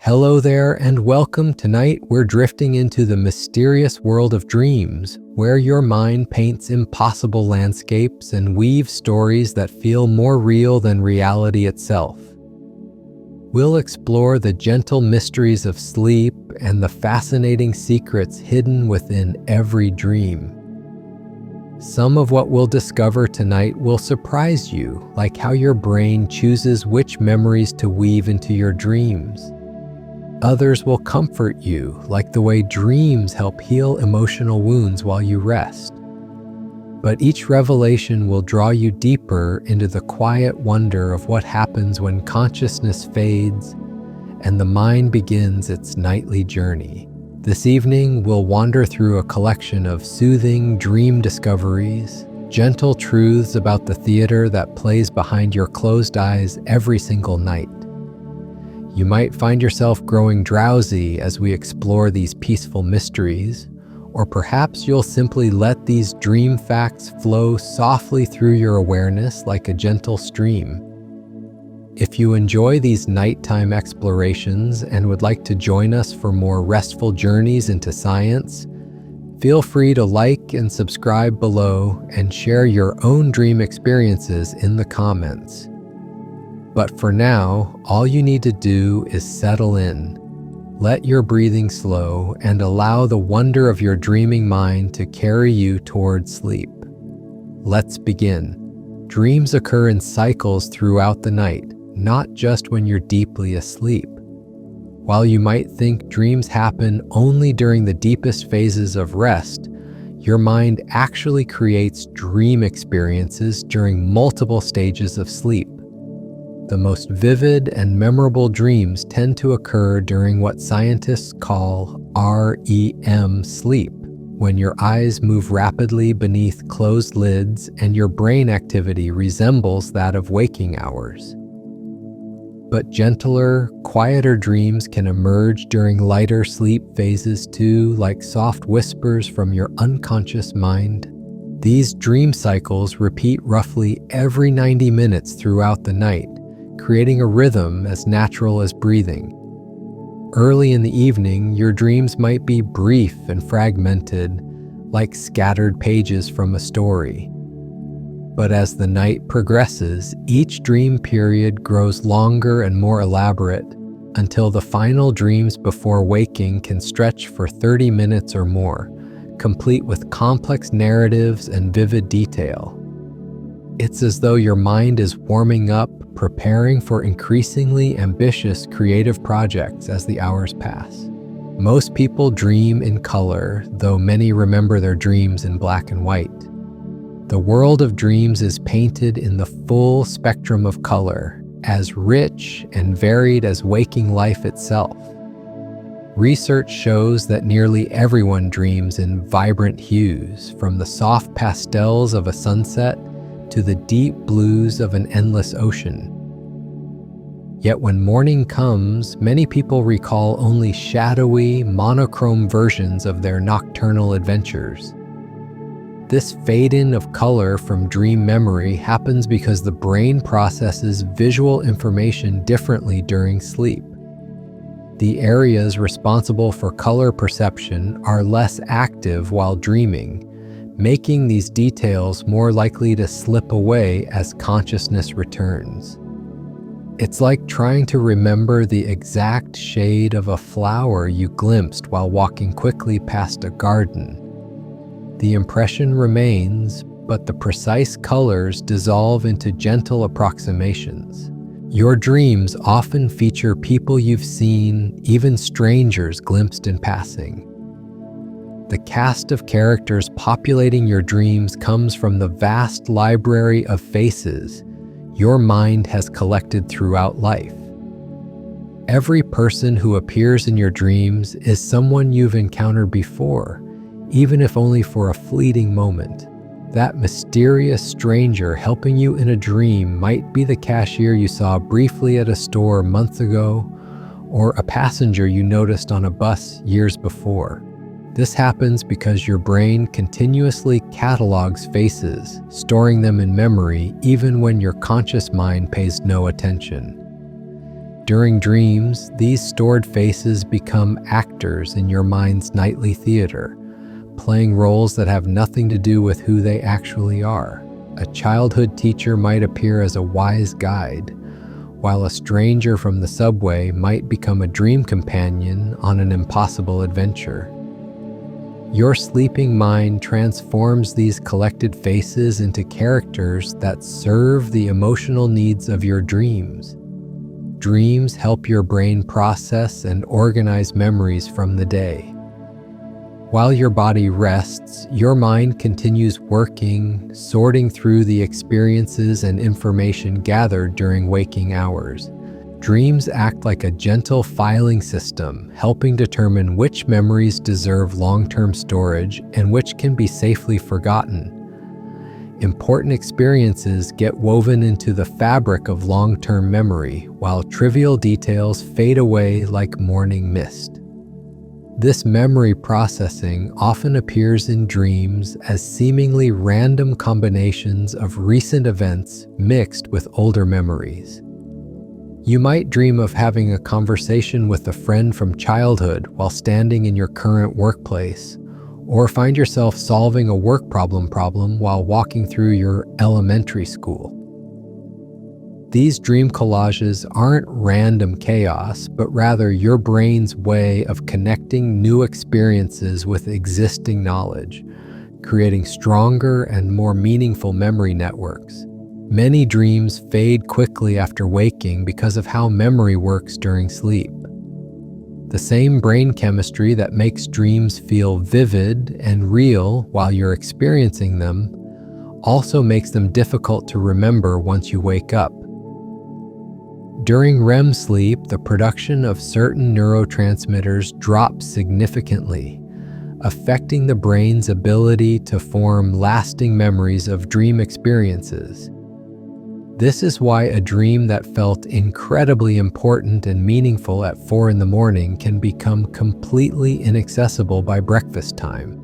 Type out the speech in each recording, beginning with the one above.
Hello there and welcome. Tonight we're drifting into the mysterious world of dreams, where your mind paints impossible landscapes and weaves stories that feel more real than reality itself. We'll explore the gentle mysteries of sleep and the fascinating secrets hidden within every dream. Some of what we'll discover tonight will surprise you, like how your brain chooses which memories to weave into your dreams. Others will comfort you, like the way dreams help heal emotional wounds while you rest. But each revelation will draw you deeper into the quiet wonder of what happens when consciousness fades and the mind begins its nightly journey. This evening, we'll wander through a collection of soothing dream discoveries, gentle truths about the theater that plays behind your closed eyes every single night. You might find yourself growing drowsy as we explore these peaceful mysteries, or perhaps you'll simply let these dream facts flow softly through your awareness like a gentle stream. If you enjoy these nighttime explorations and would like to join us for more restful journeys into science, feel free to like and subscribe below and share your own dream experiences in the comments. But for now, all you need to do is settle in. Let your breathing slow and allow the wonder of your dreaming mind to carry you towards sleep. Let's begin. Dreams occur in cycles throughout the night, not just when you're deeply asleep. While you might think dreams happen only during the deepest phases of rest, your mind actually creates dream experiences during multiple stages of sleep. The most vivid and memorable dreams tend to occur during what scientists call REM sleep, when your eyes move rapidly beneath closed lids and your brain activity resembles that of waking hours. But gentler, quieter dreams can emerge during lighter sleep phases too, like soft whispers from your unconscious mind. These dream cycles repeat roughly every 90 minutes throughout the night, creating a rhythm as natural as breathing. Early in the evening, your dreams might be brief and fragmented, like scattered pages from a story. But as the night progresses, each dream period grows longer and more elaborate, until the final dreams before waking can stretch for 30 minutes or more, complete with complex narratives and vivid detail. It's as though your mind is warming up, preparing for increasingly ambitious creative projects as the hours pass. Most people dream in color, though many remember their dreams in black and white. The world of dreams is painted in the full spectrum of color, as rich and varied as waking life itself. Research shows that nearly everyone dreams in vibrant hues, from the soft pastels of a sunset to the deep blues of an endless ocean. Yet when morning comes, many people recall only shadowy, monochrome versions of their nocturnal adventures. This fade-in of color from dream memory happens because the brain processes visual information differently during sleep. The areas responsible for color perception are less active while dreaming, making these details more likely to slip away as consciousness returns. It's like trying to remember the exact shade of a flower you glimpsed while walking quickly past a garden. The impression remains, but the precise colors dissolve into gentle approximations. Your dreams often feature people you've seen, even strangers glimpsed in passing. The cast of characters populating your dreams comes from the vast library of faces your mind has collected throughout life. Every person who appears in your dreams is someone you've encountered before, even if only for a fleeting moment. That mysterious stranger helping you in a dream might be the cashier you saw briefly at a store months ago, or a passenger you noticed on a bus years before. This happens because your brain continuously catalogs faces, storing them in memory even when your conscious mind pays no attention. During dreams, these stored faces become actors in your mind's nightly theater, playing roles that have nothing to do with who they actually are. A childhood teacher might appear as a wise guide, while a stranger from the subway might become a dream companion on an impossible adventure. Your sleeping mind transforms these collected faces into characters that serve the emotional needs of your dreams. Dreams help your brain process and organize memories from the day. While your body rests, your mind continues working, sorting through the experiences and information gathered during waking hours. Dreams act like a gentle filing system, helping determine which memories deserve long-term storage and which can be safely forgotten. Important experiences get woven into the fabric of long-term memory, while trivial details fade away like morning mist. This memory processing often appears in dreams as seemingly random combinations of recent events mixed with older memories. You might dream of having a conversation with a friend from childhood while standing in your current workplace, or find yourself solving a work problem while walking through your elementary school. These dream collages aren't random chaos, but rather your brain's way of connecting new experiences with existing knowledge, creating stronger and more meaningful memory networks. Many dreams fade quickly after waking because of how memory works during sleep. The same brain chemistry that makes dreams feel vivid and real while you're experiencing them also makes them difficult to remember once you wake up. During REM sleep, the production of certain neurotransmitters drops significantly, affecting the brain's ability to form lasting memories of dream experiences. This is why a dream that felt incredibly important and meaningful at 4 a.m. can become completely inaccessible by breakfast time.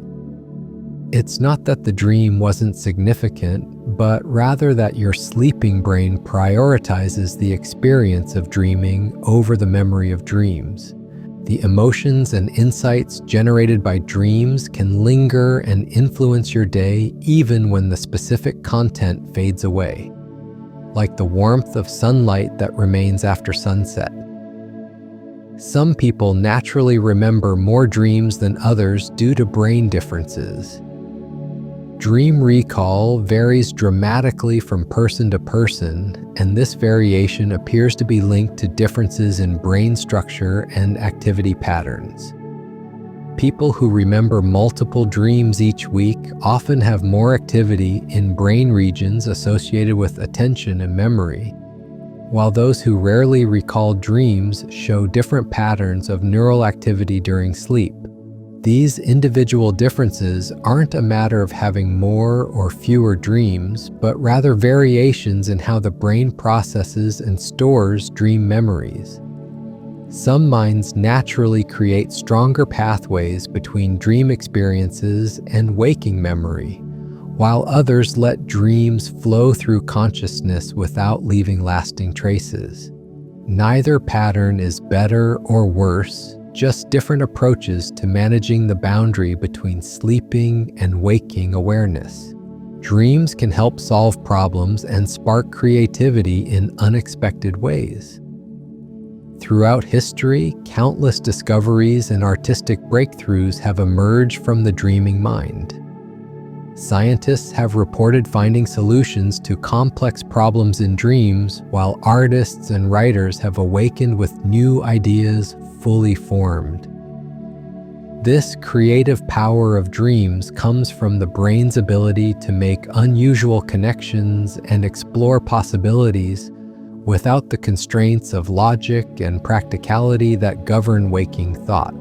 It's not that the dream wasn't significant, but rather that your sleeping brain prioritizes the experience of dreaming over the memory of dreams. The emotions and insights generated by dreams can linger and influence your day even when the specific content fades away, like the warmth of sunlight that remains after sunset. Some people naturally remember more dreams than others due to brain differences. Dream recall varies dramatically from person to person, and this variation appears to be linked to differences in brain structure and activity patterns. People who remember multiple dreams each week often have more activity in brain regions associated with attention and memory, while those who rarely recall dreams show different patterns of neural activity during sleep. These individual differences aren't a matter of having more or fewer dreams, but rather variations in how the brain processes and stores dream memories. Some minds naturally create stronger pathways between dream experiences and waking memory, while others let dreams flow through consciousness without leaving lasting traces. Neither pattern is better or worse, just different approaches to managing the boundary between sleeping and waking awareness. Dreams can help solve problems and spark creativity in unexpected ways. Throughout history, countless discoveries and artistic breakthroughs have emerged from the dreaming mind. Scientists have reported finding solutions to complex problems in dreams, while artists and writers have awakened with new ideas fully formed. This creative power of dreams comes from the brain's ability to make unusual connections and explore possibilities without the constraints of logic and practicality that govern waking thought.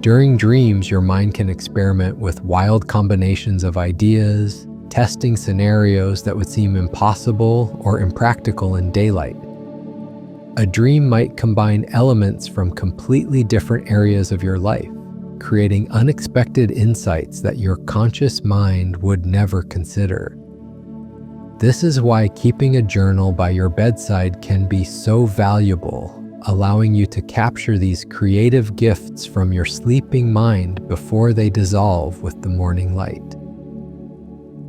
During dreams, your mind can experiment with wild combinations of ideas, testing scenarios that would seem impossible or impractical in daylight. A dream might combine elements from completely different areas of your life, creating unexpected insights that your conscious mind would never consider. This is why keeping a journal by your bedside can be so valuable. allowing you to capture these creative gifts from your sleeping mind before they dissolve with the morning light.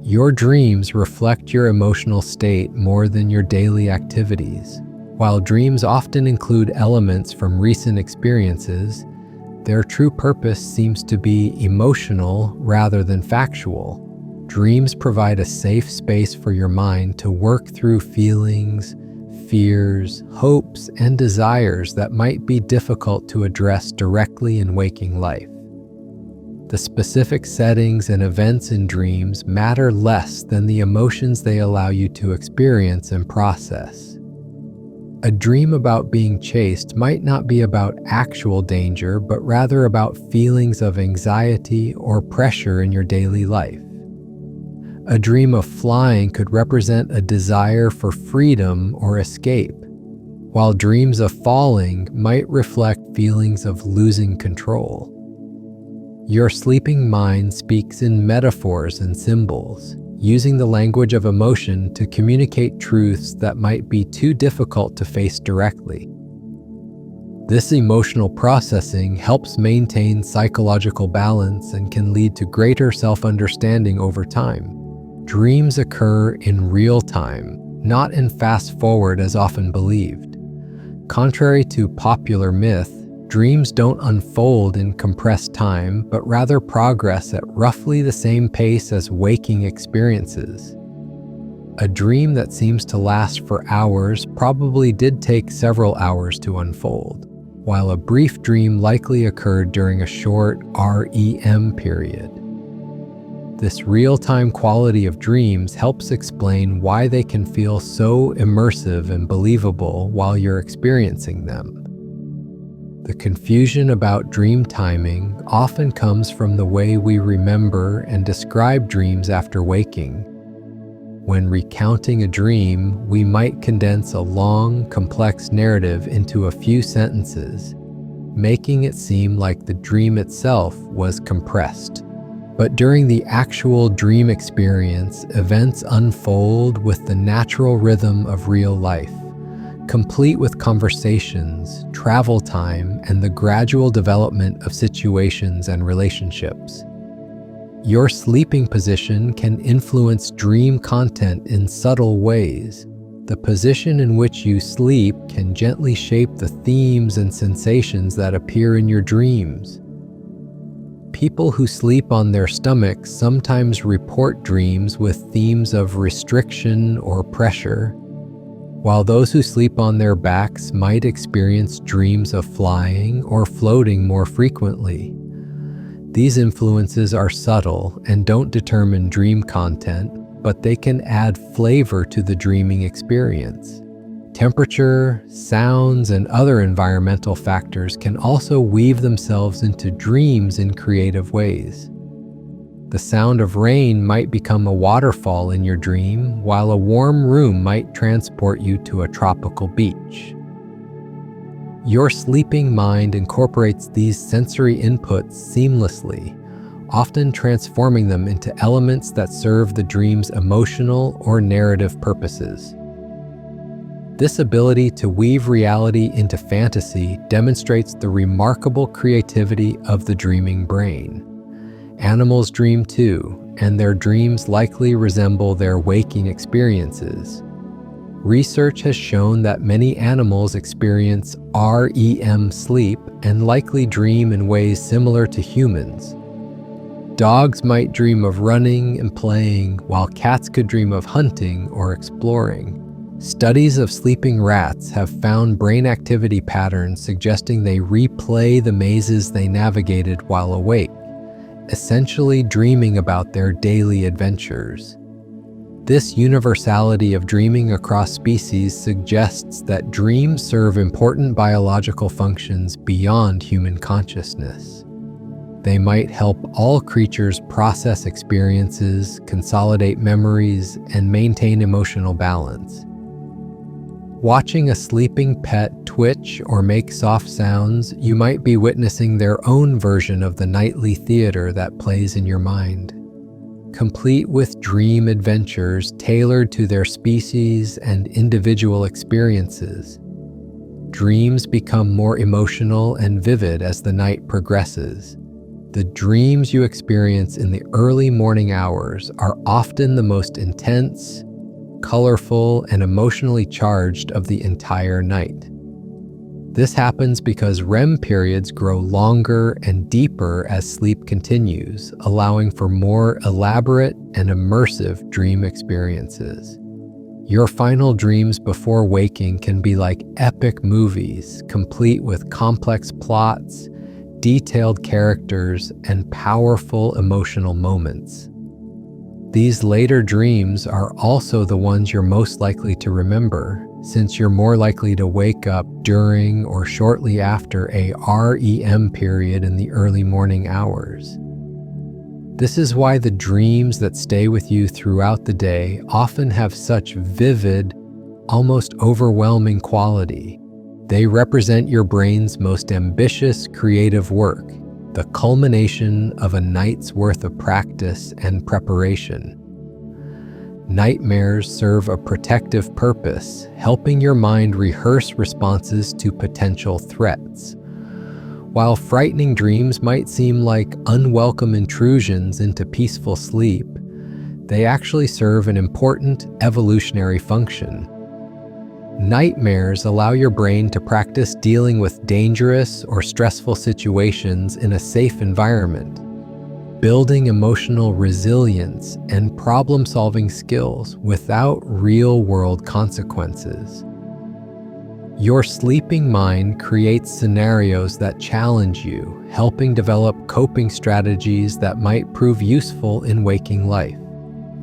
Your dreams reflect your emotional state more than your daily activities. While dreams often include elements from recent experiences, their true purpose seems to be emotional rather than factual. Dreams provide a safe space for your mind to work through feelings, fears, hopes, and desires that might be difficult to address directly in waking life. The specific settings and events in dreams matter less than the emotions they allow you to experience and process. A dream about being chased might not be about actual danger, but rather about feelings of anxiety or pressure in your daily life. A dream of flying could represent a desire for freedom or escape, while dreams of falling might reflect feelings of losing control. Your sleeping mind speaks in metaphors and symbols, using the language of emotion to communicate truths that might be too difficult to face directly. This emotional processing helps maintain psychological balance and can lead to greater self-understanding over time. Dreams occur in real time, not in fast forward as often believed. Contrary to popular myth, dreams don't unfold in compressed time, but rather progress at roughly the same pace as waking experiences. A dream that seems to last for hours probably did take several hours to unfold, while a brief dream likely occurred during a short REM period. This real-time quality of dreams helps explain why they can feel so immersive and believable while you're experiencing them. The confusion about dream timing often comes from the way we remember and describe dreams after waking. When recounting a dream, we might condense a long, complex narrative into a few sentences, making it seem like the dream itself was compressed. But during the actual dream experience, events unfold with the natural rhythm of real life, complete with conversations, travel time, and the gradual development of situations and relationships. Your sleeping position can influence dream content in subtle ways. The position in which you sleep can gently shape the themes and sensations that appear in your dreams. People who sleep on their stomachs sometimes report dreams with themes of restriction or pressure, while those who sleep on their backs might experience dreams of flying or floating more frequently. These influences are subtle and don't determine dream content, but they can add flavor to the dreaming experience. Temperature, sounds, and other environmental factors can also weave themselves into dreams in creative ways. The sound of rain might become a waterfall in your dream, while a warm room might transport you to a tropical beach. Your sleeping mind incorporates these sensory inputs seamlessly, often transforming them into elements that serve the dream's emotional or narrative purposes. This ability to weave reality into fantasy demonstrates the remarkable creativity of the dreaming brain. Animals dream too, and their dreams likely resemble their waking experiences. Research has shown that many animals experience REM sleep and likely dream in ways similar to humans. Dogs might dream of running and playing, while cats could dream of hunting or exploring. Studies of sleeping rats have found brain activity patterns suggesting they replay the mazes they navigated while awake, essentially dreaming about their daily adventures. This universality of dreaming across species suggests that dreams serve important biological functions beyond human consciousness. They might help all creatures process experiences, consolidate memories, and maintain emotional balance. Watching a sleeping pet twitch or make soft sounds, you might be witnessing their own version of the nightly theater that plays in your mind, complete with dream adventures tailored to their species and individual experiences. dreams become more emotional and vivid as the night progresses. The dreams you experience in the early morning hours are often the most intense, colorful, and emotionally charged of the entire night. This happens because REM periods grow longer and deeper as sleep continues, allowing for more elaborate and immersive dream experiences. Your final dreams before waking can be like epic movies, complete with complex plots, detailed characters, and powerful emotional moments. These later dreams are also the ones you're most likely to remember, since you're more likely to wake up during or shortly after a REM period in the early morning hours. This is why the dreams that stay with you throughout the day often have such vivid, almost overwhelming quality. They represent your brain's most ambitious creative work, the culmination of a night's worth of practice and preparation. Nightmares serve a protective purpose, helping your mind rehearse responses to potential threats. While frightening dreams might seem like unwelcome intrusions into peaceful sleep, they actually serve an important evolutionary function. Nightmares allow your brain to practice dealing with dangerous or stressful situations in a safe environment, building emotional resilience and problem-solving skills without real-world consequences. Your sleeping mind creates scenarios that challenge you, helping develop coping strategies that might prove useful in waking life.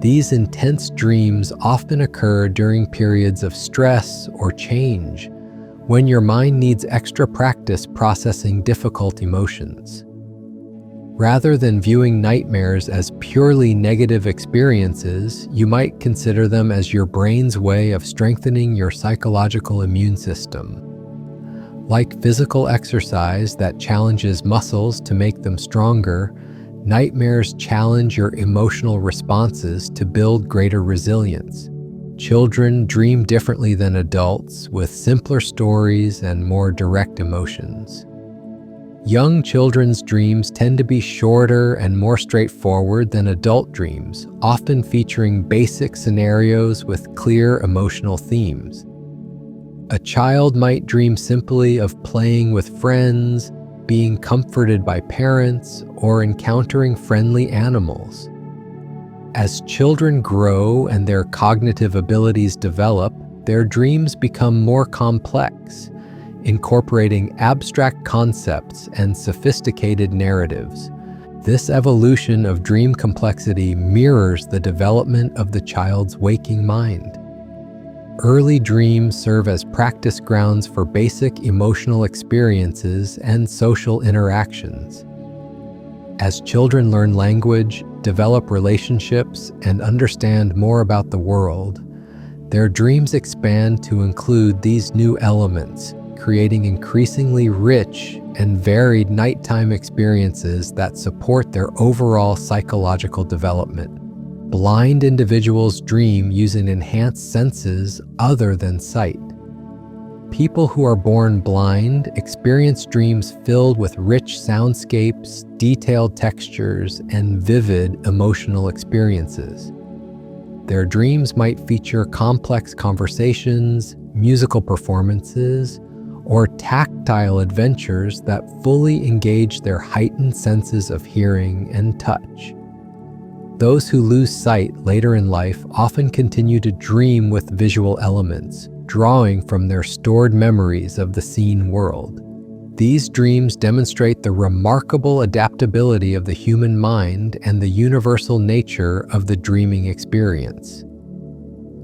These intense dreams often occur during periods of stress or change, when your mind needs extra practice processing difficult emotions. Rather than viewing nightmares as purely negative experiences, you might consider them as your brain's way of strengthening your psychological immune system. Like physical exercise that challenges muscles to make them stronger, nightmares challenge your emotional responses to build greater resilience. Children dream differently than adults, with simpler stories and more direct emotions. Young children's dreams tend to be shorter and more straightforward than adult dreams, often featuring basic scenarios with clear emotional themes. A child might dream simply of playing with friends, being comforted by parents, or encountering friendly animals. As children grow and their cognitive abilities develop, their dreams become more complex, incorporating abstract concepts and sophisticated narratives. This evolution of dream complexity mirrors the development of the child's waking mind. Early dreams serve as practice grounds for basic emotional experiences and social interactions. As children learn language, develop relationships, and understand more about the world, their dreams expand to include these new elements, creating increasingly rich and varied nighttime experiences that support their overall psychological development. Blind individuals dream using enhanced senses other than sight. People who are born blind experience dreams filled with rich soundscapes, detailed textures, and vivid emotional experiences. Their dreams might feature complex conversations, musical performances, or tactile adventures that fully engage their heightened senses of hearing and touch. Those who lose sight later in life often continue to dream with visual elements, drawing from their stored memories of the seen world. These dreams demonstrate the remarkable adaptability of the human mind and the universal nature of the dreaming experience.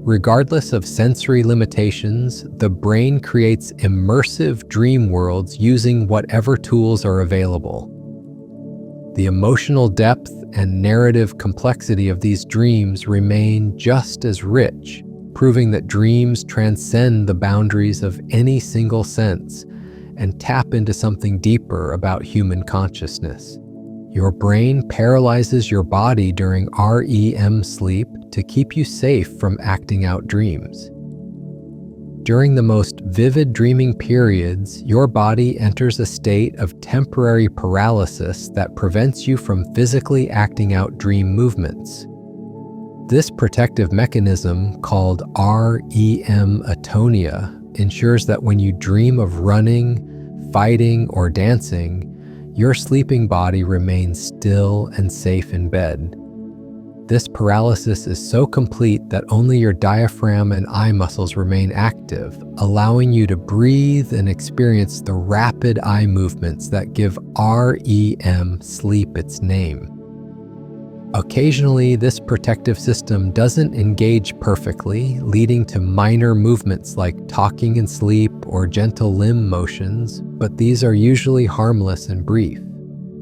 Regardless of sensory limitations, the brain creates immersive dream worlds using whatever tools are available. The emotional depth and narrative complexity of these dreams remain just as rich, proving that dreams transcend the boundaries of any single sense and tap into something deeper about human consciousness. Your brain paralyzes your body during REM sleep to keep you safe from acting out dreams. During the most vivid dreaming periods, your body enters a state of temporary paralysis that prevents you from physically acting out dream movements. This protective mechanism, called REM atonia, ensures that when you dream of running, fighting, or dancing, your sleeping body remains still and safe in bed. This paralysis is so complete that only your diaphragm and eye muscles remain active, allowing you to breathe and experience the rapid eye movements that give REM sleep its name. Occasionally, this protective system doesn't engage perfectly, leading to minor movements like talking in sleep or gentle limb motions, but these are usually harmless and brief.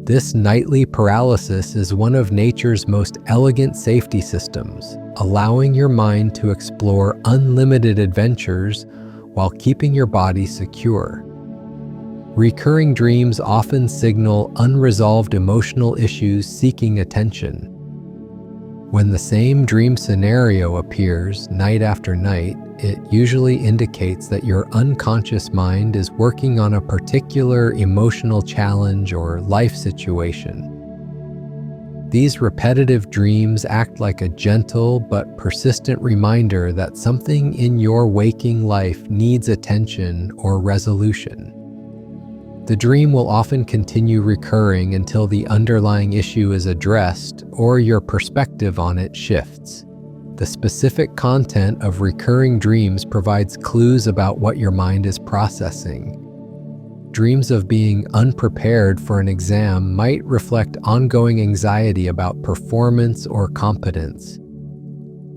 This nightly paralysis is one of nature's most elegant safety systems, allowing your mind to explore unlimited adventures while keeping your body secure. Recurring dreams often signal unresolved emotional issues seeking attention. When the same dream scenario appears night after night, it usually indicates that your unconscious mind is working on a particular emotional challenge or life situation. These repetitive dreams act like a gentle but persistent reminder that something in your waking life needs attention or resolution. The dream will often continue recurring until the underlying issue is addressed or your perspective on it shifts. The specific content of recurring dreams provides clues about what your mind is processing. Dreams of being unprepared for an exam might reflect ongoing anxiety about performance or competence.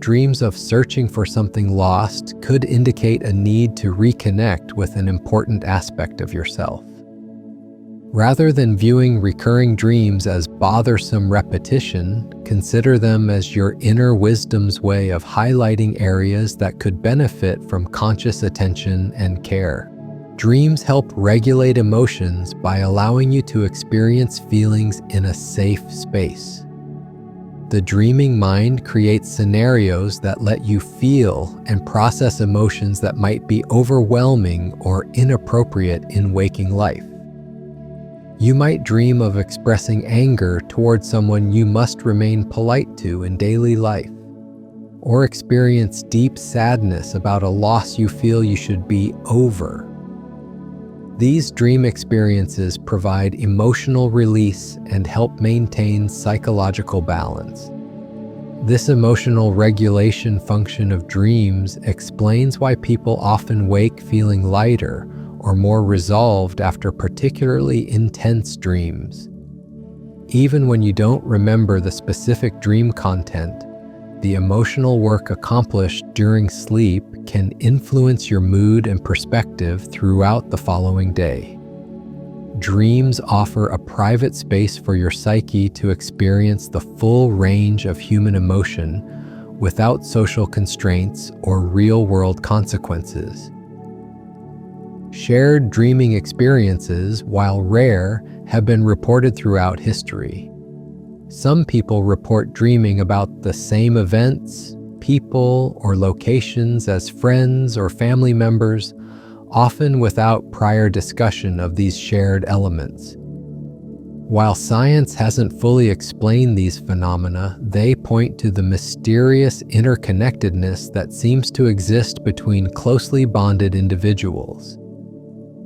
Dreams of searching for something lost could indicate a need to reconnect with an important aspect of yourself. Rather than viewing recurring dreams as bothersome repetition, consider them as your inner wisdom's way of highlighting areas that could benefit from conscious attention and care. Dreams help regulate emotions by allowing you to experience feelings in a safe space. The dreaming mind creates scenarios that let you feel and process emotions that might be overwhelming or inappropriate in waking life. You might dream of expressing anger towards someone you must remain polite to in daily life, or experience deep sadness about a loss you feel you should be over. These dream experiences provide emotional release and help maintain psychological balance. This emotional regulation function of dreams explains why people often wake feeling lighter or more resolved after particularly intense dreams. Even when you don't remember the specific dream content, the emotional work accomplished during sleep can influence your mood and perspective throughout the following day. Dreams offer a private space for your psyche to experience the full range of human emotion without social constraints or real-world consequences. Shared dreaming experiences, while rare, have been reported throughout history. Some people report dreaming about the same events, people, or locations as friends or family members, often without prior discussion of these shared elements. While science hasn't fully explained these phenomena, they point to the mysterious interconnectedness that seems to exist between closely bonded individuals.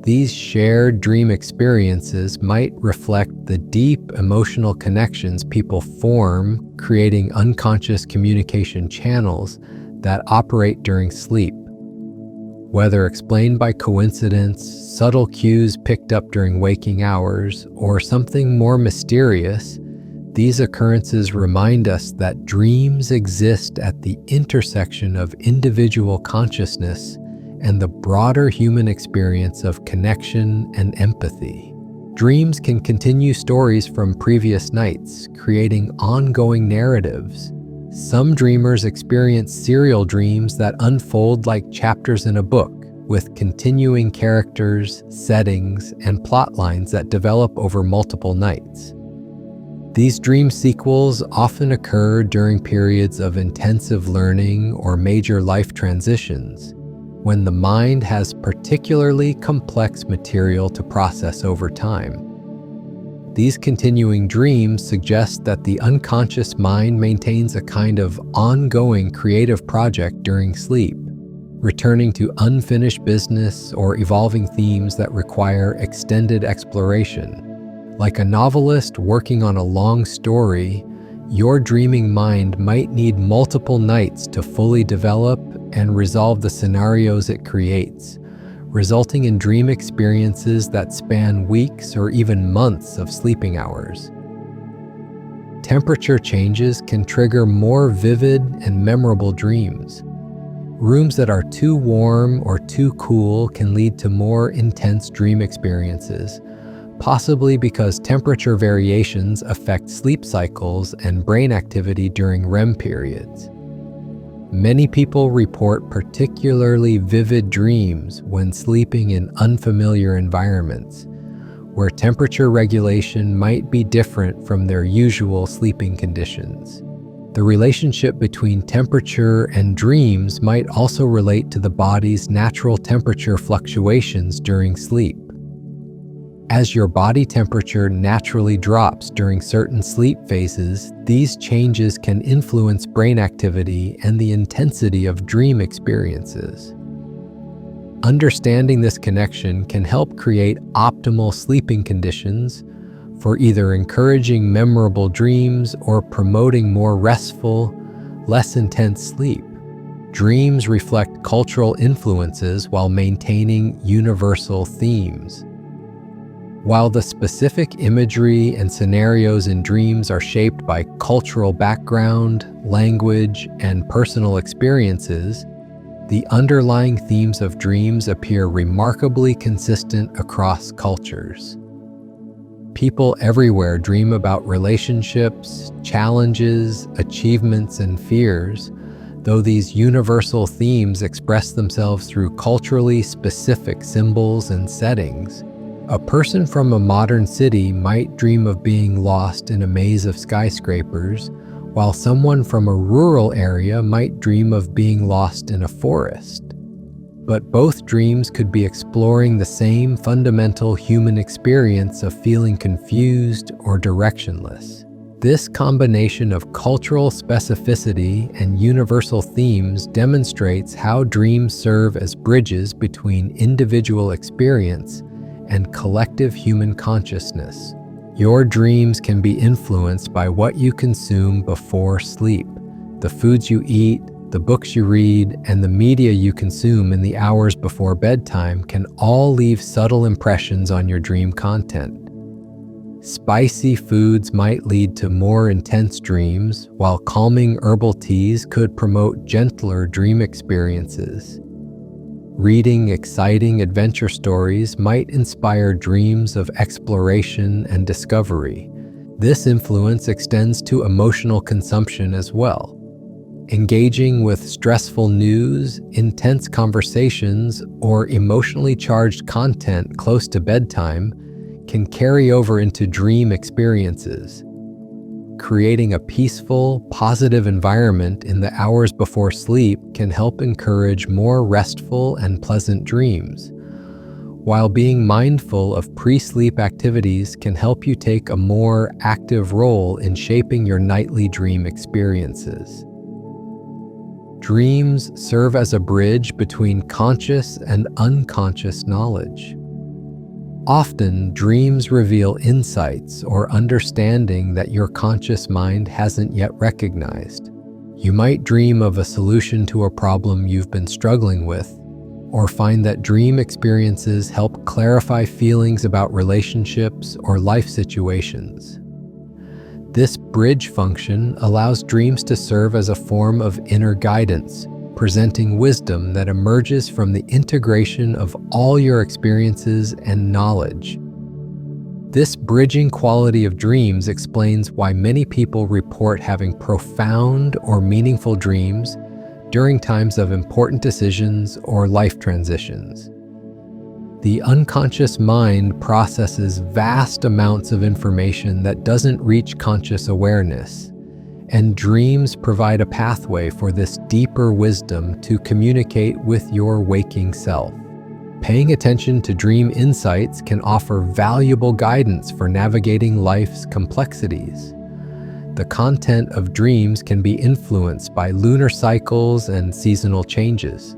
These shared dream experiences might reflect the deep emotional connections people form, creating unconscious communication channels that operate during sleep. Whether explained by coincidence, subtle cues picked up during waking hours, or something more mysterious, these occurrences remind us that dreams exist at the intersection of individual consciousness and the broader human experience of connection and empathy. Dreams can continue stories from previous nights, creating ongoing narratives. Some dreamers experience serial dreams that unfold like chapters in a book, with continuing characters, settings, and plot lines that develop over multiple nights. These dream sequels often occur during periods of intensive learning or major life transitions. when the mind has particularly complex material to process over time. These continuing dreams suggest that the unconscious mind maintains a kind of ongoing creative project during sleep, returning to unfinished business or evolving themes that require extended exploration. Like a novelist working on a long story, your dreaming mind might need multiple nights to fully develop and resolve the scenarios it creates, resulting in dream experiences that span weeks or even months of sleeping hours. Temperature changes can trigger more vivid and memorable dreams. Rooms that are too warm or too cool can lead to more intense dream experiences, possibly because temperature variations affect sleep cycles and brain activity during REM periods. Many people report particularly vivid dreams when sleeping in unfamiliar environments, where temperature regulation might be different from their usual sleeping conditions. The relationship between temperature and dreams might also relate to the body's natural temperature fluctuations during sleep. As your body temperature naturally drops during certain sleep phases, these changes can influence brain activity and the intensity of dream experiences. Understanding this connection can help create optimal sleeping conditions for either encouraging memorable dreams or promoting more restful, less intense sleep. Dreams reflect cultural influences while maintaining universal themes. While the specific imagery and scenarios in dreams are shaped by cultural background, language, and personal experiences, the underlying themes of dreams appear remarkably consistent across cultures. People everywhere dream about relationships, challenges, achievements, and fears, though these universal themes express themselves through culturally specific symbols and settings. A person from a modern city might dream of being lost in a maze of skyscrapers, while someone from a rural area might dream of being lost in a forest. But both dreams could be exploring the same fundamental human experience of feeling confused or directionless. This combination of cultural specificity and universal themes demonstrates how dreams serve as bridges between individual experience and collective human consciousness. Your dreams can be influenced by what you consume before sleep, the foods you eat, the books you read, and the media you consume in the hours before bedtime can all leave subtle impressions on your dream content. Spicy foods might lead to more intense dreams, while calming herbal teas could promote gentler dream experiences. Reading exciting adventure stories might inspire dreams of exploration and discovery. This influence extends to emotional consumption as well. Engaging with stressful news, intense conversations, or emotionally charged content close to bedtime can carry over into dream experiences. Creating a peaceful, positive environment in the hours before sleep can help encourage more restful and pleasant dreams, while being mindful of pre-sleep activities can help you take a more active role in shaping your nightly dream experiences. Dreams serve as a bridge between conscious and unconscious knowledge. Often, dreams reveal insights or understanding that your conscious mind hasn't yet recognized. You might dream of a solution to a problem you've been struggling with, or find that dream experiences help clarify feelings about relationships or life situations. This bridge function allows dreams to serve as a form of inner guidance, presenting wisdom that emerges from the integration of all your experiences and knowledge. This bridging quality of dreams explains why many people report having profound or meaningful dreams during times of important decisions or life transitions. The unconscious mind processes vast amounts of information that doesn't reach conscious awareness, and dreams provide a pathway for this deeper wisdom to communicate with your waking self. Paying attention to dream insights can offer valuable guidance for navigating life's complexities. The content of dreams can be influenced by lunar cycles and seasonal changes.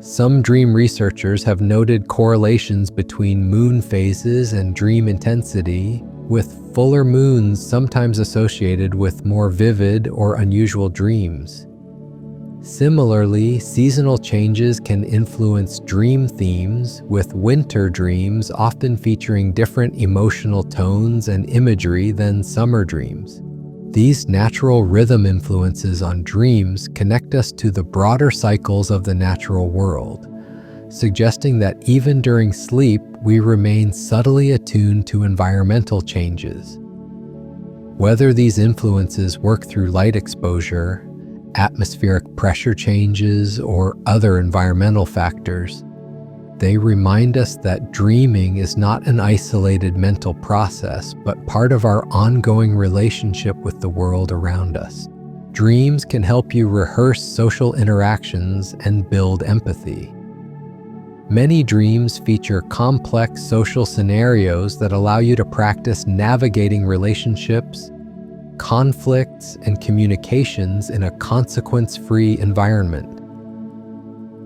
Some dream researchers have noted correlations between moon phases and dream intensity, with fuller moons sometimes associated with more vivid or unusual dreams. Similarly, seasonal changes can influence dream themes, with winter dreams often featuring different emotional tones and imagery than summer dreams. These natural rhythm influences on dreams connect us to the broader cycles of the natural world, suggesting that even during sleep, we remain subtly attuned to environmental changes. Whether these influences work through light exposure, atmospheric pressure changes, or other environmental factors, they remind us that dreaming is not an isolated mental process, but part of our ongoing relationship with the world around us. Dreams can help you rehearse social interactions and build empathy. Many dreams feature complex social scenarios that allow you to practice navigating relationships, conflicts, and communications in a consequence-free environment.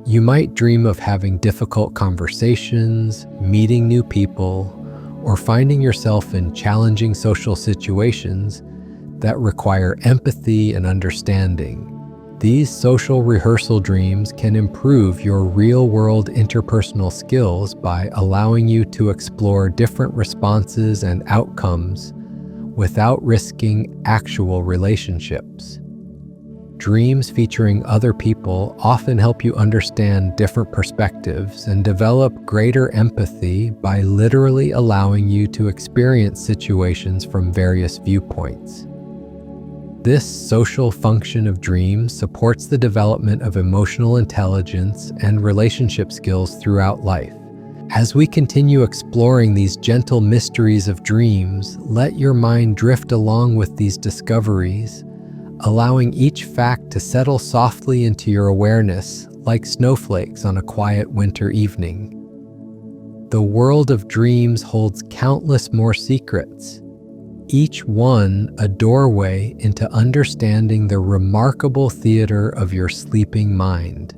You might dream of having difficult conversations, meeting new people, or finding yourself in challenging social situations that require empathy and understanding. These social rehearsal dreams can improve your real-world interpersonal skills by allowing you to explore different responses and outcomes without risking actual relationships. Dreams featuring other people often help you understand different perspectives and develop greater empathy by literally allowing you to experience situations from various viewpoints. This social function of dreams supports the development of emotional intelligence and relationship skills throughout life. As we continue exploring these gentle mysteries of dreams, let your mind drift along with these discoveries, allowing each fact to settle softly into your awareness like snowflakes on a quiet winter evening. The world of dreams holds countless more secrets, each one a doorway into understanding the remarkable theater of your sleeping mind.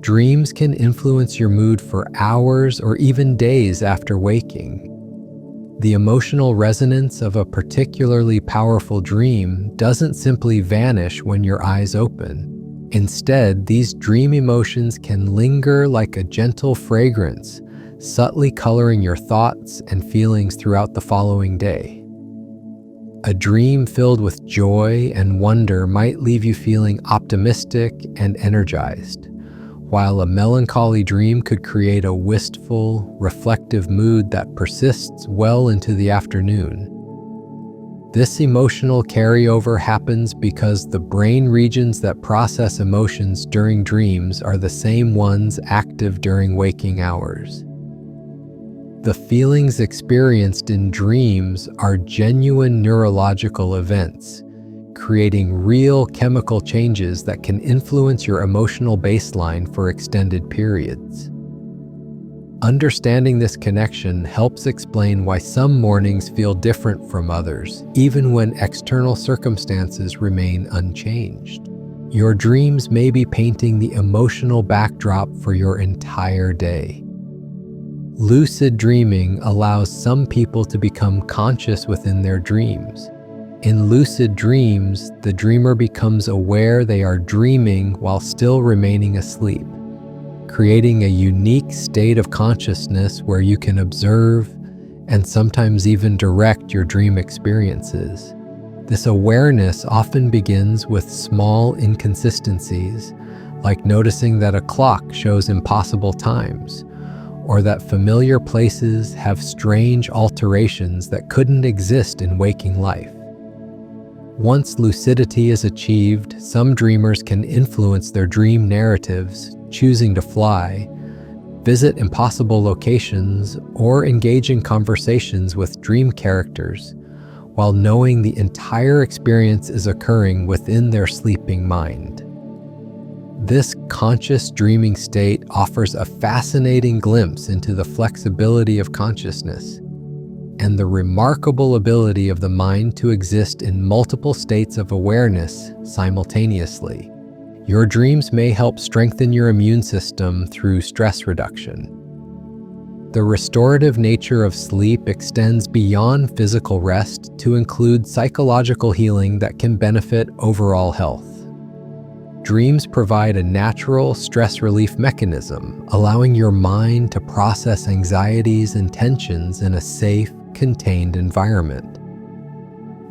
Dreams can influence your mood for hours or even days after waking. The emotional resonance of a particularly powerful dream doesn't simply vanish when your eyes open. Instead, these dream emotions can linger like a gentle fragrance, subtly coloring your thoughts and feelings throughout the following day. A dream filled with joy and wonder might leave you feeling optimistic and energized, while a melancholy dream could create a wistful, reflective mood that persists well into the afternoon. This emotional carryover happens because the brain regions that process emotions during dreams are the same ones active during waking hours. The feelings experienced in dreams are genuine neurological events, creating real chemical changes that can influence your emotional baseline for extended periods. Understanding this connection helps explain why some mornings feel different from others, even when external circumstances remain unchanged. Your dreams may be painting the emotional backdrop for your entire day. Lucid dreaming allows some people to become conscious within their dreams. In lucid dreams, the dreamer becomes aware they are dreaming while still remaining asleep, creating a unique state of consciousness where you can observe and sometimes even direct your dream experiences. This awareness often begins with small inconsistencies, like noticing that a clock shows impossible times, or that familiar places have strange alterations that couldn't exist in waking life. Once lucidity is achieved, some dreamers can influence their dream narratives, choosing to fly, visit impossible locations, or engage in conversations with dream characters, while knowing the entire experience is occurring within their sleeping mind. This conscious dreaming state offers a fascinating glimpse into the flexibility of consciousness and the remarkable ability of the mind to exist in multiple states of awareness simultaneously. Your dreams may help strengthen your immune system through stress reduction. The restorative nature of sleep extends beyond physical rest to include psychological healing that can benefit overall health. Dreams provide a natural stress relief mechanism, allowing your mind to process anxieties and tensions in a safe, contained environment.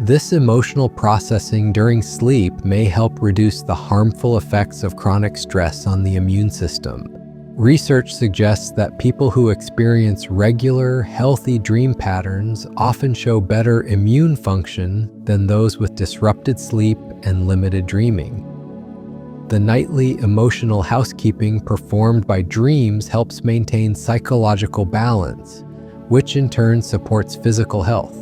This emotional processing during sleep may help reduce the harmful effects of chronic stress on the immune system. Research suggests that people who experience regular, healthy dream patterns often show better immune function than those with disrupted sleep and limited dreaming. The nightly emotional housekeeping performed by dreams helps maintain psychological balance, which in turn supports physical health.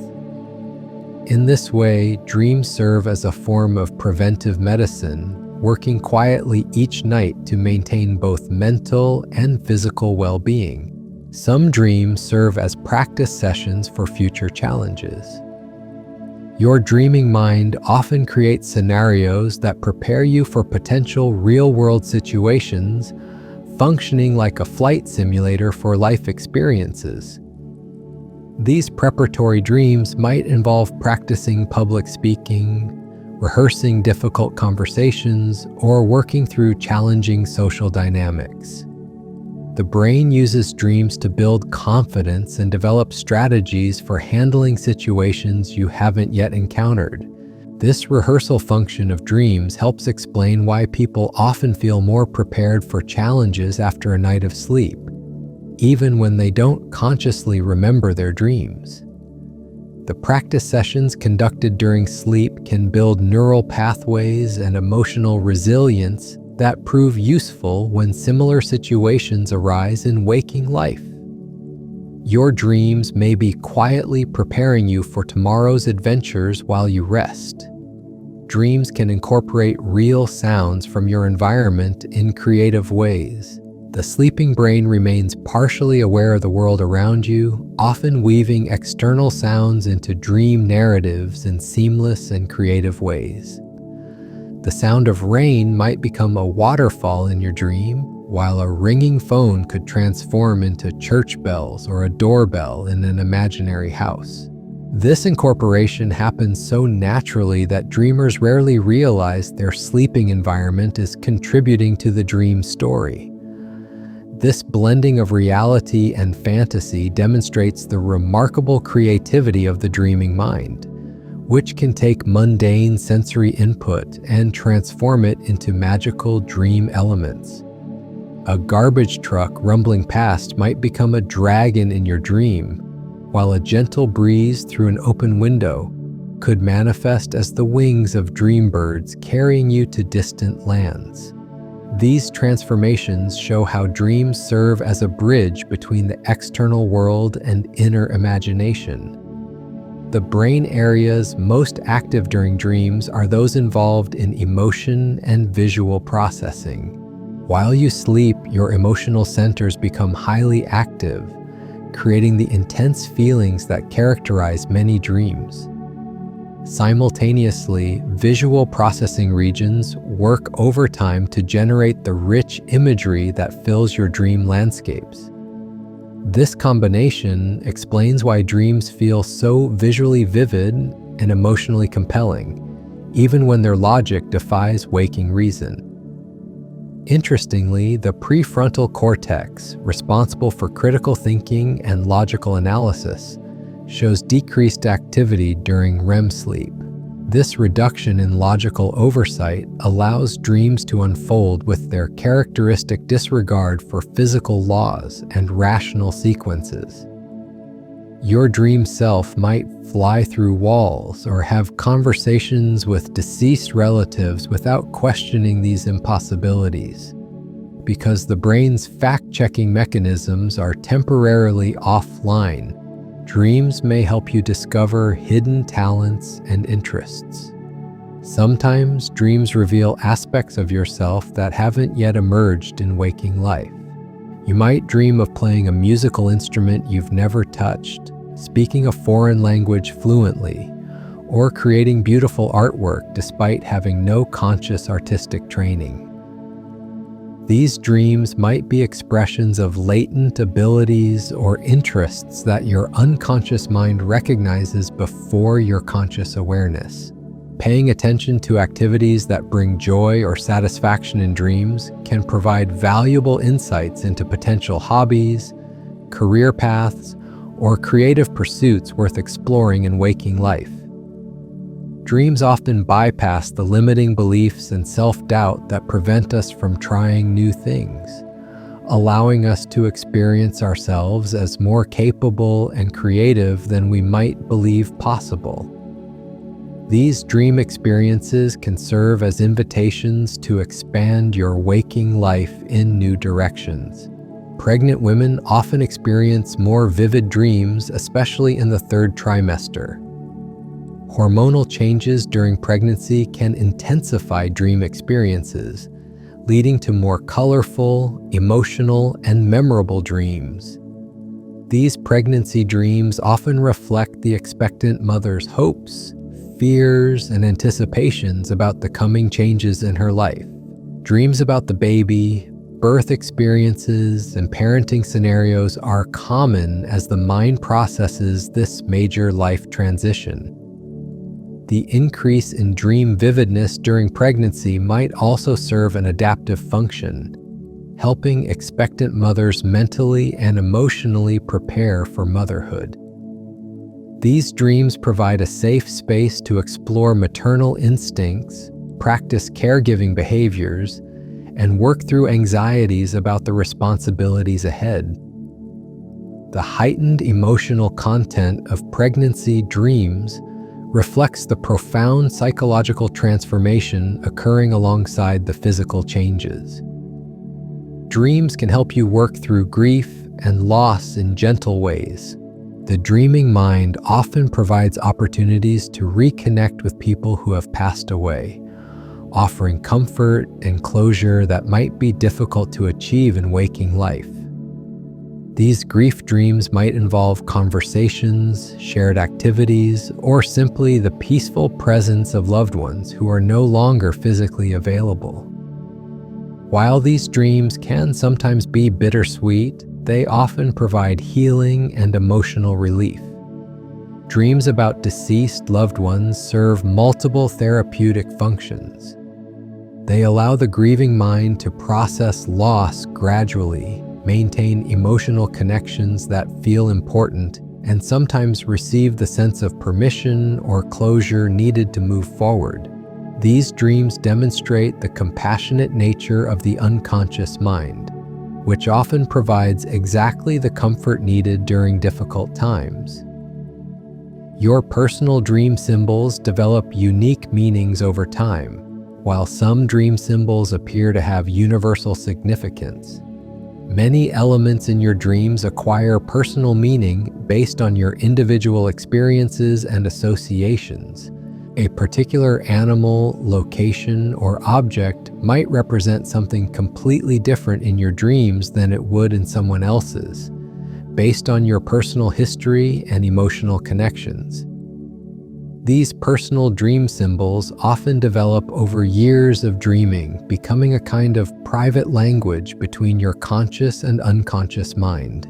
In this way, dreams serve as a form of preventive medicine, working quietly each night to maintain both mental and physical well-being. Some dreams serve as practice sessions for future challenges. Your dreaming mind often creates scenarios that prepare you for potential real-world situations, functioning like a flight simulator for life experiences. These preparatory dreams might involve practicing public speaking, rehearsing difficult conversations, or working through challenging social dynamics. The brain uses dreams to build confidence and develop strategies for handling situations you haven't yet encountered. This rehearsal function of dreams helps explain why people often feel more prepared for challenges after a night of sleep, even when they don't consciously remember their dreams. The practice sessions conducted during sleep can build neural pathways and emotional resilience that prove useful when similar situations arise in waking life. Your dreams may be quietly preparing you for tomorrow's adventures while you rest. Dreams can incorporate real sounds from your environment in creative ways. The sleeping brain remains partially aware of the world around you, often weaving external sounds into dream narratives in seamless and creative ways. The sound of rain might become a waterfall in your dream, while a ringing phone could transform into church bells or a doorbell in an imaginary house. This incorporation happens so naturally that dreamers rarely realize their sleeping environment is contributing to the dream story. This blending of reality and fantasy demonstrates the remarkable creativity of the dreaming mind, which can take mundane sensory input and transform it into magical dream elements. A garbage truck rumbling past might become a dragon in your dream, while a gentle breeze through an open window could manifest as the wings of dream birds carrying you to distant lands. These transformations show how dreams serve as a bridge between the external world and inner imagination. The brain areas most active during dreams are those involved in emotion and visual processing. While you sleep, your emotional centers become highly active, creating the intense feelings that characterize many dreams. Simultaneously, visual processing regions work overtime to generate the rich imagery that fills your dream landscapes. This combination explains why dreams feel so visually vivid and emotionally compelling, even when their logic defies waking reason. Interestingly, the prefrontal cortex, responsible for critical thinking and logical analysis, shows decreased activity during REM sleep. This reduction in logical oversight allows dreams to unfold with their characteristic disregard for physical laws and rational sequences. Your dream self might fly through walls or have conversations with deceased relatives without questioning these impossibilities, because the brain's fact-checking mechanisms are temporarily offline. Dreams may help you discover hidden talents and interests. Sometimes dreams reveal aspects of yourself that haven't yet emerged in waking life. You might dream of playing a musical instrument you've never touched, speaking a foreign language fluently, or creating beautiful artwork despite having no conscious artistic training. These dreams might be expressions of latent abilities or interests that your unconscious mind recognizes before your conscious awareness. Paying attention to activities that bring joy or satisfaction in dreams can provide valuable insights into potential hobbies, career paths, or creative pursuits worth exploring in waking life. Dreams often bypass the limiting beliefs and self-doubt that prevent us from trying new things, allowing us to experience ourselves as more capable and creative than we might believe possible. These dream experiences can serve as invitations to expand your waking life in new directions. Pregnant women often experience more vivid dreams, especially in the third trimester. Hormonal changes during pregnancy can intensify dream experiences, leading to more colorful, emotional, and memorable dreams. These pregnancy dreams often reflect the expectant mother's hopes, fears, and anticipations about the coming changes in her life. Dreams about the baby, birth experiences, and parenting scenarios are common as the mind processes this major life transition. The increase in dream vividness during pregnancy might also serve an adaptive function, helping expectant mothers mentally and emotionally prepare for motherhood. These dreams provide a safe space to explore maternal instincts, practice caregiving behaviors, and work through anxieties about the responsibilities ahead. The heightened emotional content of pregnancy dreams reflects the profound psychological transformation occurring alongside the physical changes. Dreams can help you work through grief and loss in gentle ways. The dreaming mind often provides opportunities to reconnect with people who have passed away, offering comfort and closure that might be difficult to achieve in waking life. These grief dreams might involve conversations, shared activities, or simply the peaceful presence of loved ones who are no longer physically available. While these dreams can sometimes be bittersweet, they often provide healing and emotional relief. Dreams about deceased loved ones serve multiple therapeutic functions. They allow the grieving mind to process loss gradually, maintain emotional connections that feel important, and sometimes receive the sense of permission or closure needed to move forward. These dreams demonstrate the compassionate nature of the unconscious mind, which often provides exactly the comfort needed during difficult times. Your personal dream symbols develop unique meanings over time, while some dream symbols appear to have universal significance. Many elements in your dreams acquire personal meaning based on your individual experiences and associations. A particular animal, location, or object might represent something completely different in your dreams than it would in someone else's, based on your personal history and emotional connections. These personal dream symbols often develop over years of dreaming, becoming a kind of private language between your conscious and unconscious mind.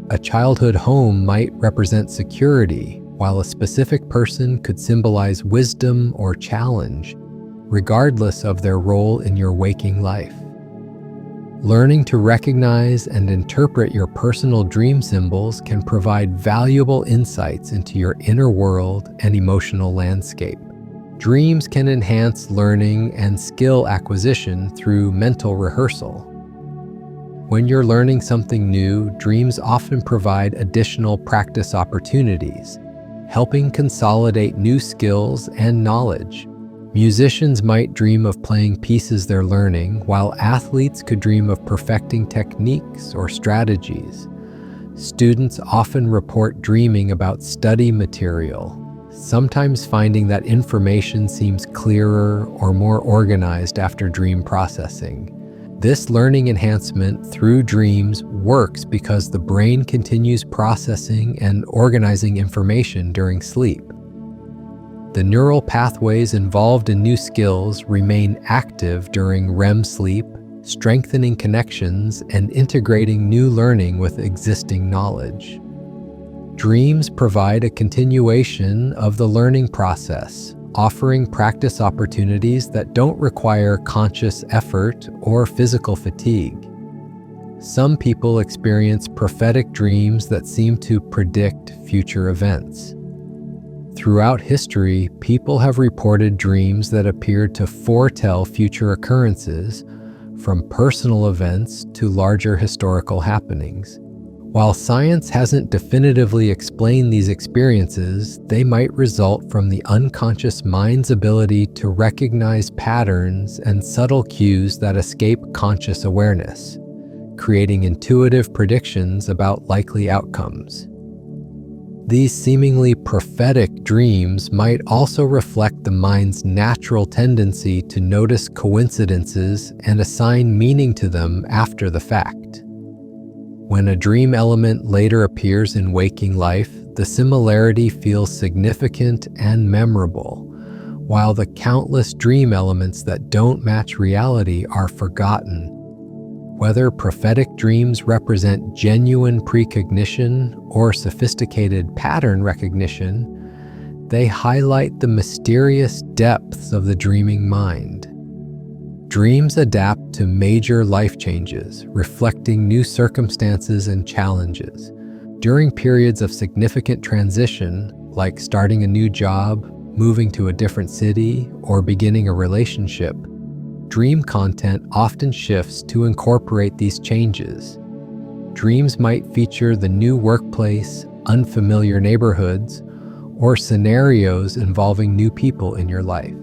A childhood home might represent security, while a specific person could symbolize wisdom or challenge, regardless of their role in your waking life. Learning to recognize and interpret your personal dream symbols can provide valuable insights into your inner world and emotional landscape. Dreams can enhance learning and skill acquisition through mental rehearsal. When you're learning something new, dreams often provide additional practice opportunities, helping consolidate new skills and knowledge. Musicians might dream of playing pieces they're learning, while athletes could dream of perfecting techniques or strategies. Students often report dreaming about study material, sometimes finding that information seems clearer or more organized after dream processing. This learning enhancement through dreams works because the brain continues processing and organizing information during sleep. The neural pathways involved in new skills remain active during REM sleep, strengthening connections and integrating new learning with existing knowledge. Dreams provide a continuation of the learning process, offering practice opportunities that don't require conscious effort or physical fatigue. Some people experience prophetic dreams that seem to predict future events. Throughout history, people have reported dreams that appeared to foretell future occurrences, from personal events to larger historical happenings. While science hasn't definitively explained these experiences, they might result from the unconscious mind's ability to recognize patterns and subtle cues that escape conscious awareness, creating intuitive predictions about likely outcomes. These seemingly prophetic dreams might also reflect the mind's natural tendency to notice coincidences and assign meaning to them after the fact. When a dream element later appears in waking life, the similarity feels significant and memorable, while the countless dream elements that don't match reality are forgotten. Whether prophetic dreams represent genuine precognition or sophisticated pattern recognition, they highlight the mysterious depths of the dreaming mind. Dreams adapt to major life changes, reflecting new circumstances and challenges. During periods of significant transition, like starting a new job, moving to a different city, or beginning a relationship, dream content often shifts to incorporate these changes. Dreams might feature the new workplace, unfamiliar neighborhoods, or scenarios involving new people in your life.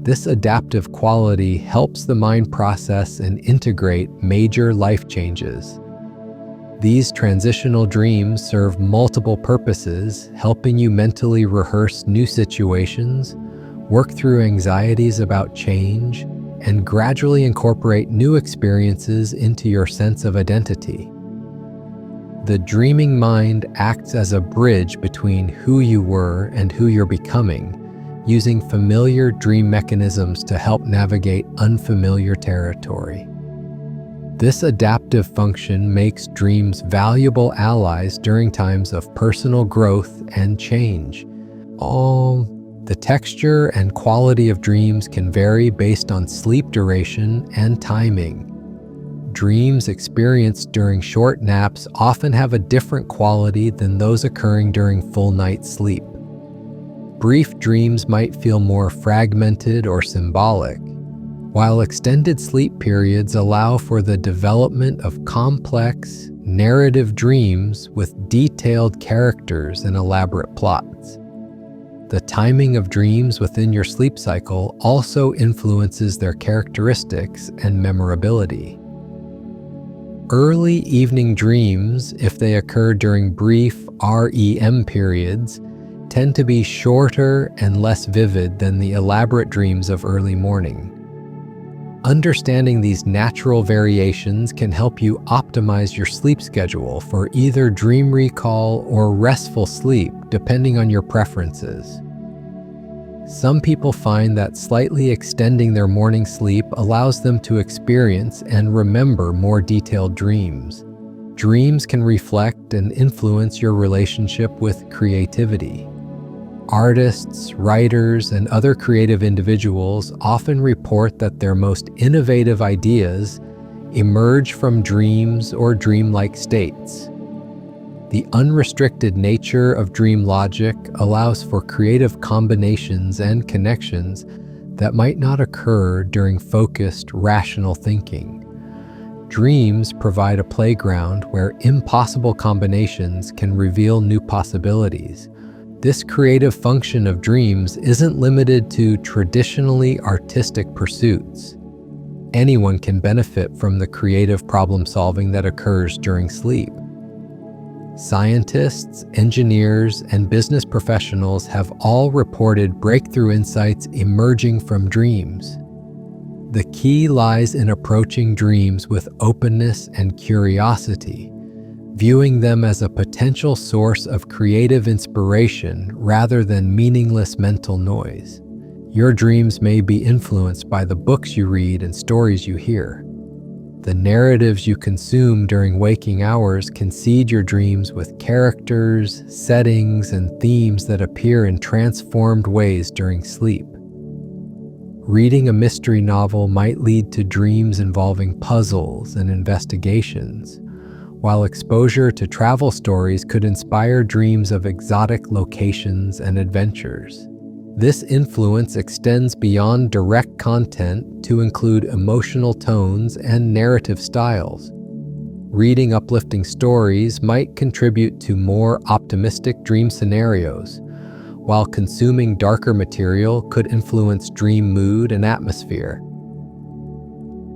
This adaptive quality helps the mind process and integrate major life changes. These transitional dreams serve multiple purposes, helping you mentally rehearse new situations, work through anxieties about change, and gradually incorporate new experiences into your sense of identity. The dreaming mind acts as a bridge between who you were and who you're becoming, using familiar dream mechanisms to help navigate unfamiliar territory. This adaptive function makes dreams valuable allies during times of personal growth and change. The texture and quality of dreams can vary based on sleep duration and timing. Dreams experienced during short naps often have a different quality than those occurring during full night's sleep. Brief dreams might feel more fragmented or symbolic, while extended sleep periods allow for the development of complex, narrative dreams with detailed characters and elaborate plots. The timing of dreams within your sleep cycle also influences their characteristics and memorability. Early evening dreams, if they occur during brief REM periods, tend to be shorter and less vivid than the elaborate dreams of early morning. Understanding these natural variations can help you optimize your sleep schedule for either dream recall or restful sleep, depending on your preferences. Some people find that slightly extending their morning sleep allows them to experience and remember more detailed dreams. Dreams can reflect and influence your relationship with creativity. Artists, writers, and other creative individuals often report that their most innovative ideas emerge from dreams or dreamlike states. The unrestricted nature of dream logic allows for creative combinations and connections that might not occur during focused, rational thinking. Dreams provide a playground where impossible combinations can reveal new possibilities. This creative function of dreams isn't limited to traditionally artistic pursuits. Anyone can benefit from the creative problem-solving that occurs during sleep. Scientists, engineers, and business professionals have all reported breakthrough insights emerging from dreams. The key lies in approaching dreams with openness and curiosity, viewing them as a potential source of creative inspiration rather than meaningless mental noise. Your dreams may be influenced by the books you read and stories you hear. The narratives you consume during waking hours can seed your dreams with characters, settings, and themes that appear in transformed ways during sleep. Reading a mystery novel might lead to dreams involving puzzles and investigations, while exposure to travel stories could inspire dreams of exotic locations and adventures. This influence extends beyond direct content to include emotional tones and narrative styles. Reading uplifting stories might contribute to more optimistic dream scenarios, while consuming darker material could influence dream mood and atmosphere.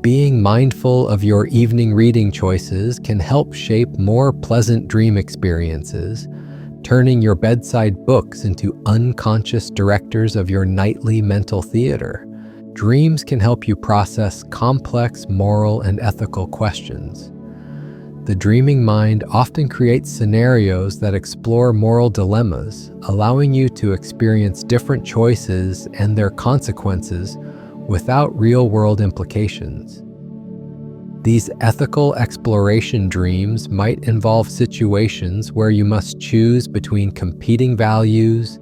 Being mindful of your evening reading choices can help shape more pleasant dream experiences, turning your bedside books into unconscious directors of your nightly mental theater. Dreams can help you process complex moral and ethical questions. The dreaming mind often creates scenarios that explore moral dilemmas, allowing you to experience different choices and their consequences without real-world implications. These ethical exploration dreams might involve situations where you must choose between competing values,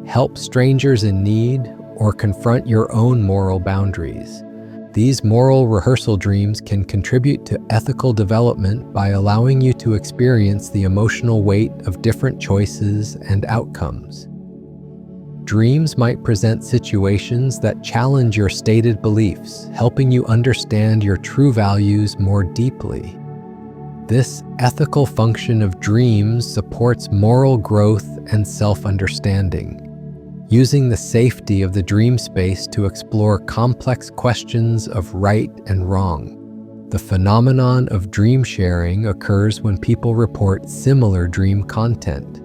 help strangers in need, or confront your own moral boundaries. These moral rehearsal dreams can contribute to ethical development by allowing you to experience the emotional weight of different choices and outcomes. Dreams might present situations that challenge your stated beliefs, helping you understand your true values more deeply. This ethical function of dreams supports moral growth and self-understanding. Using the safety of the dream space to explore complex questions of right and wrong. The phenomenon of dream sharing occurs when people report similar dream content.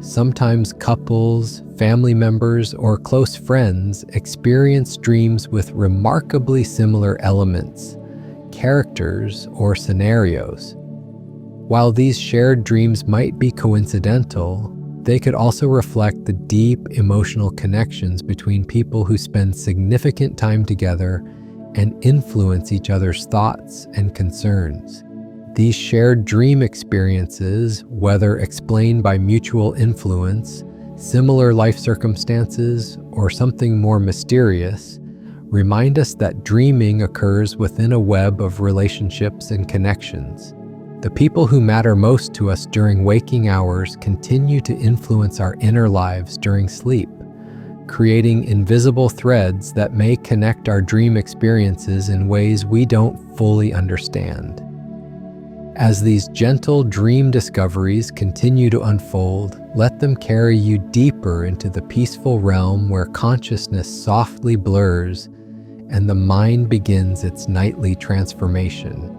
Sometimes couples, family members, or close friends experience dreams with remarkably similar elements, characters, or scenarios. While these shared dreams might be coincidental, they could also reflect the deep emotional connections between people who spend significant time together and influence each other's thoughts and concerns. These shared dream experiences, whether explained by mutual influence, similar life circumstances, or something more mysterious, remind us that dreaming occurs within a web of relationships and connections. The people who matter most to us during waking hours continue to influence our inner lives during sleep, creating invisible threads that may connect our dream experiences in ways we don't fully understand. As these gentle dream discoveries continue to unfold, let them carry you deeper into the peaceful realm where consciousness softly blurs and the mind begins its nightly transformation.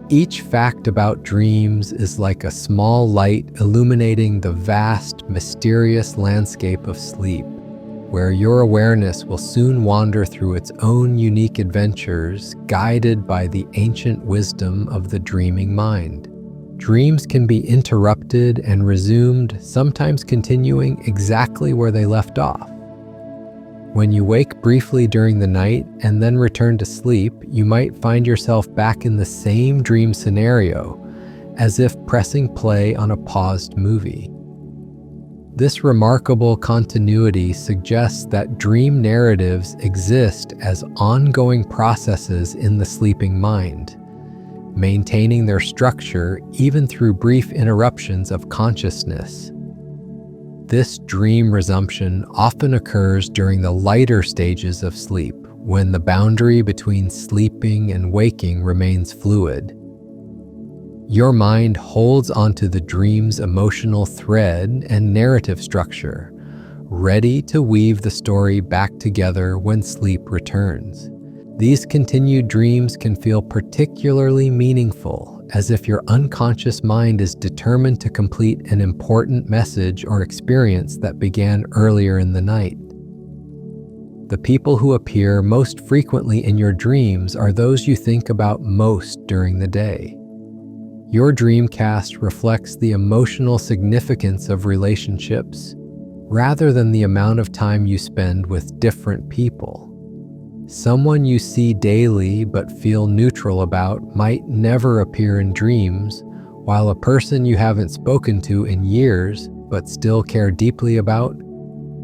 Each fact about dreams is like a small light illuminating the vast, mysterious landscape of sleep, where your awareness will soon wander through its own unique adventures, guided by the ancient wisdom of the dreaming mind. Dreams can be interrupted and resumed, sometimes continuing exactly where they left off. When you wake briefly during the night and then return to sleep, you might find yourself back in the same dream scenario, as if pressing play on a paused movie. This remarkable continuity suggests that dream narratives exist as ongoing processes in the sleeping mind, maintaining their structure even through brief interruptions of consciousness. This dream resumption often occurs during the lighter stages of sleep, when the boundary between sleeping and waking remains fluid. Your mind holds onto the dream's emotional thread and narrative structure, ready to weave the story back together when sleep returns. These continued dreams can feel particularly meaningful, as if your unconscious mind is determined to complete an important message or experience that began earlier in the night. The people who appear most frequently in your dreams are those you think about most during the day. Your dreamcast reflects the emotional significance of relationships rather than the amount of time you spend with different people. Someone you see daily but feel neutral about might never appear in dreams, while a person you haven't spoken to in years but still care deeply about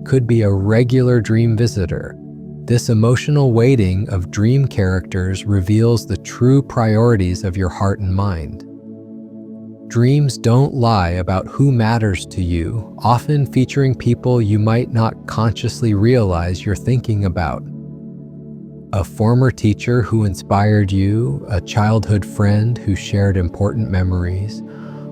could be a regular dream visitor. This emotional weighting of dream characters reveals the true priorities of your heart and mind. Dreams don't lie about who matters to you, often featuring people you might not consciously realize you're thinking about. A former teacher who inspired you, a childhood friend who shared important memories,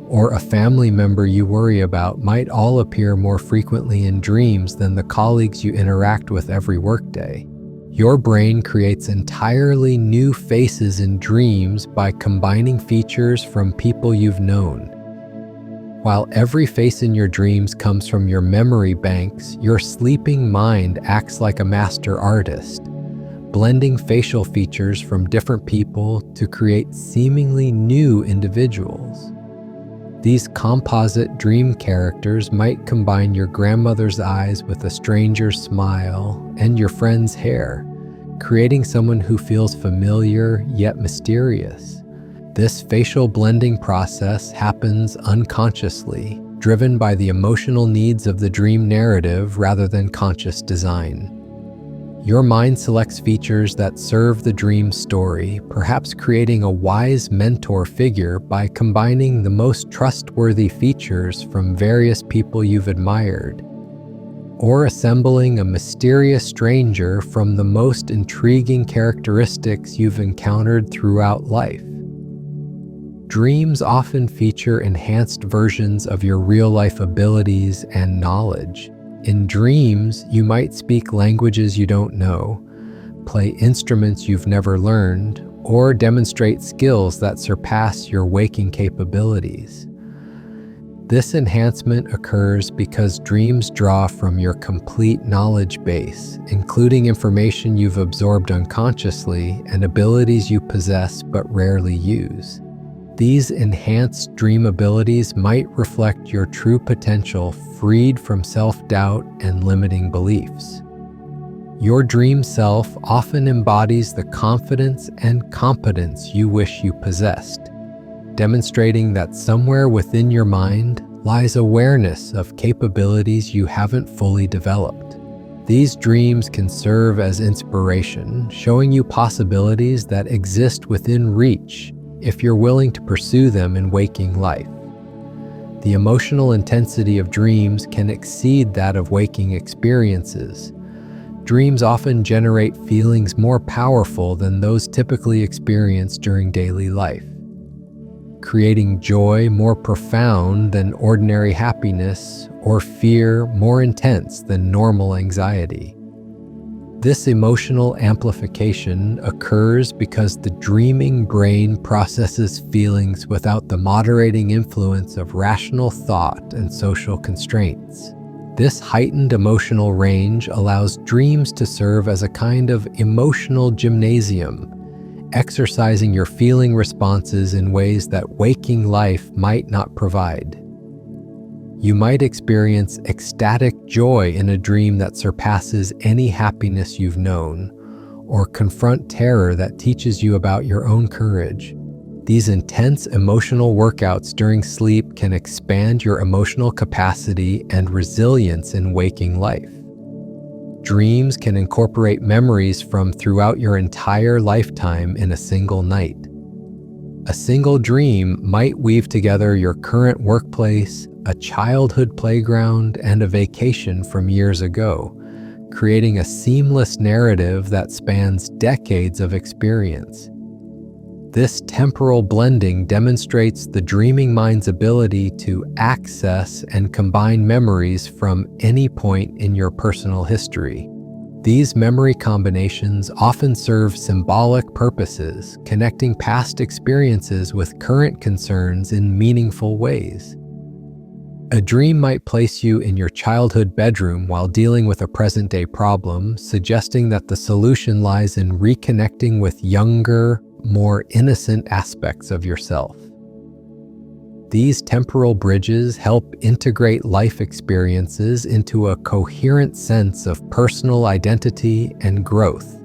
or a family member you worry about might all appear more frequently in dreams than the colleagues you interact with every workday. Your brain creates entirely new faces in dreams by combining features from people you've known. While every face in your dreams comes from your memory banks, your sleeping mind acts like a master artist, blending facial features from different people to create seemingly new individuals. These composite dream characters might combine your grandmother's eyes with a stranger's smile and your friend's hair, creating someone who feels familiar yet mysterious. This facial blending process happens unconsciously, driven by the emotional needs of the dream narrative rather than conscious design. Your mind selects features that serve the dream story, perhaps creating a wise mentor figure by combining the most trustworthy features from various people you've admired, or assembling a mysterious stranger from the most intriguing characteristics you've encountered throughout life. Dreams often feature enhanced versions of your real-life abilities and knowledge. In dreams, you might speak languages you don't know, play instruments you've never learned, or demonstrate skills that surpass your waking capabilities. This enhancement occurs because dreams draw from your complete knowledge base, including information you've absorbed unconsciously and abilities you possess but rarely use. These enhanced dream abilities might reflect your true potential, freed from self-doubt and limiting beliefs. Your dream self often embodies the confidence and competence you wish you possessed, demonstrating that somewhere within your mind lies awareness of capabilities you haven't fully developed. These dreams can serve as inspiration, showing you possibilities that exist within reach if you're willing to pursue them in waking life. The emotional intensity of dreams can exceed that of waking experiences. Dreams often generate feelings more powerful than those typically experienced during daily life, creating joy more profound than ordinary happiness or fear more intense than normal anxiety. This emotional amplification occurs because the dreaming brain processes feelings without the moderating influence of rational thought and social constraints. This heightened emotional range allows dreams to serve as a kind of emotional gymnasium, exercising your feeling responses in ways that waking life might not provide. You might experience ecstatic joy in a dream that surpasses any happiness you've known, or confront terror that teaches you about your own courage. These intense emotional workouts during sleep can expand your emotional capacity and resilience in waking life. Dreams can incorporate memories from throughout your entire lifetime in a single night. A single dream might weave together your current workplace, a childhood playground, and a vacation from years ago, creating a seamless narrative that spans decades of experience. This temporal blending demonstrates the dreaming mind's ability to access and combine memories from any point in your personal history. These memory combinations often serve symbolic purposes, connecting past experiences with current concerns in meaningful ways. A dream might place you in your childhood bedroom while dealing with a present-day problem, suggesting that the solution lies in reconnecting with younger, more innocent aspects of yourself. These temporal bridges help integrate life experiences into a coherent sense of personal identity and growth.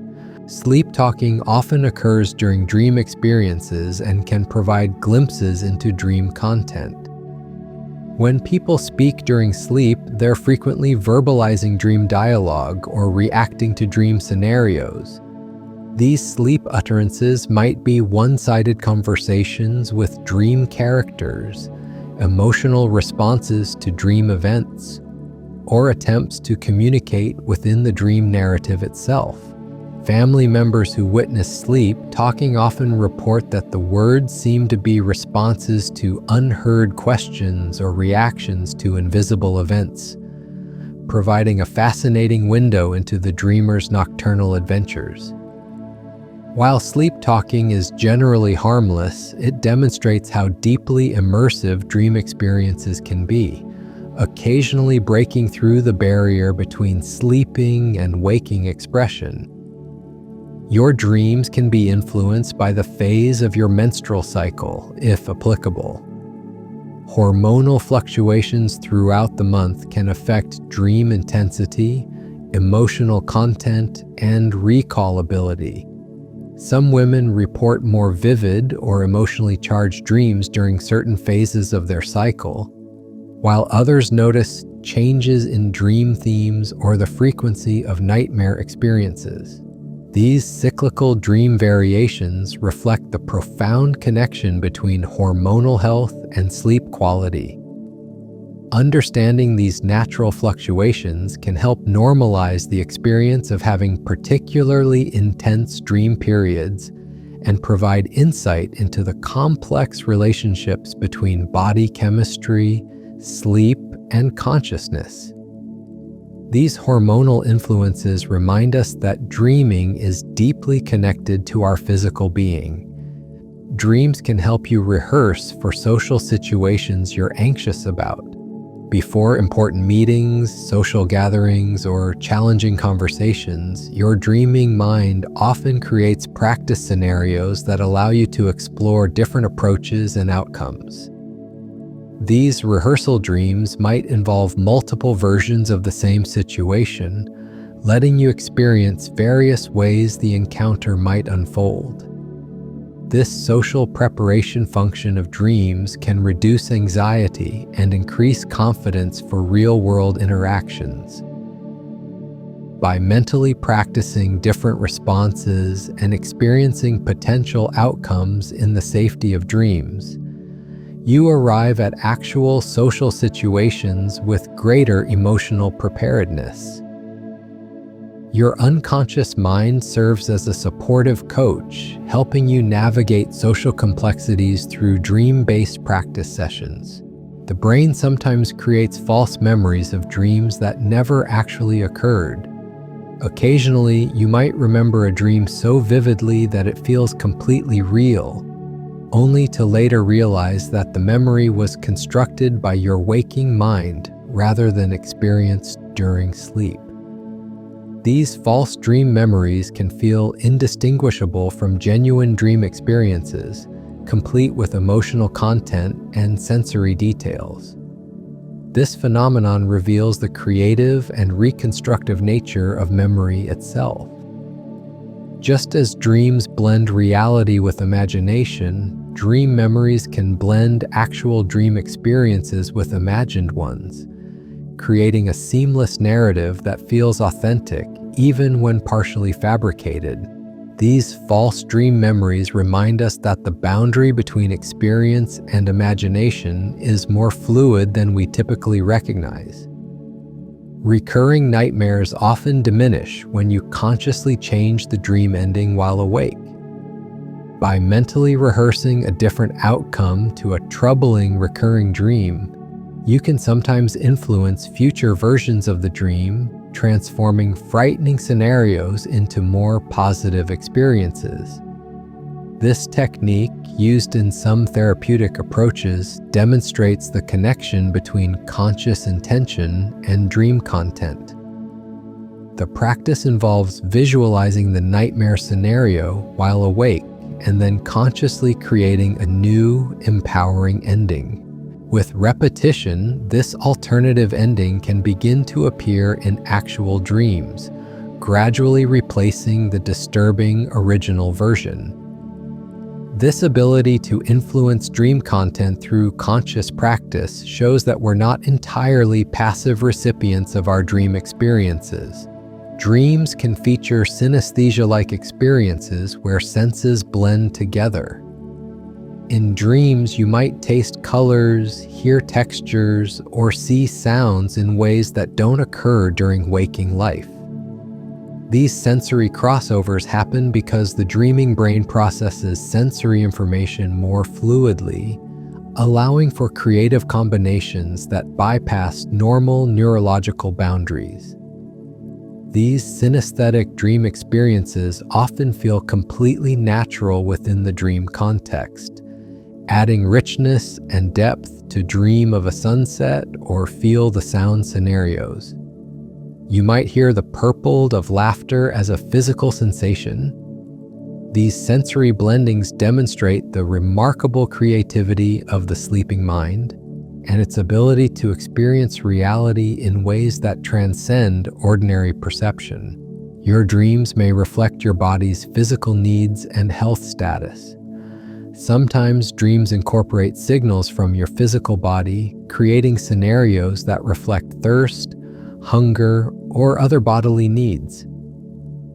Sleep talking often occurs during dream experiences and can provide glimpses into dream content. When people speak during sleep, they're frequently verbalizing dream dialogue or reacting to dream scenarios. These sleep utterances might be one-sided conversations with dream characters, emotional responses to dream events, or attempts to communicate within the dream narrative itself. Family members who witness sleep talking often report that the words seem to be responses to unheard questions or reactions to invisible events, providing a fascinating window into the dreamer's nocturnal adventures. While sleep talking is generally harmless, it demonstrates how deeply immersive dream experiences can be, occasionally breaking through the barrier between sleeping and waking expression. Your dreams can be influenced by the phase of your menstrual cycle, if applicable. Hormonal fluctuations throughout the month can affect dream intensity, emotional content, and recall ability. Some women report more vivid or emotionally charged dreams during certain phases of their cycle, while others notice changes in dream themes or the frequency of nightmare experiences. These cyclical dream variations reflect the profound connection between hormonal health and sleep quality. Understanding these natural fluctuations can help normalize the experience of having particularly intense dream periods and provide insight into the complex relationships between body chemistry, sleep, and consciousness. These hormonal influences remind us that dreaming is deeply connected to our physical being. Dreams can help you rehearse for social situations you're anxious about. Before important meetings, social gatherings, or challenging conversations, your dreaming mind often creates practice scenarios that allow you to explore different approaches and outcomes. These rehearsal dreams might involve multiple versions of the same situation, letting you experience various ways the encounter might unfold. This social preparation function of dreams can reduce anxiety and increase confidence for real-world interactions. By mentally practicing different responses and experiencing potential outcomes in the safety of dreams, you arrive at actual social situations with greater emotional preparedness. Your unconscious mind serves as a supportive coach, helping you navigate social complexities through dream-based practice sessions. The brain sometimes creates false memories of dreams that never actually occurred. Occasionally, you might remember a dream so vividly that it feels completely real, only to later realize that the memory was constructed by your waking mind rather than experienced during sleep. These false dream memories can feel indistinguishable from genuine dream experiences, complete with emotional content and sensory details. This phenomenon reveals the creative and reconstructive nature of memory itself. Just as dreams blend reality with imagination, dream memories can blend actual dream experiences with imagined ones, creating a seamless narrative that feels authentic even when partially fabricated. These false dream memories remind us that the boundary between experience and imagination is more fluid than we typically recognize. Recurring nightmares often diminish when you consciously change the dream ending while awake. By mentally rehearsing a different outcome to a troubling recurring dream, You can sometimes influence future versions of the dream, transforming frightening scenarios into more positive experiences. This technique, used in some therapeutic approaches, demonstrates the connection between conscious intention and dream content. The practice involves visualizing the nightmare scenario while awake and then consciously creating a new, empowering ending. With repetition, this alternative ending can begin to appear in actual dreams, gradually replacing the disturbing original version. This ability to influence dream content through conscious practice shows that we're not entirely passive recipients of our dream experiences. Dreams can feature synesthesia-like experiences where senses blend together. In dreams, you might taste colors, hear textures, or see sounds in ways that don't occur during waking life. These sensory crossovers happen because the dreaming brain processes sensory information more fluidly, allowing for creative combinations that bypass normal neurological boundaries. These synesthetic dream experiences often feel completely natural within the dream context, adding richness and depth to dream of a sunset or feel the sound scenarios. You might hear the purpled of laughter as a physical sensation. These sensory blendings demonstrate the remarkable creativity of the sleeping mind and its ability to experience reality in ways that transcend ordinary perception. Your dreams may reflect your body's physical needs and health status. Sometimes dreams incorporate signals from your physical body, creating scenarios that reflect thirst, hunger, or other bodily needs.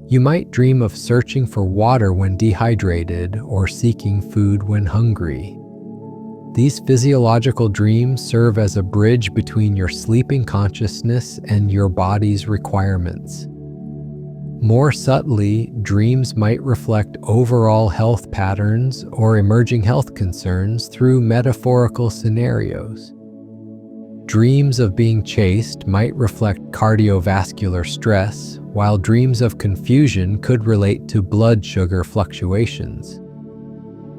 You might dream of searching for water when dehydrated or seeking food when hungry. These physiological dreams serve as a bridge between your sleeping consciousness and your body's requirements. More subtly, dreams might reflect overall health patterns or emerging health concerns through metaphorical scenarios. Dreams of being chased might reflect cardiovascular stress, while dreams of confusion could relate to blood sugar fluctuations.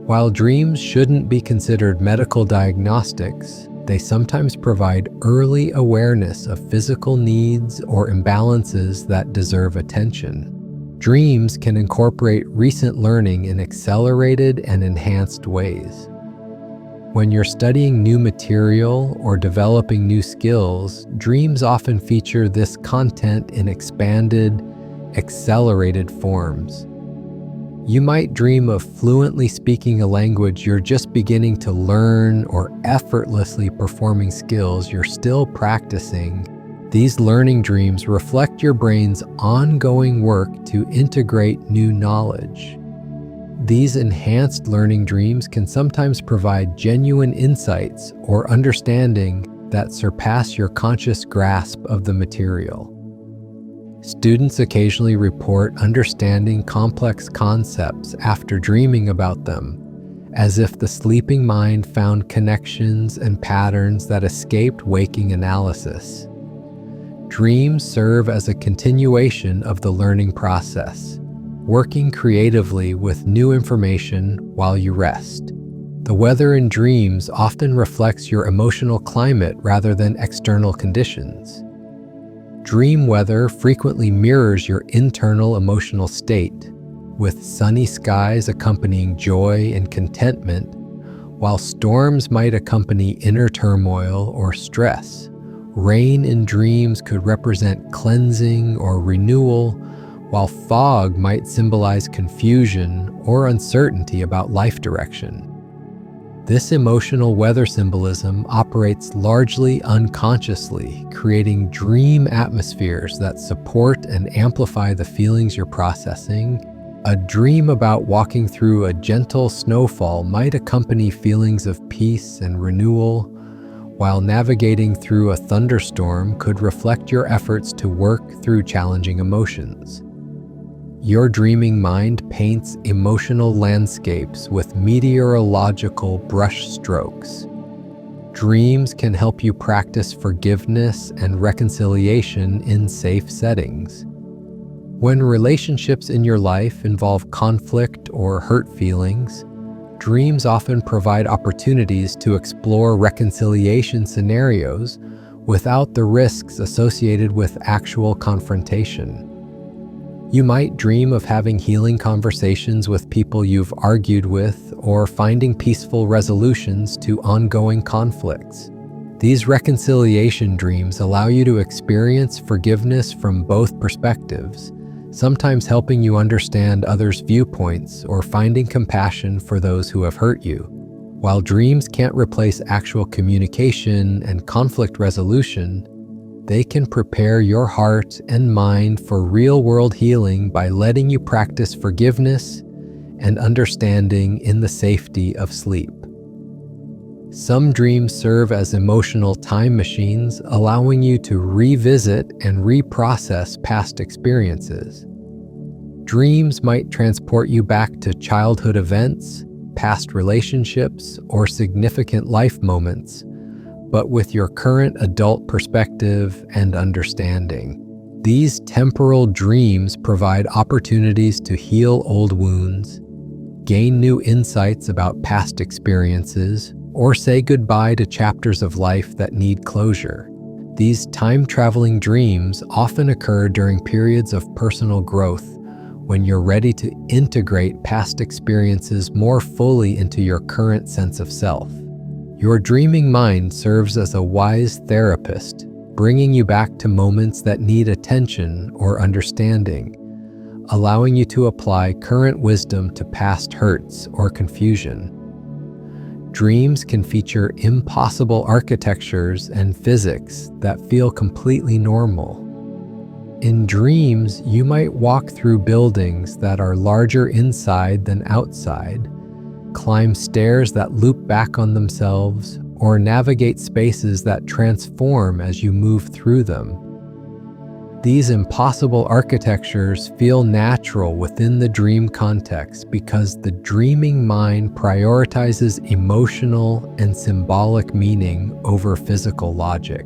While dreams shouldn't be considered medical diagnostics, they sometimes provide early awareness of physical needs or imbalances that deserve attention. Dreams can incorporate recent learning in accelerated and enhanced ways. When you're studying new material or developing new skills, dreams often feature this content in expanded, accelerated forms. You might dream of fluently speaking a language you're just beginning to learn or effortlessly performing skills you're still practicing. These learning dreams reflect your brain's ongoing work to integrate new knowledge. These enhanced learning dreams can sometimes provide genuine insights or understanding that surpass your conscious grasp of the material. Students occasionally report understanding complex concepts after dreaming about them, as if the sleeping mind found connections and patterns that escaped waking analysis. Dreams serve as a continuation of the learning process, working creatively with new information while you rest. The weather in dreams often reflects your emotional climate rather than external conditions. Dream weather frequently mirrors your internal emotional state, with sunny skies accompanying joy and contentment, while storms might accompany inner turmoil or stress. Rain in dreams could represent cleansing or renewal, while fog might symbolize confusion or uncertainty about life direction. This emotional weather symbolism operates largely unconsciously, creating dream atmospheres that support and amplify the feelings you're processing. A dream about walking through a gentle snowfall might accompany feelings of peace and renewal, while navigating through a thunderstorm could reflect your efforts to work through challenging emotions. Your dreaming mind paints emotional landscapes with meteorological brush strokes. Dreams can help you practice forgiveness and reconciliation in safe settings. When relationships in your life involve conflict or hurt feelings, dreams often provide opportunities to explore reconciliation scenarios without the risks associated with actual confrontation. You might dream of having healing conversations with people you've argued with or finding peaceful resolutions to ongoing conflicts. These reconciliation dreams allow you to experience forgiveness from both perspectives, sometimes helping you understand others' viewpoints or finding compassion for those who have hurt you. While dreams can't replace actual communication and conflict resolution, they can prepare your heart and mind for real-world healing by letting you practice forgiveness and understanding in the safety of sleep. Some dreams serve as emotional time machines, allowing you to revisit and reprocess past experiences. Dreams might transport you back to childhood events, past relationships, or significant life moments, but with your current adult perspective and understanding. These temporal dreams provide opportunities to heal old wounds, gain new insights about past experiences, or say goodbye to chapters of life that need closure. These time-traveling dreams often occur during periods of personal growth when you're ready to integrate past experiences more fully into your current sense of self. Your dreaming mind serves as a wise therapist, bringing you back to moments that need attention or understanding, allowing you to apply current wisdom to past hurts or confusion. Dreams can feature impossible architectures and physics that feel completely normal. In dreams, you might walk through buildings that are larger inside than outside, climb stairs that loop back on themselves, or navigate spaces that transform as you move through them. These impossible architectures feel natural within the dream context because the dreaming mind prioritizes emotional and symbolic meaning over physical logic.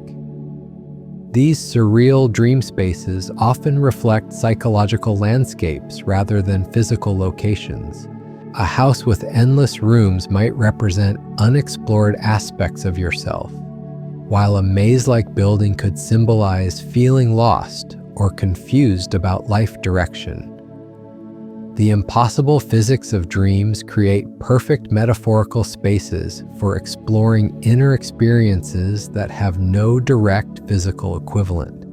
These surreal dream spaces often reflect psychological landscapes rather than physical locations. A house with endless rooms might represent unexplored aspects of yourself, while a maze-like building could symbolize feeling lost or confused about life direction. The impossible physics of dreams create perfect metaphorical spaces for exploring inner experiences that have no direct physical equivalent.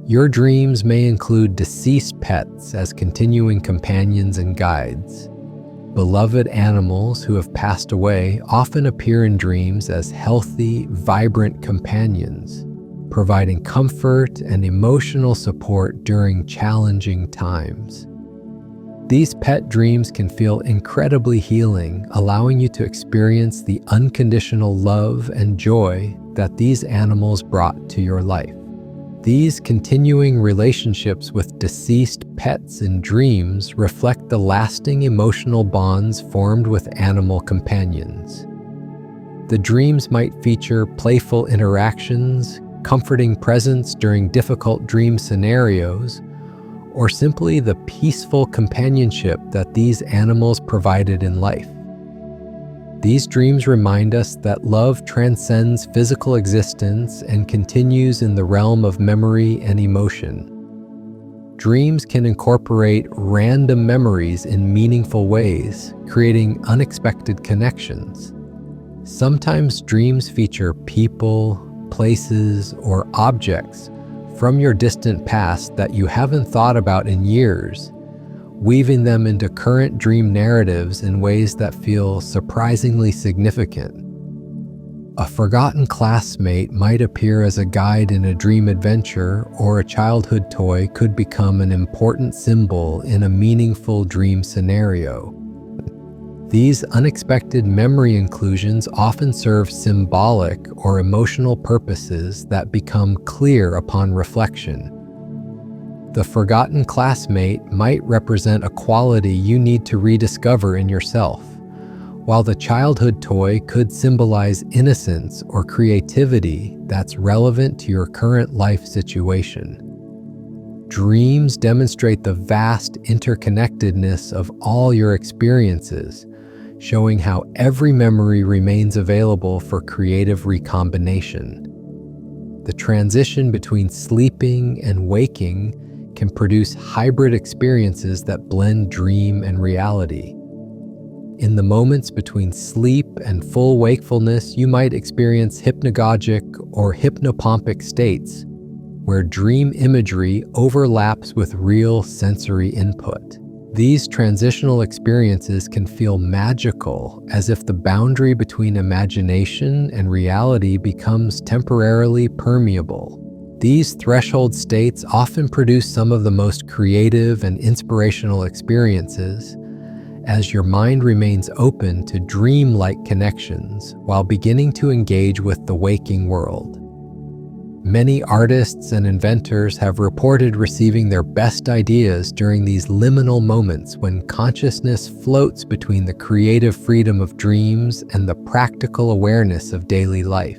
Your dreams may include deceased pets as continuing companions and guides. Beloved animals who have passed away often appear in dreams as healthy, vibrant companions, providing comfort and emotional support during challenging times. These pet dreams can feel incredibly healing, allowing you to experience the unconditional love and joy that these animals brought to your life. These continuing relationships with deceased pets in dreams reflect the lasting emotional bonds formed with animal companions. The dreams might feature playful interactions, comforting presence during difficult dream scenarios, or simply the peaceful companionship that these animals provided in life. These dreams remind us that love transcends physical existence and continues in the realm of memory and emotion. Dreams can incorporate random memories in meaningful ways, creating unexpected connections. Sometimes dreams feature people, places, or objects from your distant past that you haven't thought about in years, weaving them into current dream narratives in ways that feel surprisingly significant. A forgotten classmate might appear as a guide in a dream adventure, or a childhood toy could become an important symbol in a meaningful dream scenario. These unexpected memory inclusions often serve symbolic or emotional purposes that become clear upon reflection. The forgotten classmate might represent a quality you need to rediscover in yourself, While the childhood toy could symbolize innocence or creativity that's relevant to your current life situation. Dreams demonstrate the vast interconnectedness of all your experiences, showing how every memory remains available for creative recombination. The transition between sleeping and waking can produce hybrid experiences that blend dream and reality. In the moments between sleep and full wakefulness, you might experience hypnagogic or hypnopompic states, where dream imagery overlaps with real sensory input. These transitional experiences can feel magical, as if the boundary between imagination and reality becomes temporarily permeable. These threshold states often produce some of the most creative and inspirational experiences, as your mind remains open to dream-like connections while beginning to engage with the waking world. Many artists and inventors have reported receiving their best ideas during these liminal moments when consciousness floats between the creative freedom of dreams and the practical awareness of daily life.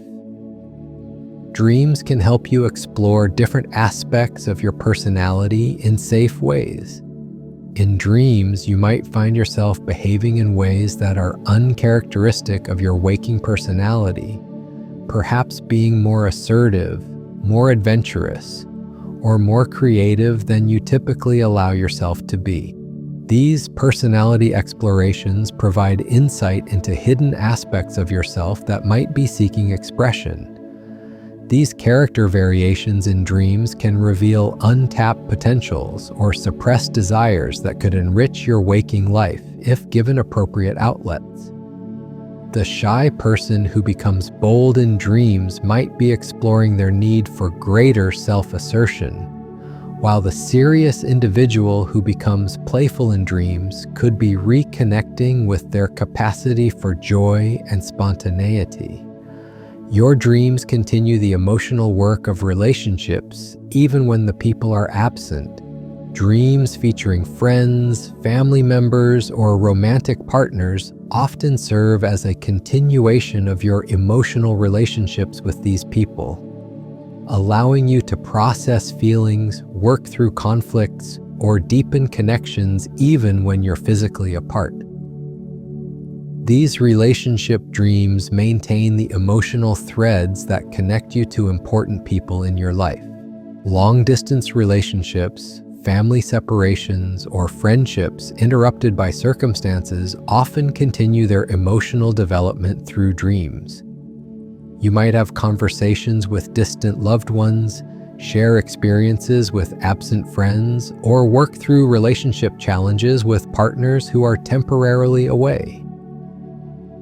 Dreams can help you explore different aspects of your personality in safe ways. In dreams, you might find yourself behaving in ways that are uncharacteristic of your waking personality, perhaps being more assertive, more adventurous, or more creative than you typically allow yourself to be. These personality explorations provide insight into hidden aspects of yourself that might be seeking expression. These character variations in dreams can reveal untapped potentials or suppressed desires that could enrich your waking life if given appropriate outlets. The shy person who becomes bold in dreams might be exploring their need for greater self-assertion, while the serious individual who becomes playful in dreams could be reconnecting with their capacity for joy and spontaneity. Your dreams continue the emotional work of relationships even when the people are absent. Dreams featuring friends, family members, or romantic partners often serve as a continuation of your emotional relationships with these people, allowing you to process feelings, work through conflicts, or deepen connections even when you're physically apart. These relationship dreams maintain the emotional threads that connect you to important people in your life. Long-distance relationships, family separations, or friendships interrupted by circumstances often continue their emotional development through dreams. You might have conversations with distant loved ones, share experiences with absent friends, or work through relationship challenges with partners who are temporarily away.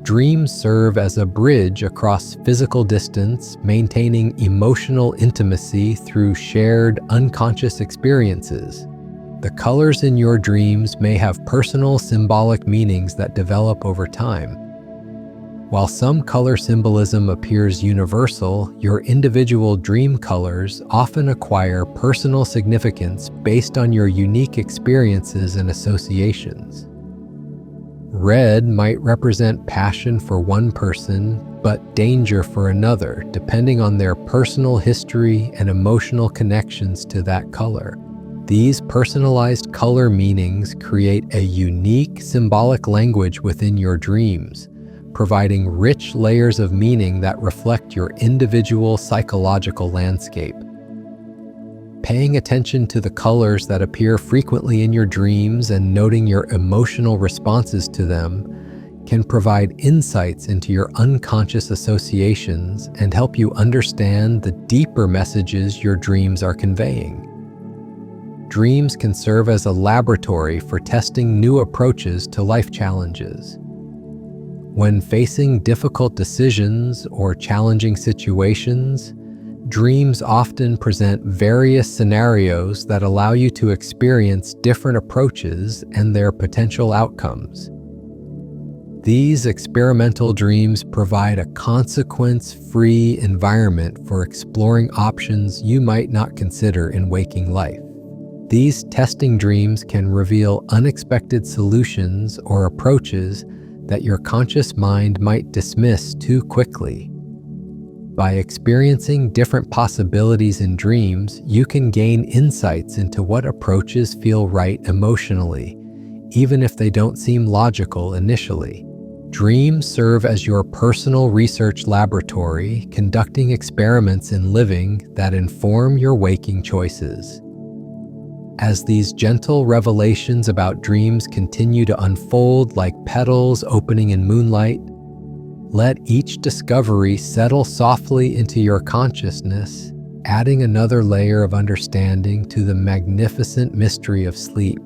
Dreams serve as a bridge across physical distance, maintaining emotional intimacy through shared unconscious experiences. The colors in your dreams may have personal symbolic meanings that develop over time. While some color symbolism appears universal, your individual dream colors often acquire personal significance based on your unique experiences and associations. Red might represent passion for one person, but danger for another, depending on their personal history and emotional connections to that color. These personalized color meanings create a unique symbolic language within your dreams, providing rich layers of meaning that reflect your individual psychological landscape. Paying attention to the colors that appear frequently in your dreams and noting your emotional responses to them can provide insights into your unconscious associations and help you understand the deeper messages your dreams are conveying. Dreams can serve as a laboratory for testing new approaches to life challenges. When facing difficult decisions or challenging situations, dreams often present various scenarios that allow you to experience different approaches and their potential outcomes. These experimental dreams provide a consequence-free environment for exploring options you might not consider in waking life. These testing dreams can reveal unexpected solutions or approaches that your conscious mind might dismiss too quickly. By experiencing different possibilities in dreams, you can gain insights into what approaches feel right emotionally, even if they don't seem logical initially. Dreams serve as your personal research laboratory, conducting experiments in living that inform your waking choices. As these gentle revelations about dreams continue to unfold like petals opening in moonlight, let each discovery settle softly into your consciousness, adding another layer of understanding to the magnificent mystery of sleep.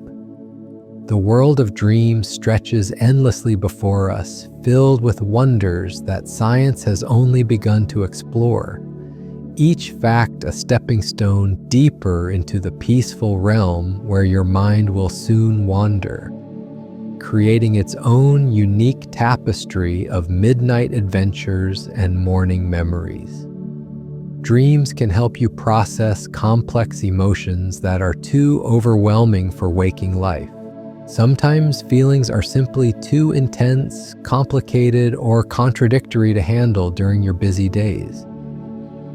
The world of dreams stretches endlessly before us, filled with wonders that science has only begun to explore. Each fact a stepping stone deeper into the peaceful realm where your mind will soon wander, creating its own unique tapestry of midnight adventures and morning memories. Dreams can help you process complex emotions that are too overwhelming for waking life. Sometimes feelings are simply too intense, complicated, or contradictory to handle during your busy days.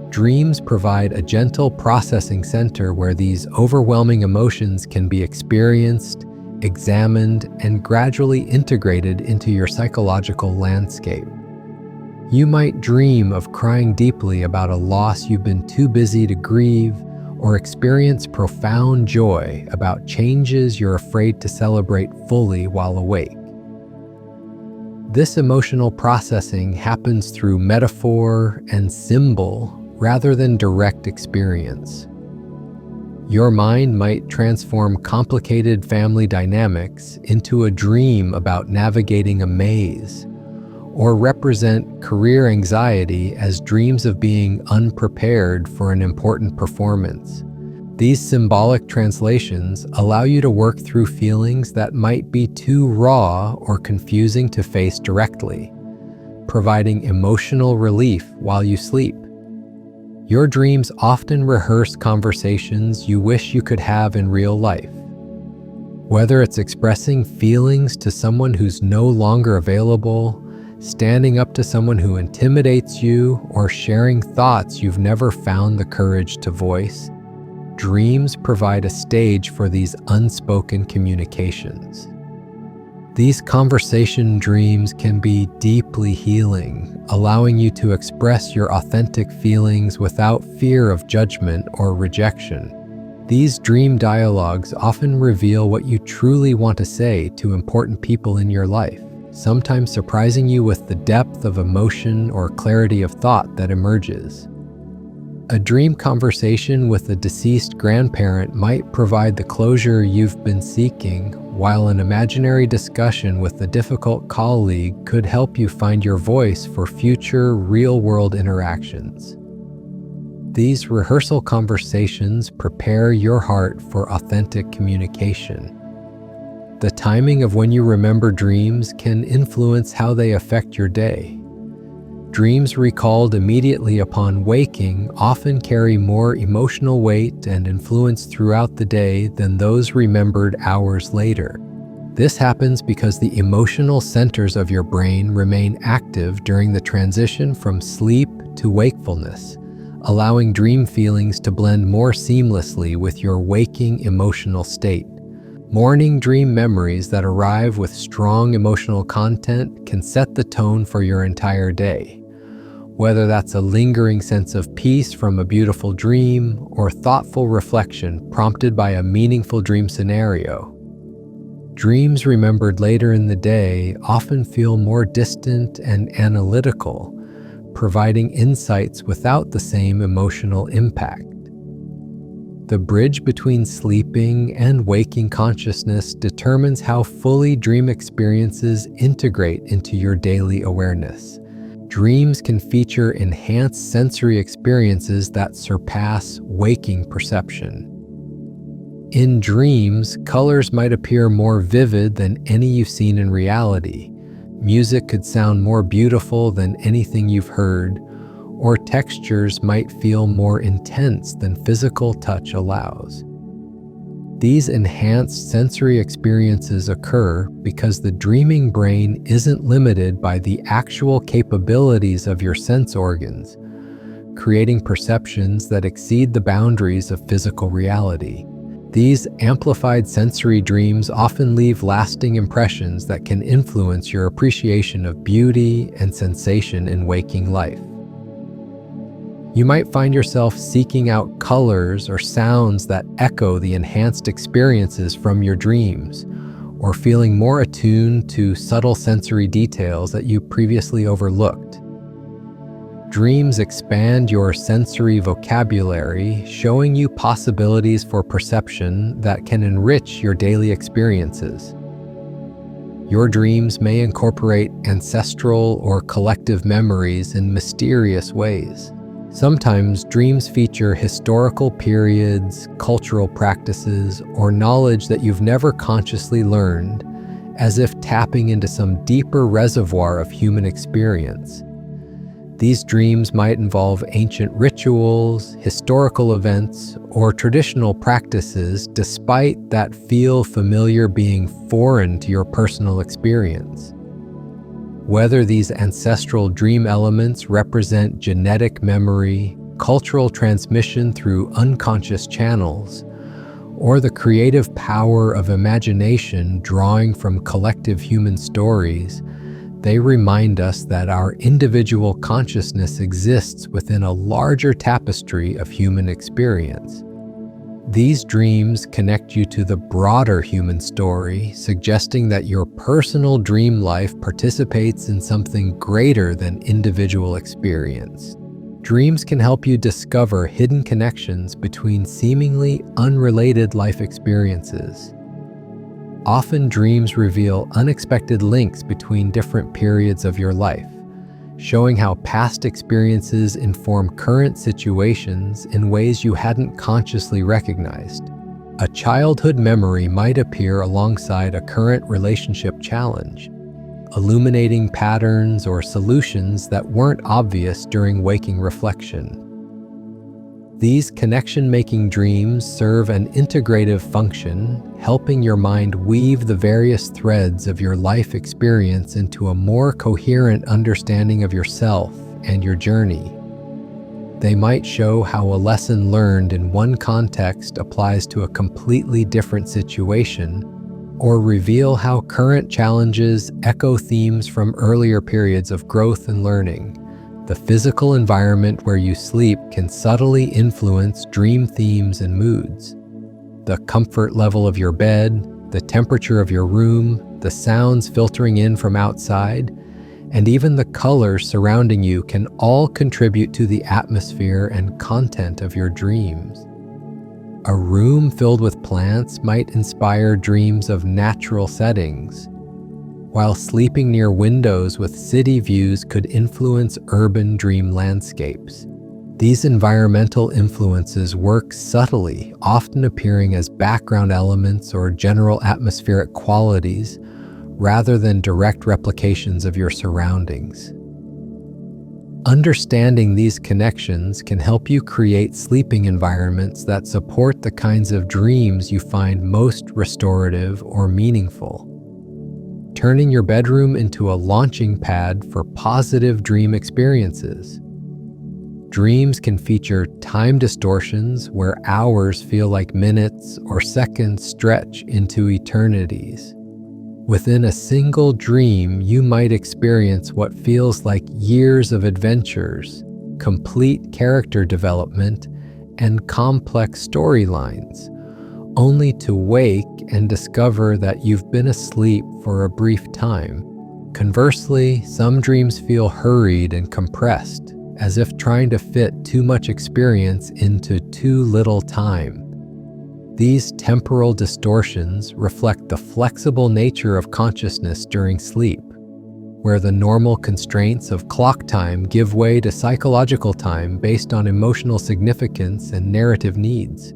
Dreams provide a gentle processing center where these overwhelming emotions can be experienced, examined, and gradually integrated into your psychological landscape. You might dream of crying deeply about a loss you've been too busy to grieve, or experience profound joy about changes you're afraid to celebrate fully while awake. This emotional processing happens through metaphor and symbol rather than direct experience. Your mind might transform complicated family dynamics into a dream about navigating a maze, or represent career anxiety as dreams of being unprepared for an important performance. These symbolic translations allow you to work through feelings that might be too raw or confusing to face directly, providing emotional relief while you sleep. Your dreams often rehearse conversations you wish you could have in real life. Whether it's expressing feelings to someone who's no longer available, standing up to someone who intimidates you, or sharing thoughts you've never found the courage to voice, dreams provide a stage for these unspoken communications. These conversation dreams can be deeply healing, allowing you to express your authentic feelings without fear of judgment or rejection. These dream dialogues often reveal what you truly want to say to important people in your life, sometimes surprising you with the depth of emotion or clarity of thought that emerges. A dream conversation with a deceased grandparent might provide the closure you've been seeking, while an imaginary discussion with a difficult colleague could help you find your voice for future real-world interactions. These rehearsal conversations prepare your heart for authentic communication. The timing of when you remember dreams can influence how they affect your day. Dreams recalled immediately upon waking often carry more emotional weight and influence throughout the day than those remembered hours later. This happens because the emotional centers of your brain remain active during the transition from sleep to wakefulness, allowing dream feelings to blend more seamlessly with your waking emotional state. Morning dream memories that arrive with strong emotional content can set the tone for your entire day. Whether that's a lingering sense of peace from a beautiful dream or thoughtful reflection prompted by a meaningful dream scenario. Dreams remembered later in the day often feel more distant and analytical, providing insights without the same emotional impact. The bridge between sleeping and waking consciousness determines how fully dream experiences integrate into your daily awareness. Dreams can feature enhanced sensory experiences that surpass waking perception. In dreams, colors might appear more vivid than any you've seen in reality. Music could sound more beautiful than anything you've heard, or textures might feel more intense than physical touch allows. These enhanced sensory experiences occur because the dreaming brain isn't limited by the actual capabilities of your sense organs, creating perceptions that exceed the boundaries of physical reality. These amplified sensory dreams often leave lasting impressions that can influence your appreciation of beauty and sensation in waking life. You might find yourself seeking out colors or sounds that echo the enhanced experiences from your dreams, or feeling more attuned to subtle sensory details that you previously overlooked. Dreams expand your sensory vocabulary, showing you possibilities for perception that can enrich your daily experiences. Your dreams may incorporate ancestral or collective memories in mysterious ways. Sometimes dreams feature historical periods, cultural practices, or knowledge that you've never consciously learned, as if tapping into some deeper reservoir of human experience. These dreams might involve ancient rituals, historical events, or traditional practices, despite that feel familiar being foreign to your personal experience. Whether these ancestral dream elements represent genetic memory, cultural transmission through unconscious channels, or the creative power of imagination drawing from collective human stories, they remind us that our individual consciousness exists within a larger tapestry of human experience. These dreams connect you to the broader human story, suggesting that your personal dream life participates in something greater than individual experience. Dreams can help you discover hidden connections between seemingly unrelated life experiences. Often dreams reveal unexpected links between different periods of your life, showing how past experiences inform current situations in ways you hadn't consciously recognized. A childhood memory might appear alongside a current relationship challenge, illuminating patterns or solutions that weren't obvious during waking reflection. These connection-making dreams serve an integrative function, helping your mind weave the various threads of your life experience into a more coherent understanding of yourself and your journey. They might show how a lesson learned in one context applies to a completely different situation, or reveal how current challenges echo themes from earlier periods of growth and learning. The physical environment where you sleep can subtly influence dream themes and moods. The comfort level of your bed, the temperature of your room, the sounds filtering in from outside, and even the colors surrounding you can all contribute to the atmosphere and content of your dreams. A room filled with plants might inspire dreams of natural settings, while sleeping near windows with city views could influence urban dream landscapes. These environmental influences work subtly, often appearing as background elements or general atmospheric qualities, rather than direct replications of your surroundings. Understanding these connections can help you create sleeping environments that support the kinds of dreams you find most restorative or meaningful. Turning your bedroom into a launching pad for positive dream experiences. Dreams can feature time distortions where hours feel like minutes or seconds stretch into eternities. Within a single dream, you might experience what feels like years of adventures, complete character development, and complex storylines, only to wake and discover that you've been asleep for a brief time. Conversely, some dreams feel hurried and compressed, as if trying to fit too much experience into too little time. These temporal distortions reflect the flexible nature of consciousness during sleep, where the normal constraints of clock time give way to psychological time based on emotional significance and narrative needs.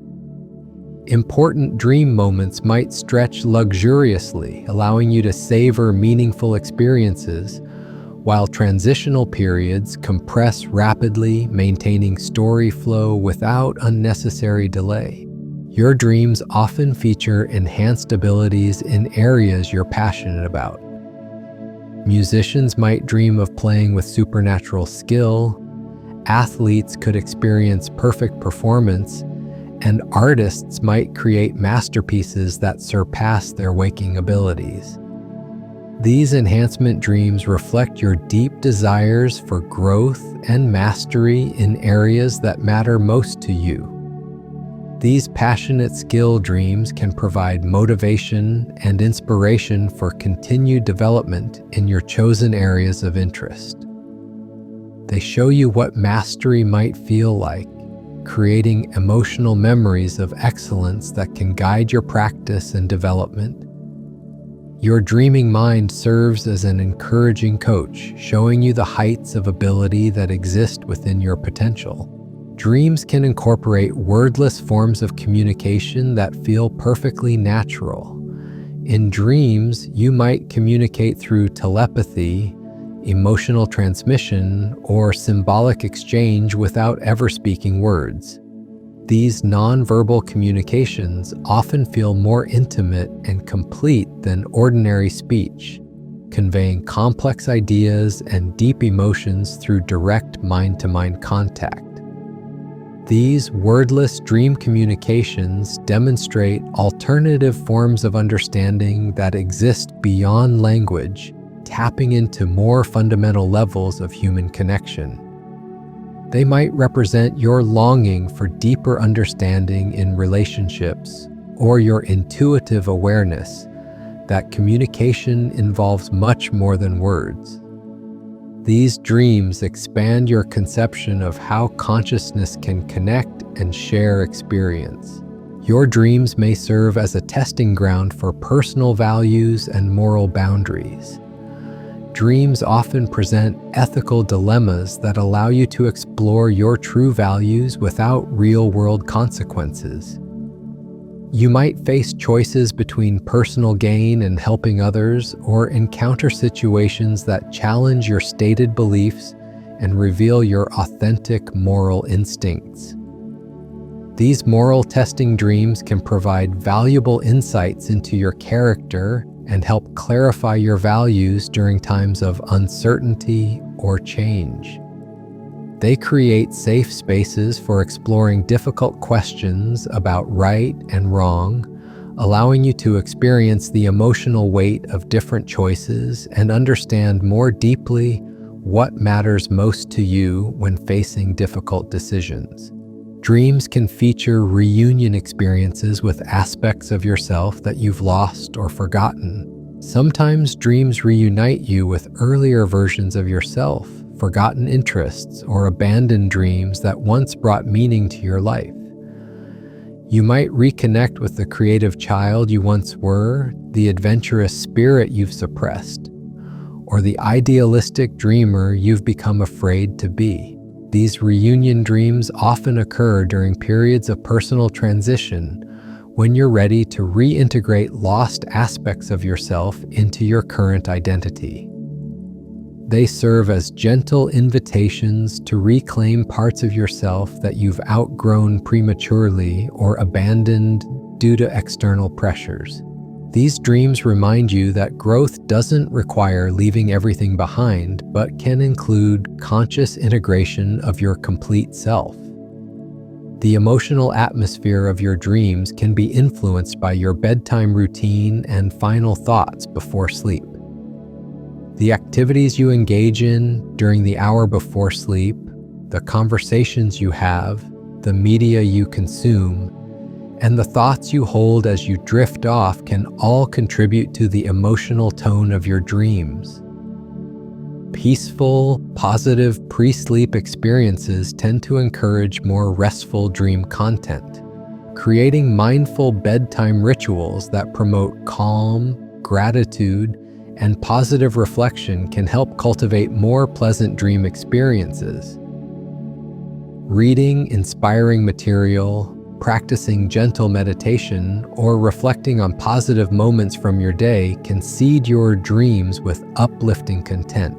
Important dream moments might stretch luxuriously, allowing you to savor meaningful experiences, while transitional periods compress rapidly, maintaining story flow without unnecessary delay. Your dreams often feature enhanced abilities in areas you're passionate about. Musicians might dream of playing with supernatural skill, athletes could experience perfect performance, and artists might create masterpieces that surpass their waking abilities. These enhancement dreams reflect your deep desires for growth and mastery in areas that matter most to you. These passionate skill dreams can provide motivation and inspiration for continued development in your chosen areas of interest. They show you what mastery might feel like, creating emotional memories of excellence that can guide your practice and development. Your dreaming mind serves as an encouraging coach, showing you the heights of ability that exist within your potential. Dreams can incorporate wordless forms of communication that feel perfectly natural. In dreams, you might communicate through telepathy, emotional transmission, or symbolic exchange without ever speaking words. These nonverbal communications often feel more intimate and complete than ordinary speech, conveying complex ideas and deep emotions through direct mind-to-mind contact. These wordless dream communications demonstrate alternative forms of understanding that exist beyond language, tapping into more fundamental levels of human connection. They might represent your longing for deeper understanding in relationships or your intuitive awareness that communication involves much more than words. These dreams expand your conception of how consciousness can connect and share experience. Your dreams may serve as a testing ground for personal values and moral boundaries. Dreams often present ethical dilemmas that allow you to explore your true values without real-world consequences. You might face choices between personal gain and helping others, or encounter situations that challenge your stated beliefs and reveal your authentic moral instincts. These moral testing dreams can provide valuable insights into your character and help clarify your values during times of uncertainty or change. They create safe spaces for exploring difficult questions about right and wrong, allowing you to experience the emotional weight of different choices and understand more deeply what matters most to you when facing difficult decisions. Dreams can feature reunion experiences with aspects of yourself that you've lost or forgotten. Sometimes dreams reunite you with earlier versions of yourself, forgotten interests, or abandoned dreams that once brought meaning to your life. You might reconnect with the creative child you once were, the adventurous spirit you've suppressed, or the idealistic dreamer you've become afraid to be. These reunion dreams often occur during periods of personal transition when you're ready to reintegrate lost aspects of yourself into your current identity. They serve as gentle invitations to reclaim parts of yourself that you've outgrown prematurely or abandoned due to external pressures. These dreams remind you that growth doesn't require leaving everything behind, but can include conscious integration of your complete self. The emotional atmosphere of your dreams can be influenced by your bedtime routine and final thoughts before sleep. The activities you engage in during the hour before sleep, the conversations you have, the media you consume, and the thoughts you hold as you drift off can all contribute to the emotional tone of your dreams. Peaceful, positive pre-sleep experiences tend to encourage more restful dream content. Creating mindful bedtime rituals that promote calm, gratitude, and positive reflection can help cultivate more pleasant dream experiences. Reading inspiring material, practicing gentle meditation, or reflecting on positive moments from your day can seed your dreams with uplifting content.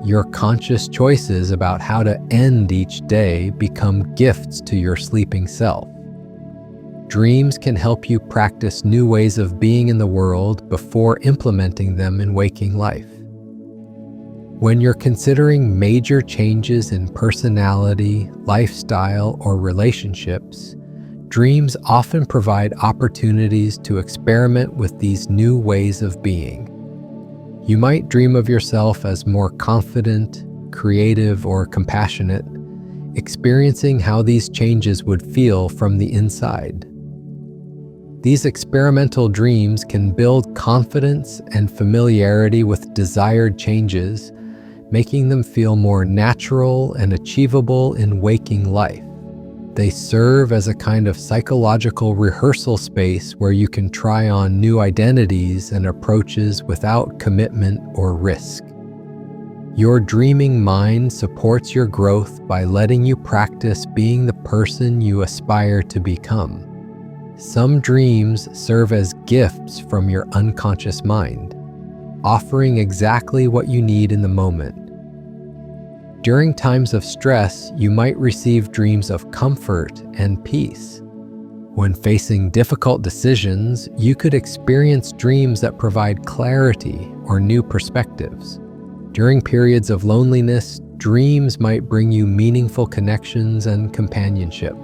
Your conscious choices about how to end each day become gifts to your sleeping self. Dreams can help you practice new ways of being in the world before implementing them in waking life. When you're considering major changes in personality, lifestyle, or relationships, dreams often provide opportunities to experiment with these new ways of being. You might dream of yourself as more confident, creative, or compassionate, experiencing how these changes would feel from the inside. These experimental dreams can build confidence and familiarity with desired changes, making them feel more natural and achievable in waking life. They serve as a kind of psychological rehearsal space where you can try on new identities and approaches without commitment or risk. Your dreaming mind supports your growth by letting you practice being the person you aspire to become. Some dreams serve as gifts from your unconscious mind, offering exactly what you need in the moment. During times of stress, you might receive dreams of comfort and peace. When facing difficult decisions, you could experience dreams that provide clarity or new perspectives. During periods of loneliness, dreams might bring you meaningful connections and companionship.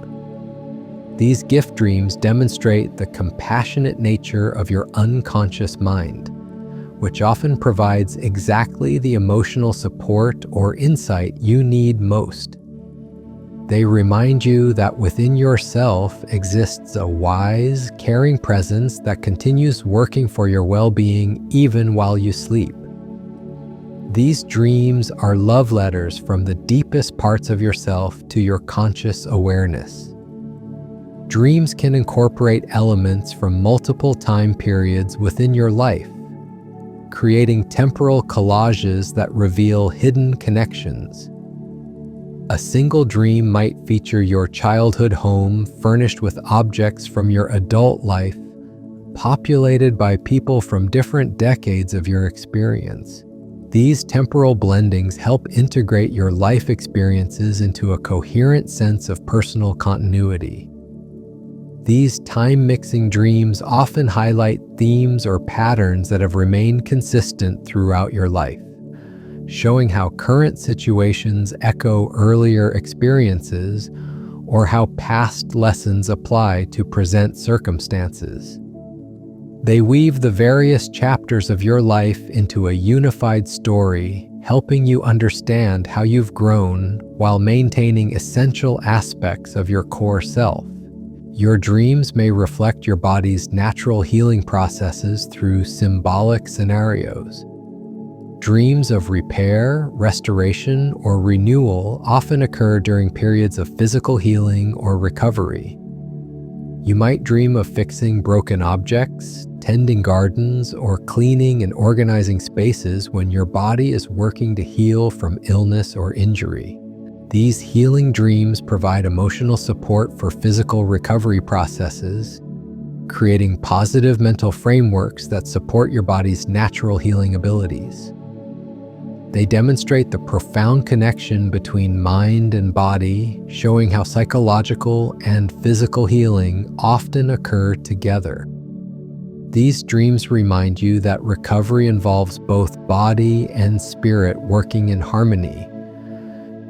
These gift dreams demonstrate the compassionate nature of your unconscious mind, which often provides exactly the emotional support or insight you need most. They remind you that within yourself exists a wise, caring presence that continues working for your well-being even while you sleep. These dreams are love letters from the deepest parts of yourself to your conscious awareness. Dreams can incorporate elements from multiple time periods within your life, creating temporal collages that reveal hidden connections. A single dream might feature your childhood home furnished with objects from your adult life, populated by people from different decades of your experience. These temporal blendings help integrate your life experiences into a coherent sense of personal continuity. These time-mixing dreams often highlight themes or patterns that have remained consistent throughout your life, showing how current situations echo earlier experiences or how past lessons apply to present circumstances. They weave the various chapters of your life into a unified story, helping you understand how you've grown while maintaining essential aspects of your core self. Your dreams may reflect your body's natural healing processes through symbolic scenarios. Dreams of repair, restoration, or renewal often occur during periods of physical healing or recovery. You might dream of fixing broken objects, tending gardens, or cleaning and organizing spaces when your body is working to heal from illness or injury. These healing dreams provide emotional support for physical recovery processes, creating positive mental frameworks that support your body's natural healing abilities. They demonstrate the profound connection between mind and body, showing how psychological and physical healing often occur together. These dreams remind you that recovery involves both body and spirit working in harmony.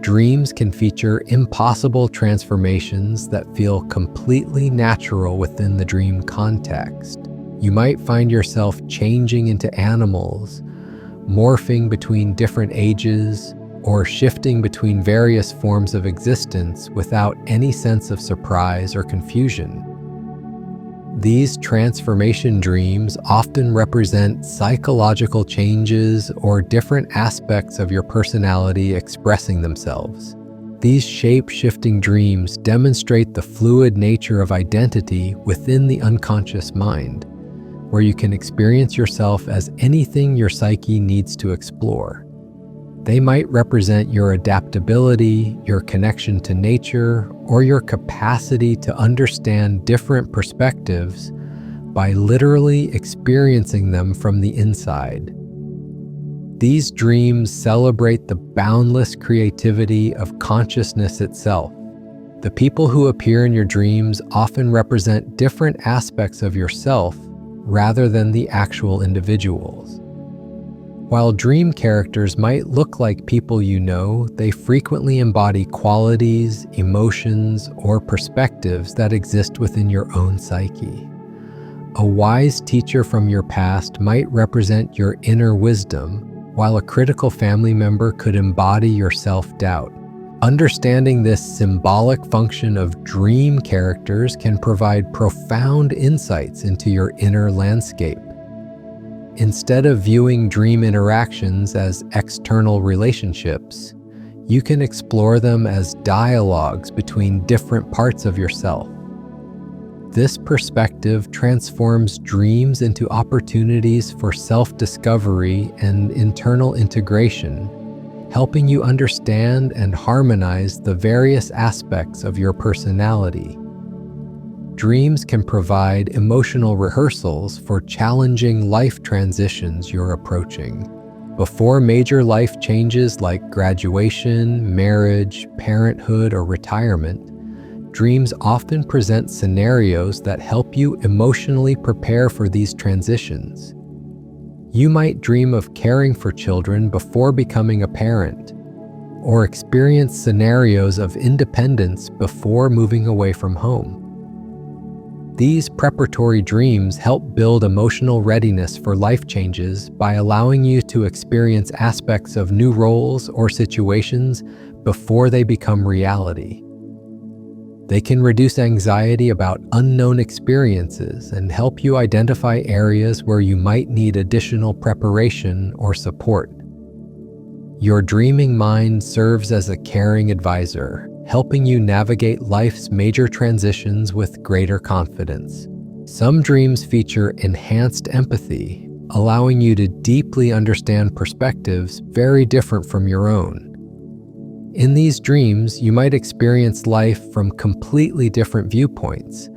Dreams can feature impossible transformations that feel completely natural within the dream context. You might find yourself changing into animals, morphing between different ages, or shifting between various forms of existence without any sense of surprise or confusion. These transformation dreams often represent psychological changes or different aspects of your personality expressing themselves. These shape-shifting dreams demonstrate the fluid nature of identity within the unconscious mind, where you can experience yourself as anything your psyche needs to explore. They might represent your adaptability, your connection to nature, or your capacity to understand different perspectives by literally experiencing them from the inside. These dreams celebrate the boundless creativity of consciousness itself, The people who appear in your dreams often represent different aspects of yourself rather than the actual individuals. While dream characters might look like people you know, they frequently embody qualities, emotions, or perspectives that exist within your own psyche. A wise teacher from your past might represent your inner wisdom, while a critical family member could embody your self-doubt. Understanding this symbolic function of dream characters can provide profound insights into your inner landscape. Instead of viewing dream interactions as external relationships, you can explore them as dialogues between different parts of yourself. This perspective transforms dreams into opportunities for self-discovery and internal integration, helping you understand and harmonize the various aspects of your personality. Dreams can provide emotional rehearsals for challenging life transitions you're approaching. Before major life changes like graduation, marriage, parenthood, or retirement, dreams often present scenarios that help you emotionally prepare for these transitions. You might dream of caring for children before becoming a parent, or experience scenarios of independence before moving away from home. These preparatory dreams help build emotional readiness for life changes by allowing you to experience aspects of new roles or situations before they become reality. They can reduce anxiety about unknown experiences and help you identify areas where you might need additional preparation or support. Your dreaming mind serves as a caring advisor, helping you navigate life's major transitions with greater confidence. Some dreams feature enhanced empathy, allowing you to deeply understand perspectives very different from your own. In these dreams, you might experience life from completely different viewpoints,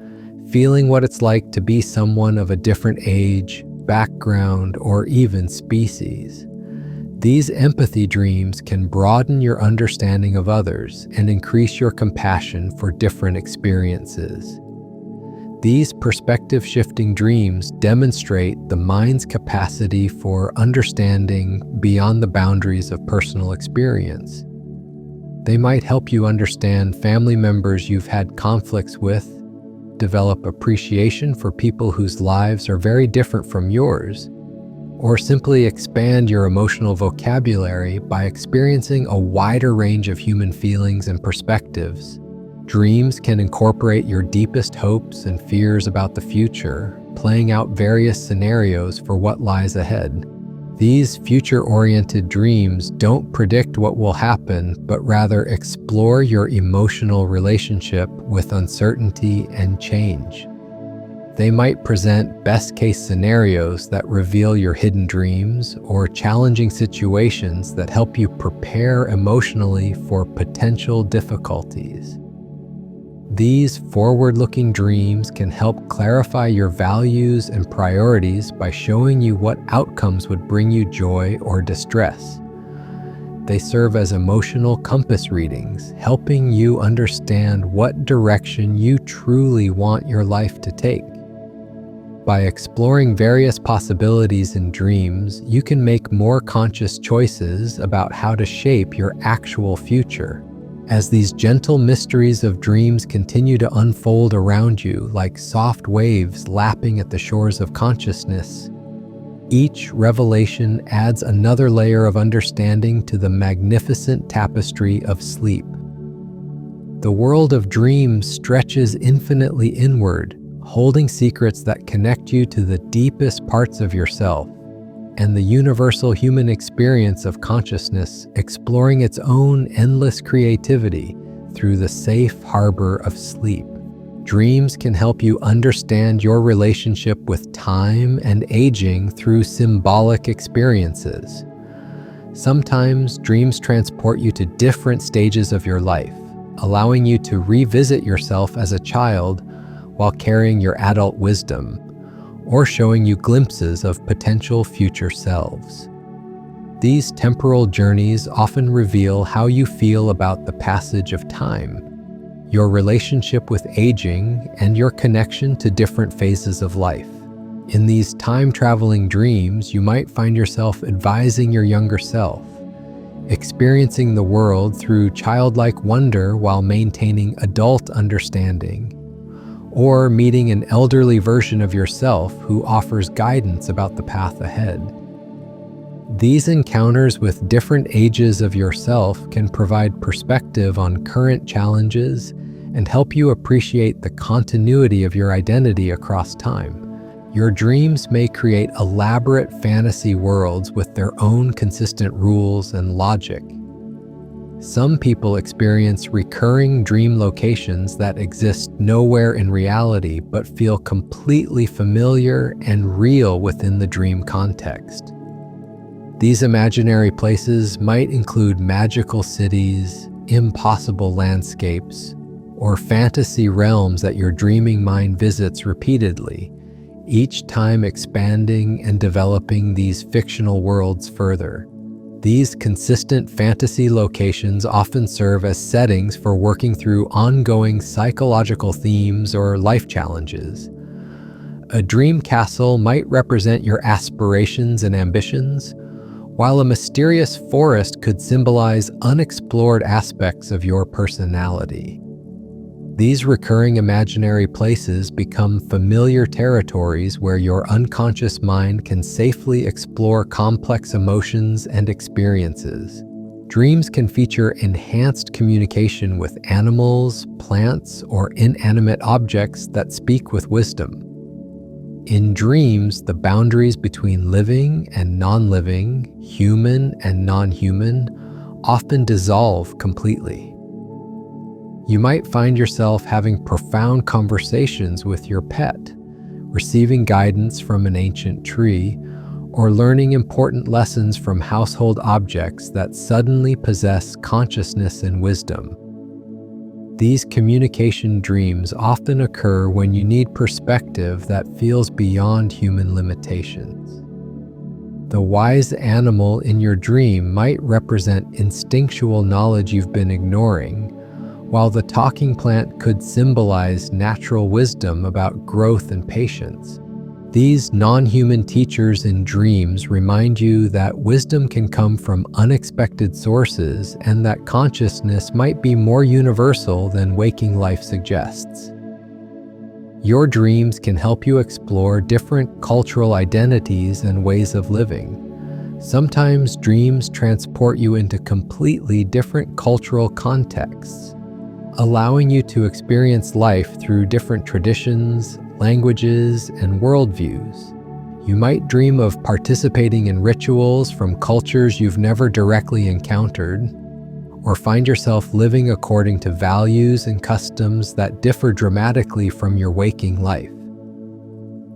feeling what it's like to be someone of a different age, background, or even species. These empathy dreams can broaden your understanding of others and increase your compassion for different experiences. These perspective-shifting dreams demonstrate the mind's capacity for understanding beyond the boundaries of personal experience. They might help you understand family members you've had conflicts with, develop appreciation for people whose lives are very different from yours, or simply expand your emotional vocabulary by experiencing a wider range of human feelings and perspectives. Dreams can incorporate your deepest hopes and fears about the future, playing out various scenarios for what lies ahead. These future-oriented dreams don't predict what will happen, but rather explore your emotional relationship with uncertainty and change. They might present best-case scenarios that reveal your hidden dreams or challenging situations that help you prepare emotionally for potential difficulties. These forward-looking dreams can help clarify your values and priorities by showing you what outcomes would bring you joy or distress. They serve as emotional compass readings, helping you understand what direction you truly want your life to take. By exploring various possibilities in dreams, you can make more conscious choices about how to shape your actual future. As these gentle mysteries of dreams continue to unfold around you like soft waves lapping at the shores of consciousness, each revelation adds another layer of understanding to the magnificent tapestry of sleep. The world of dreams stretches infinitely inward, holding secrets that connect you to the deepest parts of yourself and the universal human experience of consciousness, exploring its own endless creativity through the safe harbor of sleep. Dreams can help you understand your relationship with time and aging through symbolic experiences. Sometimes dreams transport you to different stages of your life, allowing you to revisit yourself as a child while carrying your adult wisdom, or showing you glimpses of potential future selves. These temporal journeys often reveal how you feel about the passage of time, your relationship with aging, and your connection to different phases of life. In these time-traveling dreams, you might find yourself advising your younger self, experiencing the world through childlike wonder while maintaining adult understanding, or meeting an elderly version of yourself who offers guidance about the path ahead. These encounters with different ages of yourself can provide perspective on current challenges and help you appreciate the continuity of your identity across time. Your dreams may create elaborate fantasy worlds with their own consistent rules and logic. Some people experience recurring dream locations that exist nowhere in reality but feel completely familiar and real within the dream context. These imaginary places might include magical cities, impossible landscapes, or fantasy realms that your dreaming mind visits repeatedly, each time expanding and developing these fictional worlds further. These consistent fantasy locations often serve as settings for working through ongoing psychological themes or life challenges. A dream castle might represent your aspirations and ambitions, while a mysterious forest could symbolize unexplored aspects of your personality. These recurring imaginary places become familiar territories where your unconscious mind can safely explore complex emotions and experiences. Dreams can feature enhanced communication with animals, plants, or inanimate objects that speak with wisdom. In dreams, the boundaries between living and non-living, human and non-human, often dissolve completely. You might find yourself having profound conversations with your pet, receiving guidance from an ancient tree, or learning important lessons from household objects that suddenly possess consciousness and wisdom. These communication dreams often occur when you need perspective that feels beyond human limitations. The wise animal in your dream might represent instinctual knowledge you've been ignoring, while the talking plant could symbolize natural wisdom about growth and patience. These non-human teachers in dreams remind you that wisdom can come from unexpected sources and that consciousness might be more universal than waking life suggests. Your dreams can help you explore different cultural identities and ways of living. Sometimes dreams transport you into completely different cultural contexts, allowing you to experience life through different traditions, languages, and worldviews. You might dream of participating in rituals from cultures you've never directly encountered, or find yourself living according to values and customs that differ dramatically from your waking life.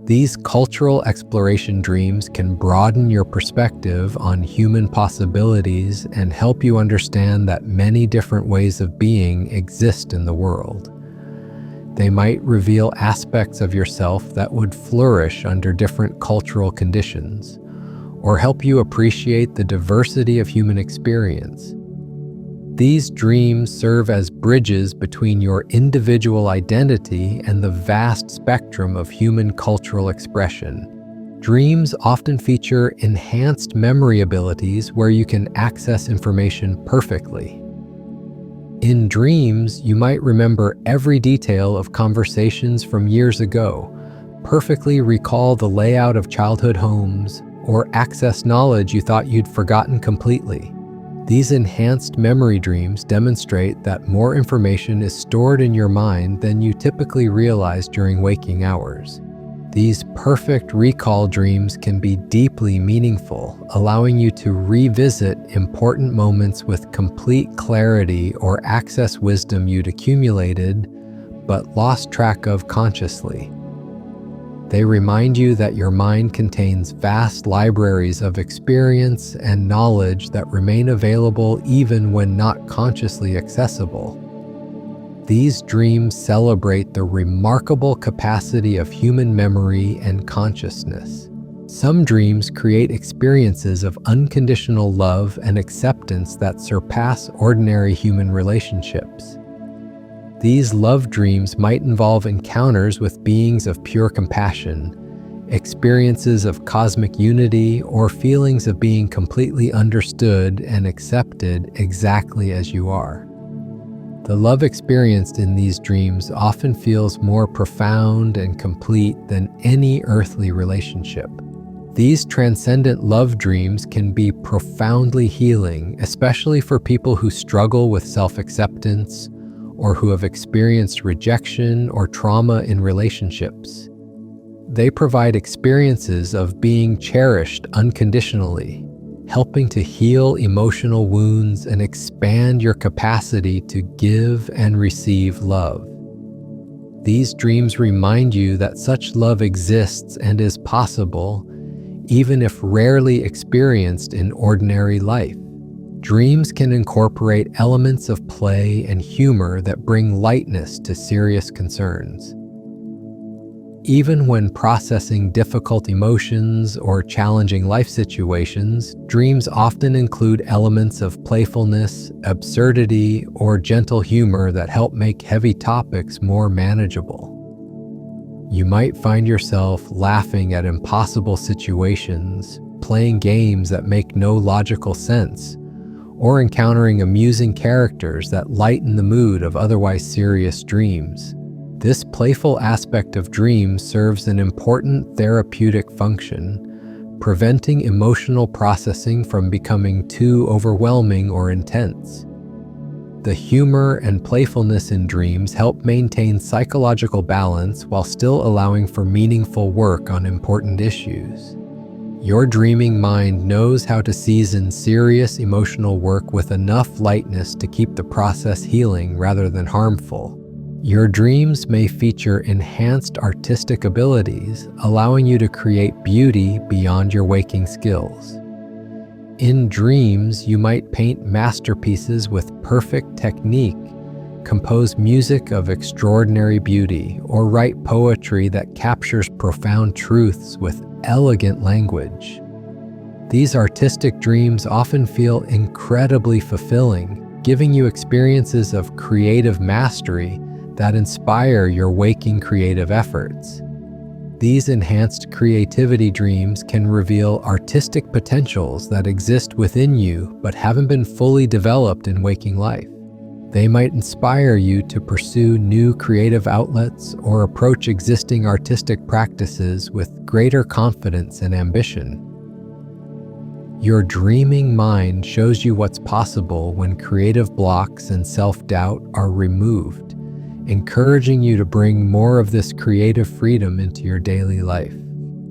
These cultural exploration dreams can broaden your perspective on human possibilities and help you understand that many different ways of being exist in the world. They might reveal aspects of yourself that would flourish under different cultural conditions, or help you appreciate the diversity of human experience. These dreams serve as bridges between your individual identity and the vast spectrum of human cultural expression. Dreams often feature enhanced memory abilities where you can access information perfectly. In dreams, you might remember every detail of conversations from years ago, perfectly recall the layout of childhood homes, or access knowledge you thought you'd forgotten completely. These enhanced memory dreams demonstrate that more information is stored in your mind than you typically realize during waking hours. These perfect recall dreams can be deeply meaningful, allowing you to revisit important moments with complete clarity or access wisdom you'd accumulated but lost track of consciously. They remind you that your mind contains vast libraries of experience and knowledge that remain available even when not consciously accessible. These dreams celebrate the remarkable capacity of human memory and consciousness. Some dreams create experiences of unconditional love and acceptance that surpass ordinary human relationships. These love dreams might involve encounters with beings of pure compassion, experiences of cosmic unity, or feelings of being completely understood and accepted exactly as you are. The love experienced in these dreams often feels more profound and complete than any earthly relationship. These transcendent love dreams can be profoundly healing, especially for people who struggle with self-acceptance or who have experienced rejection or trauma in relationships. They provide experiences of being cherished unconditionally, helping to heal emotional wounds and expand your capacity to give and receive love. These dreams remind you that such love exists and is possible, even if rarely experienced in ordinary life. Dreams can incorporate elements of play and humor that bring lightness to serious concerns. Even when processing difficult emotions or challenging life situations, dreams often include elements of playfulness, absurdity, or gentle humor that help make heavy topics more manageable. You might find yourself laughing at impossible situations, playing games that make no logical sense, or encountering amusing characters that lighten the mood of otherwise serious dreams. This playful aspect of dreams serves an important therapeutic function, preventing emotional processing from becoming too overwhelming or intense. The humor and playfulness in dreams help maintain psychological balance while still allowing for meaningful work on important issues. Your dreaming mind knows how to season serious emotional work with enough lightness to keep the process healing rather than harmful. Your dreams may feature enhanced artistic abilities, allowing you to create beauty beyond your waking skills. In dreams, you might paint masterpieces with perfect technique, compose music of extraordinary beauty, or write poetry that captures profound truths with elegant language. These artistic dreams often feel incredibly fulfilling, giving you experiences of creative mastery that inspire your waking creative efforts. These enhanced creativity dreams can reveal artistic potentials that exist within you but haven't been fully developed in waking life. They might inspire you to pursue new creative outlets or approach existing artistic practices with greater confidence and ambition. Your dreaming mind shows you what's possible when creative blocks and self-doubt are removed, encouraging you to bring more of this creative freedom into your daily life.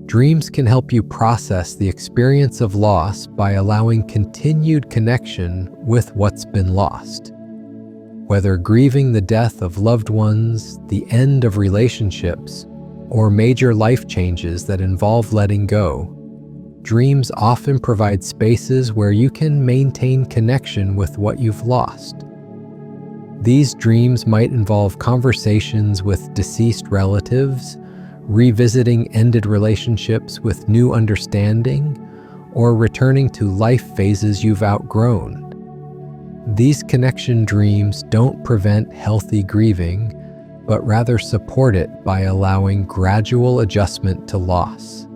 Dreams can help you process the experience of loss by allowing continued connection with what's been lost. Whether grieving the death of loved ones, the end of relationships, or major life changes that involve letting go, dreams often provide spaces where you can maintain connection with what you've lost. These dreams might involve conversations with deceased relatives, revisiting ended relationships with new understanding, or returning to life phases you've outgrown. These connection dreams don't prevent healthy grieving, but rather support it by allowing gradual adjustment to loss.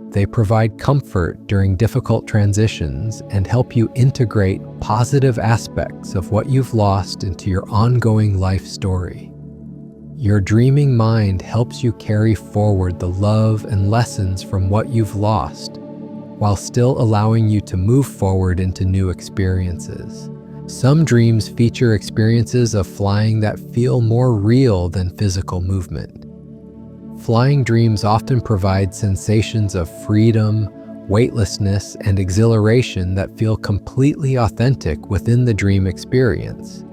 They provide comfort during difficult transitions and help you integrate positive aspects of what you've lost into your ongoing life story. Your dreaming mind helps you carry forward the love and lessons from what you've lost, while still allowing you to move forward into new experiences. Some dreams feature experiences of flying that feel more real than physical movement. Flying dreams often provide sensations of freedom, weightlessness, and exhilaration that feel completely authentic within the dream experience.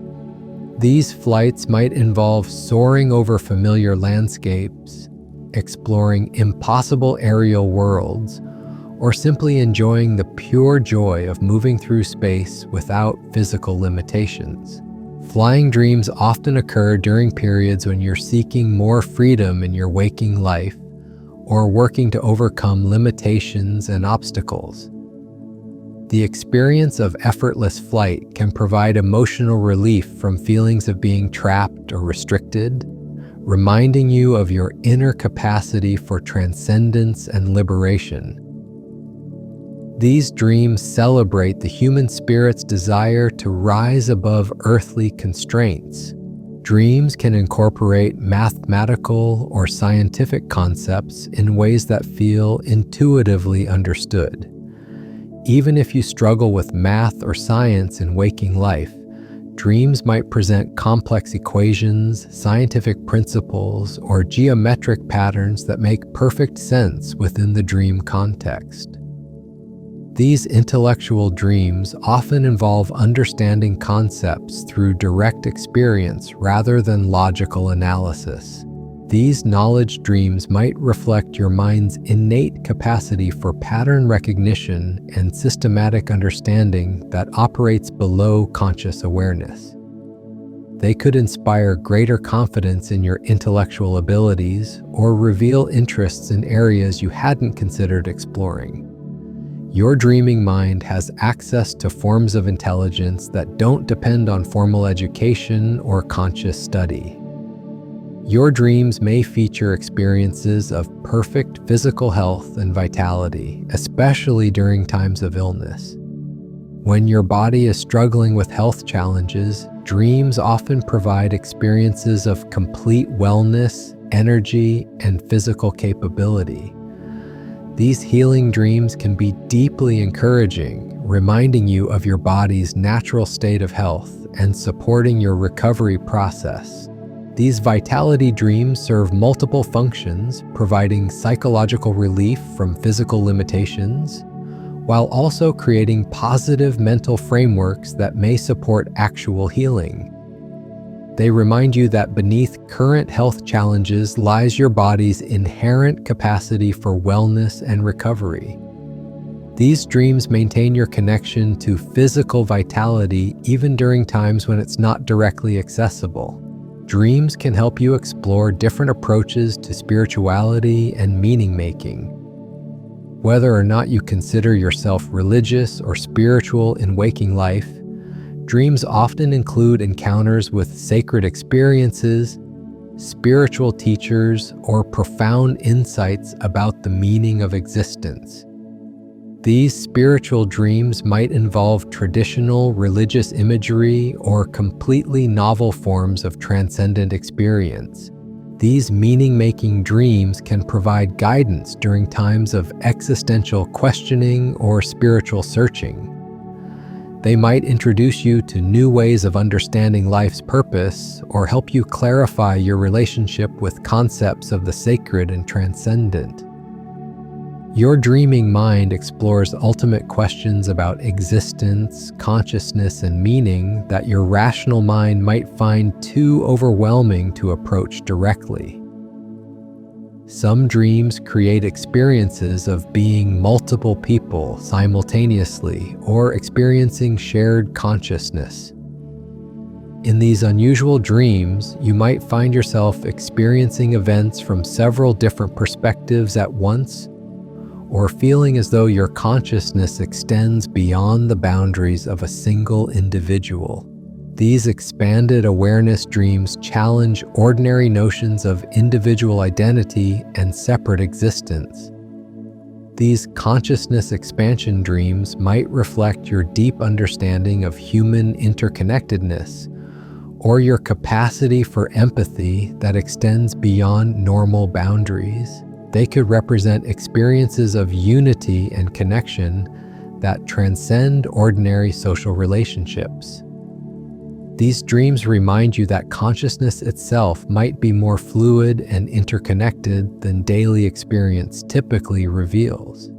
These flights might involve soaring over familiar landscapes, exploring impossible aerial worlds, or simply enjoying the pure joy of moving through space without physical limitations. Flying dreams often occur during periods when you're seeking more freedom in your waking life or working to overcome limitations and obstacles. The experience of effortless flight can provide emotional relief from feelings of being trapped or restricted, reminding you of your inner capacity for transcendence and liberation. These dreams celebrate the human spirit's desire to rise above earthly constraints. Dreams can incorporate mathematical or scientific concepts in ways that feel intuitively understood. Even if you struggle with math or science in waking life, dreams might present complex equations, scientific principles, or geometric patterns that make perfect sense within the dream context. These intellectual dreams often involve understanding concepts through direct experience rather than logical analysis. These knowledge dreams might reflect your mind's innate capacity for pattern recognition and systematic understanding that operates below conscious awareness. They could inspire greater confidence in your intellectual abilities or reveal interests in areas you hadn't considered exploring. Your dreaming mind has access to forms of intelligence that don't depend on formal education or conscious study. Your dreams may feature experiences of perfect physical health and vitality, especially during times of illness. When your body is struggling with health challenges, dreams often provide experiences of complete wellness, energy, and physical capability. These healing dreams can be deeply encouraging, reminding you of your body's natural state of health and supporting your recovery process. These vitality dreams serve multiple functions, providing psychological relief from physical limitations, while also creating positive mental frameworks that may support actual healing. They remind you that beneath current health challenges lies your body's inherent capacity for wellness and recovery. These dreams maintain your connection to physical vitality even during times when it's not directly accessible. Dreams can help you explore different approaches to spirituality and meaning-making. Whether or not you consider yourself religious or spiritual in waking life, dreams often include encounters with sacred experiences, spiritual teachers, or profound insights about the meaning of existence. These spiritual dreams might involve traditional religious imagery or completely novel forms of transcendent experience. These meaning-making dreams can provide guidance during times of existential questioning or spiritual searching. They might introduce you to new ways of understanding life's purpose or help you clarify your relationship with concepts of the sacred and transcendent. Your dreaming mind explores ultimate questions about existence, consciousness, and meaning that your rational mind might find too overwhelming to approach directly. Some dreams create experiences of being multiple people simultaneously or experiencing shared consciousness. In these unusual dreams, you might find yourself experiencing events from several different perspectives at once, or feeling as though your consciousness extends beyond the boundaries of a single individual. These expanded awareness dreams challenge ordinary notions of individual identity and separate existence. These consciousness expansion dreams might reflect your deep understanding of human interconnectedness or your capacity for empathy that extends beyond normal boundaries. They could represent experiences of unity and connection that transcend ordinary social relationships. These dreams remind you that consciousness itself might be more fluid and interconnected than daily experience typically reveals.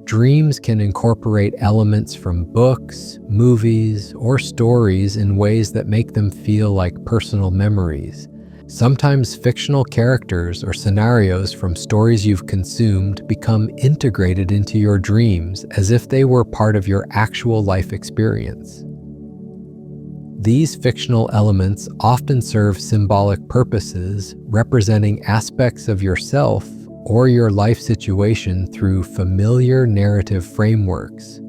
Dreams can incorporate elements from books, movies, or stories in ways that make them feel like personal memories. Sometimes fictional characters or scenarios from stories you've consumed become integrated into your dreams as if they were part of your actual life experience. These fictional elements often serve symbolic purposes, representing aspects of yourself or your life situation through familiar narrative frameworks.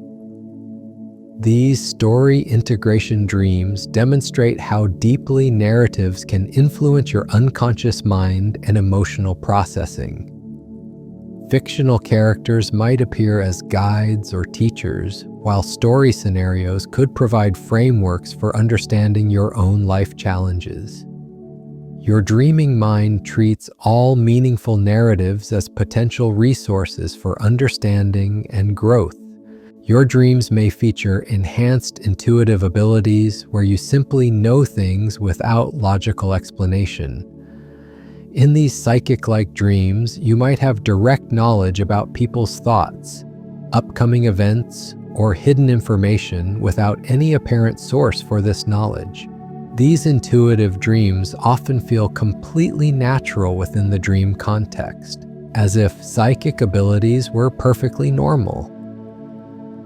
These story integration dreams demonstrate how deeply narratives can influence your unconscious mind and emotional processing. Fictional characters might appear as guides or teachers, while story scenarios could provide frameworks for understanding your own life challenges. Your dreaming mind treats all meaningful narratives as potential resources for understanding and growth. Your dreams may feature enhanced intuitive abilities where you simply know things without logical explanation. In these psychic-like dreams, you might have direct knowledge about people's thoughts, upcoming events, or hidden information without any apparent source for this knowledge. These intuitive dreams often feel completely natural within the dream context, as if psychic abilities were perfectly normal.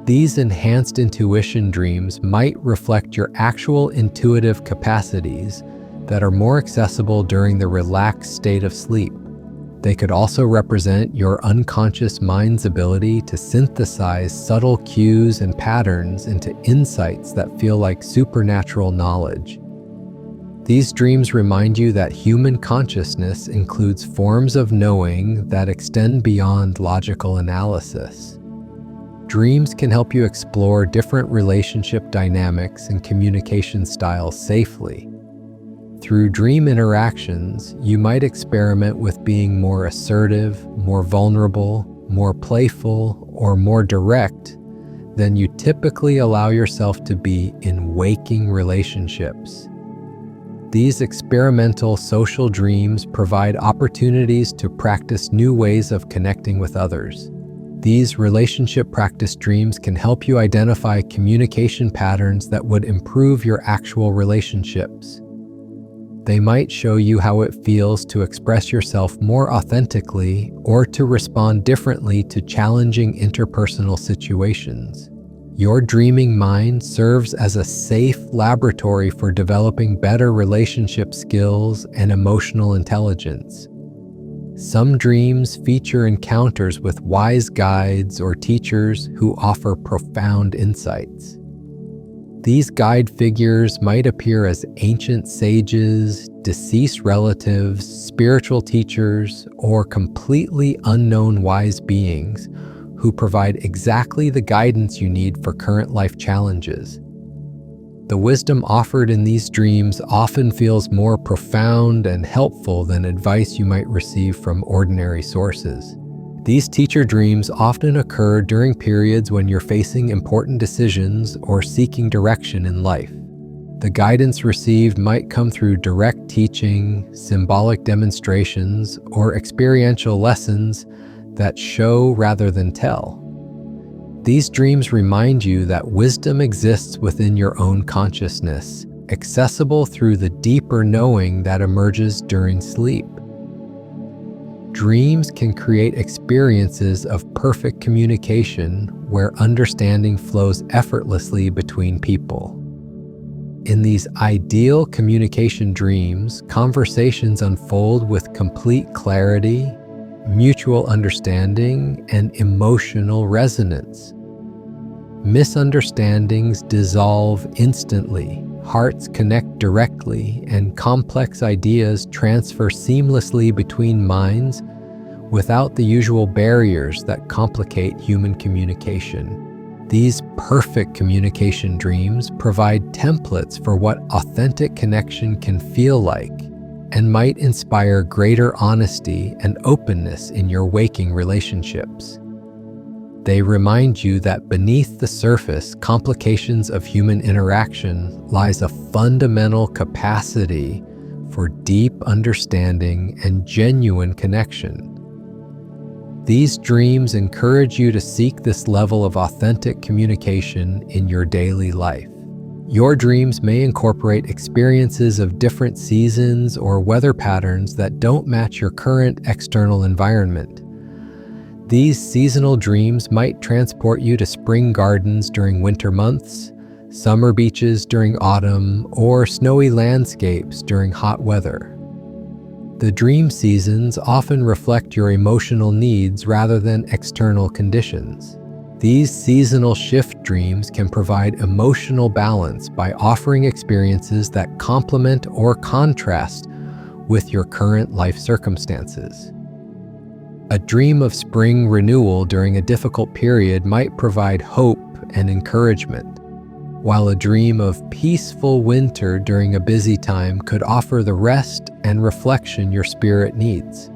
These enhanced intuition dreams might reflect your actual intuitive capacities that are more accessible during the relaxed state of sleep. They could also represent your unconscious mind's ability to synthesize subtle cues and patterns into insights that feel like supernatural knowledge. These dreams remind you that human consciousness includes forms of knowing that extend beyond logical analysis. Dreams can help you explore different relationship dynamics and communication styles safely. Through dream interactions, you might experiment with being more assertive, more vulnerable, more playful, or more direct than you typically allow yourself to be in waking relationships. These experimental social dreams provide opportunities to practice new ways of connecting with others. These relationship practice dreams can help you identify communication patterns that would improve your actual relationships. They might show you how it feels to express yourself more authentically or to respond differently to challenging interpersonal situations. Your dreaming mind serves as a safe laboratory for developing better relationship skills and emotional intelligence. Some dreams feature encounters with wise guides or teachers who offer profound insights. These guide figures might appear as ancient sages, deceased relatives, spiritual teachers, or completely unknown wise beings who provide exactly the guidance you need for current life challenges. The wisdom offered in these dreams often feels more profound and helpful than advice you might receive from ordinary sources. These teacher dreams often occur during periods when you're facing important decisions or seeking direction in life. The guidance received might come through direct teaching, symbolic demonstrations, or experiential lessons that show rather than tell. These dreams remind you that wisdom exists within your own consciousness, accessible through the deeper knowing that emerges during sleep. Dreams can create experiences of perfect communication where understanding flows effortlessly between people. In these ideal communication dreams, conversations unfold with complete clarity, mutual understanding, and emotional resonance. Misunderstandings dissolve instantly, hearts connect directly, and complex ideas transfer seamlessly between minds without the usual barriers that complicate human communication. These perfect communication dreams provide templates for what authentic connection can feel like and might inspire greater honesty and openness in your waking relationships. They remind you that beneath the surface complications of human interaction lies a fundamental capacity for deep understanding and genuine connection. These dreams encourage you to seek this level of authentic communication in your daily life. Your dreams may incorporate experiences of different seasons or weather patterns that don't match your current external environment. These seasonal dreams might transport you to spring gardens during winter months, summer beaches during autumn, or snowy landscapes during hot weather. The dream seasons often reflect your emotional needs rather than external conditions. These seasonal shift dreams can provide emotional balance by offering experiences that complement or contrast with your current life circumstances. A dream of spring renewal during a difficult period might provide hope and encouragement, while a dream of peaceful winter during a busy time could offer the rest and reflection your spirit needs.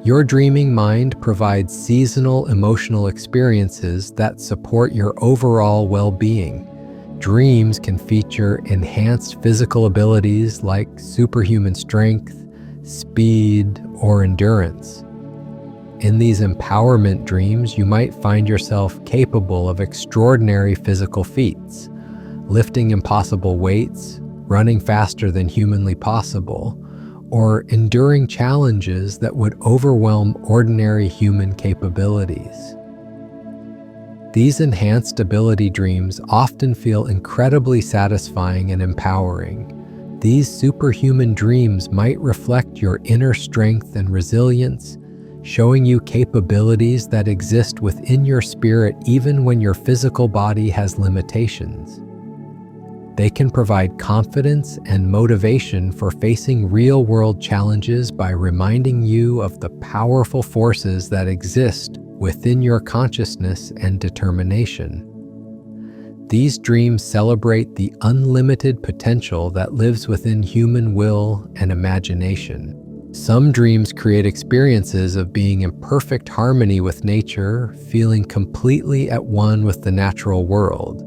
Your dreaming mind provides seasonal emotional experiences that support your overall well-being. Dreams can feature enhanced physical abilities like superhuman strength, speed, or endurance. In these empowerment dreams, you might find yourself capable of extraordinary physical feats, lifting impossible weights, running faster than humanly possible, or enduring challenges that would overwhelm ordinary human capabilities. These enhanced ability dreams often feel incredibly satisfying and empowering. These superhuman dreams might reflect your inner strength and resilience, showing you capabilities that exist within your spirit even when your physical body has limitations. They can provide confidence and motivation for facing real-world challenges by reminding you of the powerful forces that exist within your consciousness and determination. These dreams celebrate the unlimited potential that lives within human will and imagination. Some dreams create experiences of being in perfect harmony with nature, feeling completely at one with the natural world.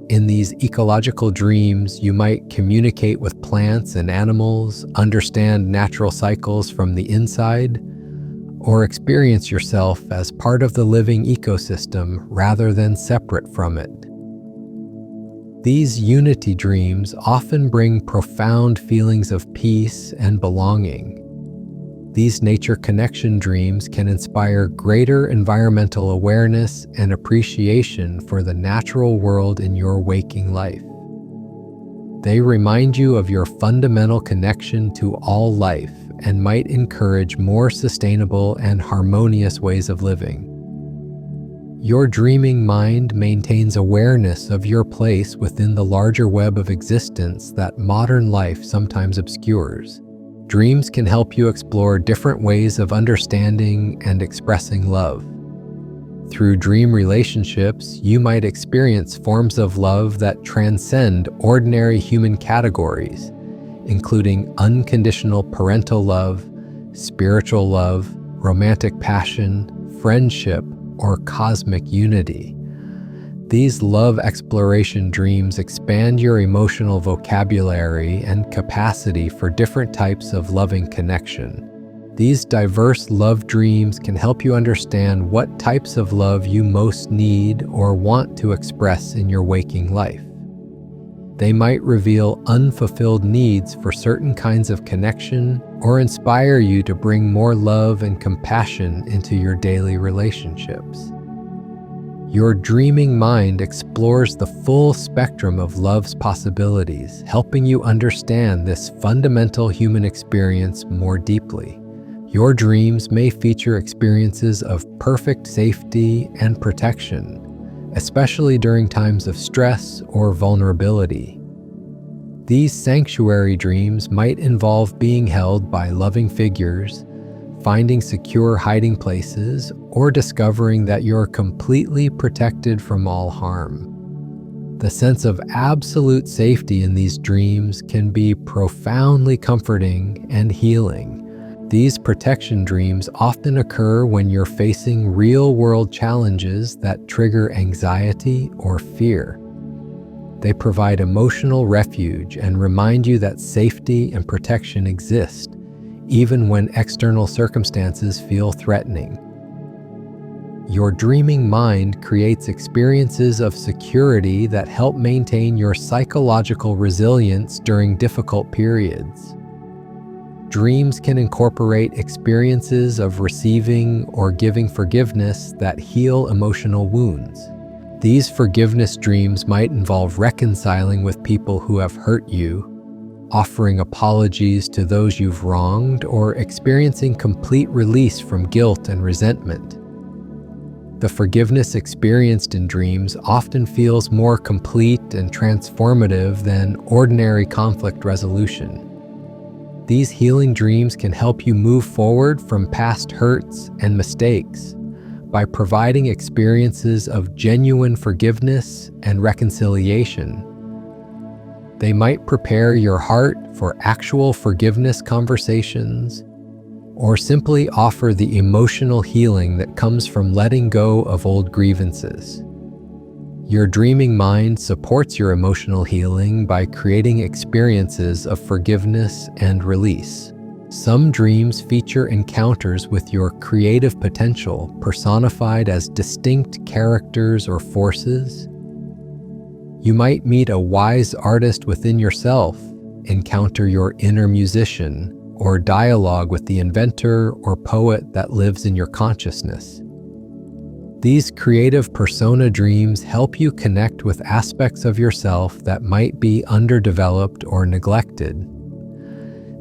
In these ecological dreams, you might communicate with plants and animals, understand natural cycles from the inside, or experience yourself as part of the living ecosystem rather than separate from it. These unity dreams often bring profound feelings of peace and belonging. These nature connection dreams can inspire greater environmental awareness and appreciation for the natural world in your waking life. They remind you of your fundamental connection to all life and might encourage more sustainable and harmonious ways of living. Your dreaming mind maintains awareness of your place within the larger web of existence that modern life sometimes obscures. Dreams can help you explore different ways of understanding and expressing love. Through dream relationships, you might experience forms of love that transcend ordinary human categories, including unconditional parental love, spiritual love, romantic passion, friendship, or cosmic unity. These love exploration dreams expand your emotional vocabulary and capacity for different types of loving connection. These diverse love dreams can help you understand what types of love you most need or want to express in your waking life. They might reveal unfulfilled needs for certain kinds of connection or inspire you to bring more love and compassion into your daily relationships. Your dreaming mind explores the full spectrum of love's possibilities, helping you understand this fundamental human experience more deeply. Your dreams may feature experiences of perfect safety and protection, especially during times of stress or vulnerability. These sanctuary dreams might involve being held by loving figures, finding secure hiding places, or discovering that you're completely protected from all harm. The sense of absolute safety in these dreams can be profoundly comforting and healing. These protection dreams often occur when you're facing real-world challenges that trigger anxiety or fear. They provide emotional refuge and remind you that safety and protection exist, even when external circumstances feel threatening. Your dreaming mind creates experiences of security that help maintain your psychological resilience during difficult periods. Dreams can incorporate experiences of receiving or giving forgiveness that heal emotional wounds. These forgiveness dreams might involve reconciling with people who have hurt you, offering apologies to those you've wronged, or experiencing complete release from guilt and resentment. The forgiveness experienced in dreams often feels more complete and transformative than ordinary conflict resolution. These healing dreams can help you move forward from past hurts and mistakes by providing experiences of genuine forgiveness and reconciliation. They might prepare your heart for actual forgiveness conversations, or simply offer the emotional healing that comes from letting go of old grievances. Your dreaming mind supports your emotional healing by creating experiences of forgiveness and release. Some dreams feature encounters with your creative potential personified as distinct characters or forces. You might meet a wise artist within yourself, encounter your inner musician, or dialogue with the inventor or poet that lives in your consciousness. These creative persona dreams help you connect with aspects of yourself that might be underdeveloped or neglected.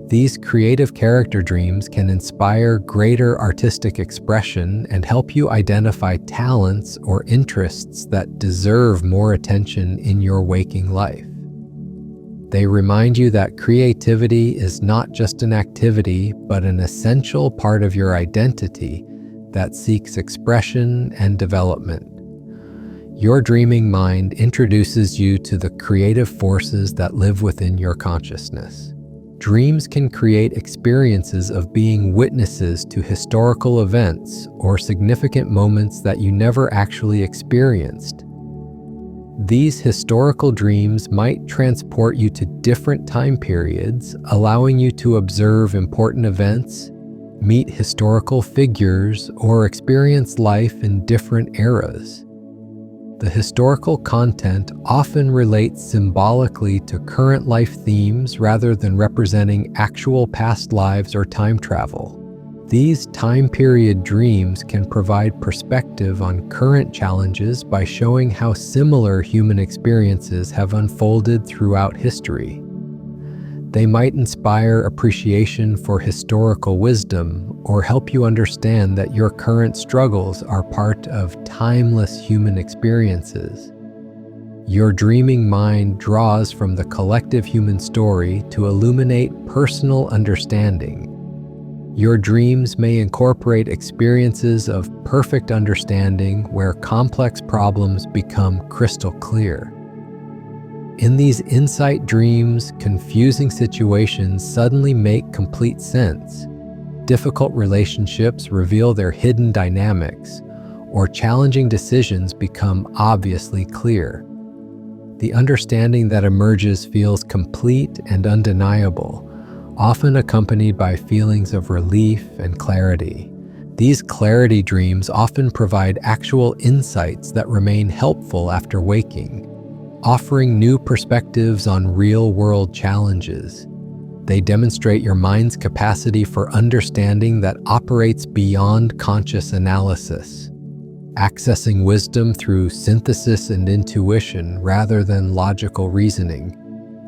These creative character dreams can inspire greater artistic expression and help you identify talents or interests that deserve more attention in your waking life. They remind you that creativity is not just an activity, but an essential part of your identity that seeks expression and development. Your dreaming mind introduces you to the creative forces that live within your consciousness. Dreams can create experiences of being witnesses to historical events or significant moments that you never actually experienced. These historical dreams might transport you to different time periods, allowing you to observe important events, meet historical figures, or experience life in different eras. The historical content often relates symbolically to current life themes rather than representing actual past lives or time travel. These time period dreams can provide perspective on current challenges by showing how similar human experiences have unfolded throughout history. They might inspire appreciation for historical wisdom or help you understand that your current struggles are part of timeless human experiences. Your dreaming mind draws from the collective human story to illuminate personal understanding. Your dreams may incorporate experiences of perfect understanding where complex problems become crystal clear. In these insight dreams, confusing situations suddenly make complete sense. Difficult relationships reveal their hidden dynamics, or challenging decisions become obviously clear. The understanding that emerges feels complete and undeniable, often accompanied by feelings of relief and clarity. These clarity dreams often provide actual insights that remain helpful after waking, offering new perspectives on real-world challenges. They demonstrate your mind's capacity for understanding that operates beyond conscious analysis, accessing wisdom through synthesis and intuition rather than logical reasoning.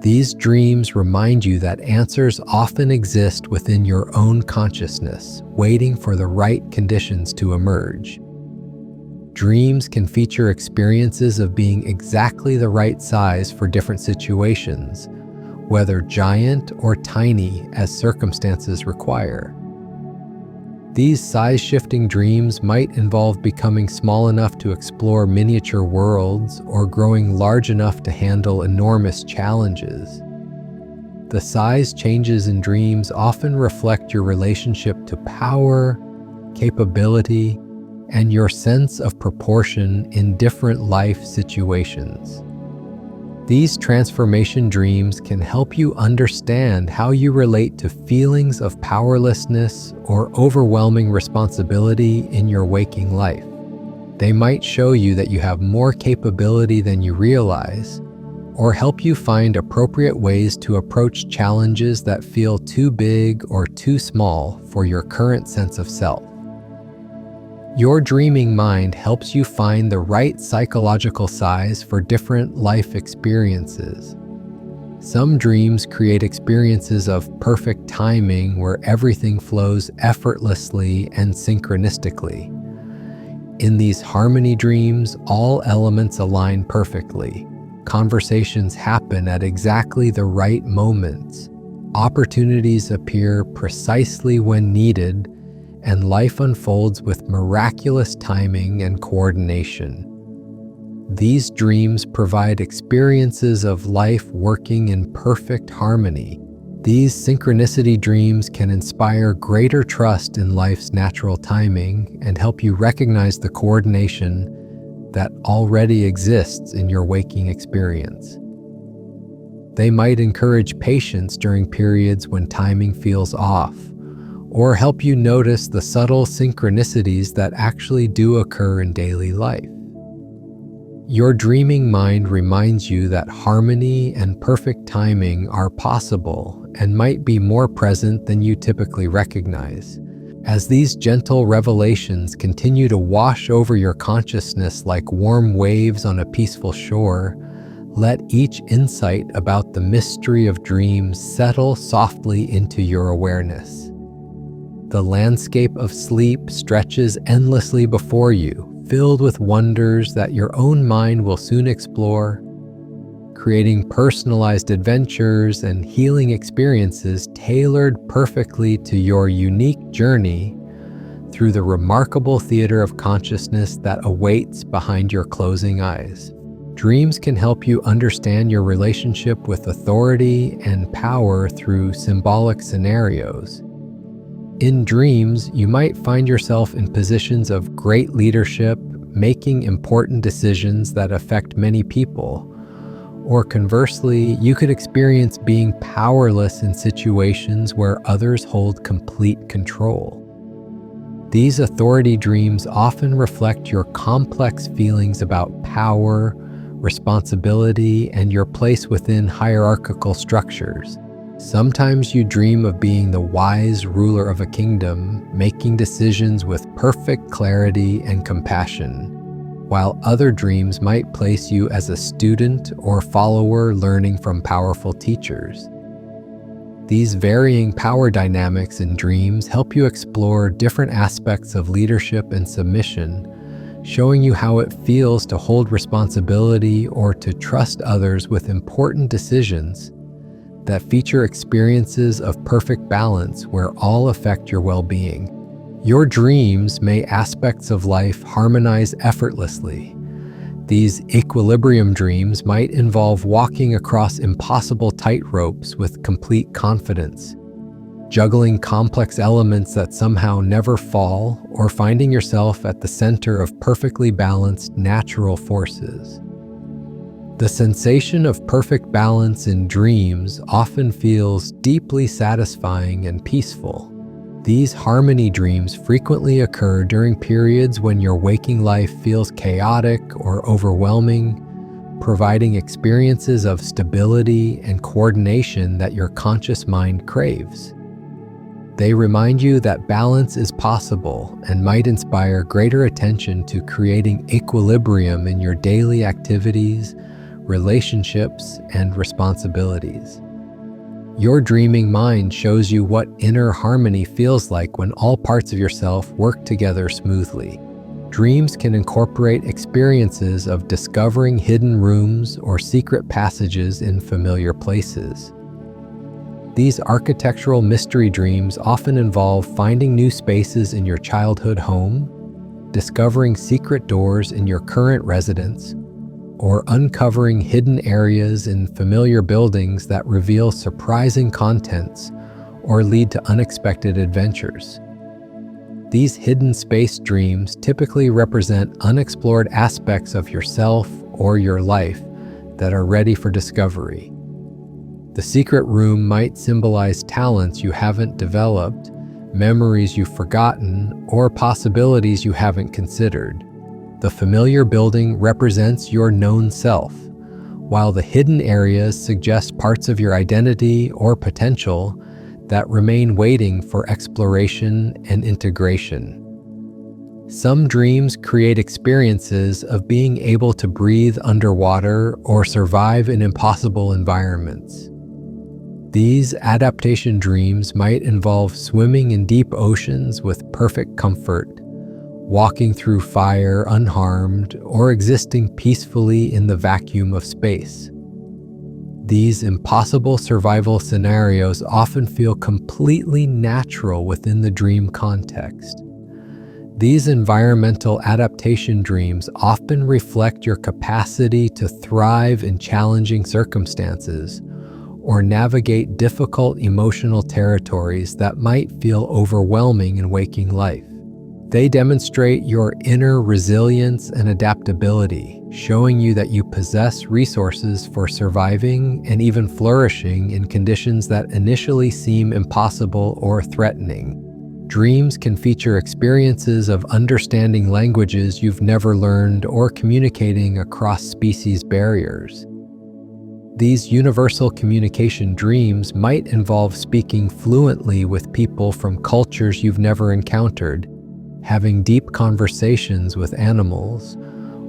These dreams remind you that answers often exist within your own consciousness, waiting for the right conditions to emerge. Dreams can feature experiences of being exactly the right size for different situations, whether giant or tiny as circumstances require. These size-shifting dreams might involve becoming small enough to explore miniature worlds or growing large enough to handle enormous challenges. The size changes in dreams often reflect your relationship to power, capability, and your sense of proportion in different life situations. These transformation dreams can help you understand how you relate to feelings of powerlessness or overwhelming responsibility in your waking life. They might show you that you have more capability than you realize, or help you find appropriate ways to approach challenges that feel too big or too small for your current sense of self. Your dreaming mind helps you find the right psychological size for different life experiences. Some dreams create experiences of perfect timing where everything flows effortlessly and synchronistically. In these harmony dreams, all elements align perfectly. Conversations happen at exactly the right moments. Opportunities appear precisely when needed, and life unfolds with miraculous timing and coordination. These dreams provide experiences of life working in perfect harmony. These synchronicity dreams can inspire greater trust in life's natural timing and help you recognize the coordination that already exists in your waking experience. They might encourage patience during periods when timing feels off, or help you notice the subtle synchronicities that actually do occur in daily life. Your dreaming mind reminds you that harmony and perfect timing are possible and might be more present than you typically recognize. As these gentle revelations continue to wash over your consciousness like warm waves on a peaceful shore, let each insight about the mystery of dreams settle softly into your awareness. The landscape of sleep stretches endlessly before you, filled with wonders that your own mind will soon explore, creating personalized adventures and healing experiences tailored perfectly to your unique journey through the remarkable theater of consciousness that awaits behind your closing eyes. Dreams can help you understand your relationship with authority and power through symbolic scenarios. In dreams, you might find yourself in positions of great leadership, making important decisions that affect many people. Or conversely, you could experience being powerless in situations where others hold complete control. These authority dreams often reflect your complex feelings about power, responsibility, and your place within hierarchical structures. Sometimes you dream of being the wise ruler of a kingdom, making decisions with perfect clarity and compassion, while other dreams might place you as a student or follower learning from powerful teachers. These varying power dynamics in dreams help you explore different aspects of leadership and submission, showing you how it feels to hold responsibility or to trust others with important decisions that feature experiences of perfect balance where all affect your well-being. Your dreams make aspects of life harmonize effortlessly. These equilibrium dreams might involve walking across impossible tightropes with complete confidence, juggling complex elements that somehow never fall, or finding yourself at the center of perfectly balanced natural forces. The sensation of perfect balance in dreams often feels deeply satisfying and peaceful. These harmony dreams frequently occur during periods when your waking life feels chaotic or overwhelming, providing experiences of stability and coordination that your conscious mind craves. They remind you that balance is possible and might inspire greater attention to creating equilibrium in your daily activities, relationships, and responsibilities. Your dreaming mind shows you what inner harmony feels like when all parts of yourself work together smoothly. Dreams can incorporate experiences of discovering hidden rooms or secret passages in familiar places. These architectural mystery dreams often involve finding new spaces in your childhood home, discovering secret doors in your current residence, or uncovering hidden areas in familiar buildings that reveal surprising contents or lead to unexpected adventures. These hidden space dreams typically represent unexplored aspects of yourself or your life that are ready for discovery. The secret room might symbolize talents you haven't developed, memories you've forgotten, or possibilities you haven't considered. The familiar building represents your known self, while the hidden areas suggest parts of your identity or potential that remain waiting for exploration and integration. Some dreams create experiences of being able to breathe underwater or survive in impossible environments. These adaptation dreams might involve swimming in deep oceans with perfect comfort, walking through fire unharmed, or existing peacefully in the vacuum of space. These impossible survival scenarios often feel completely natural within the dream context. These environmental adaptation dreams often reflect your capacity to thrive in challenging circumstances or navigate difficult emotional territories that might feel overwhelming in waking life. They demonstrate your inner resilience and adaptability, showing you that you possess resources for surviving and even flourishing in conditions that initially seem impossible or threatening. Dreams can feature experiences of understanding languages you've never learned or communicating across species barriers. These universal communication dreams might involve speaking fluently with people from cultures you've never encountered, having deep conversations with animals,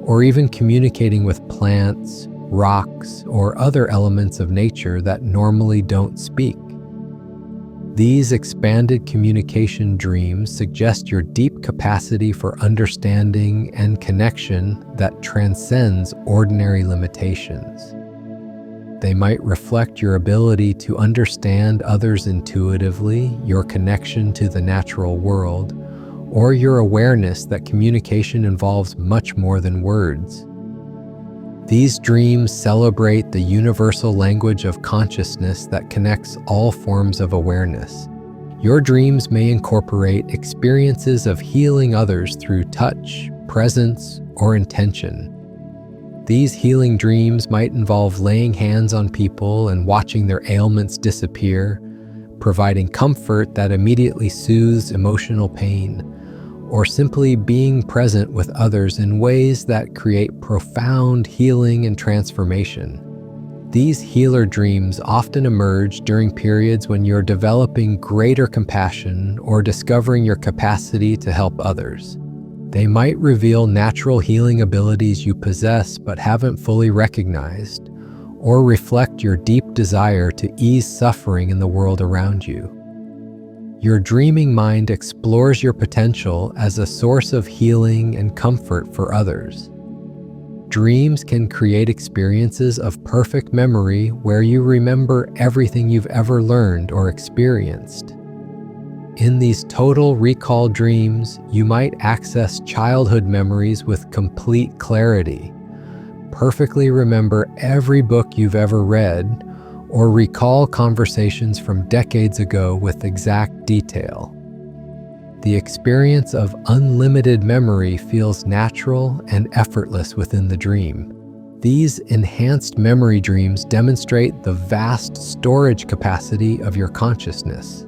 or even communicating with plants, rocks, or other elements of nature that normally don't speak. These expanded communication dreams suggest your deep capacity for understanding and connection that transcends ordinary limitations. They might reflect your ability to understand others intuitively, your connection to the natural world, or your awareness that communication involves much more than words. These dreams celebrate the universal language of consciousness that connects all forms of awareness. Your dreams may incorporate experiences of healing others through touch, presence, or intention. These healing dreams might involve laying hands on people and watching their ailments disappear, providing comfort that immediately soothes emotional pain, or simply being present with others in ways that create profound healing and transformation. These healer dreams often emerge during periods when you're developing greater compassion or discovering your capacity to help others. They might reveal natural healing abilities you possess but haven't fully recognized, or reflect your deep desire to ease suffering in the world around you. Your dreaming mind explores your potential as a source of healing and comfort for others. Dreams can create experiences of perfect memory where you remember everything you've ever learned or experienced. In these total recall dreams, you might access childhood memories with complete clarity, perfectly remember every book you've ever read, or recall conversations from decades ago with exact detail. The experience of unlimited memory feels natural and effortless within the dream. These enhanced memory dreams demonstrate the vast storage capacity of your consciousness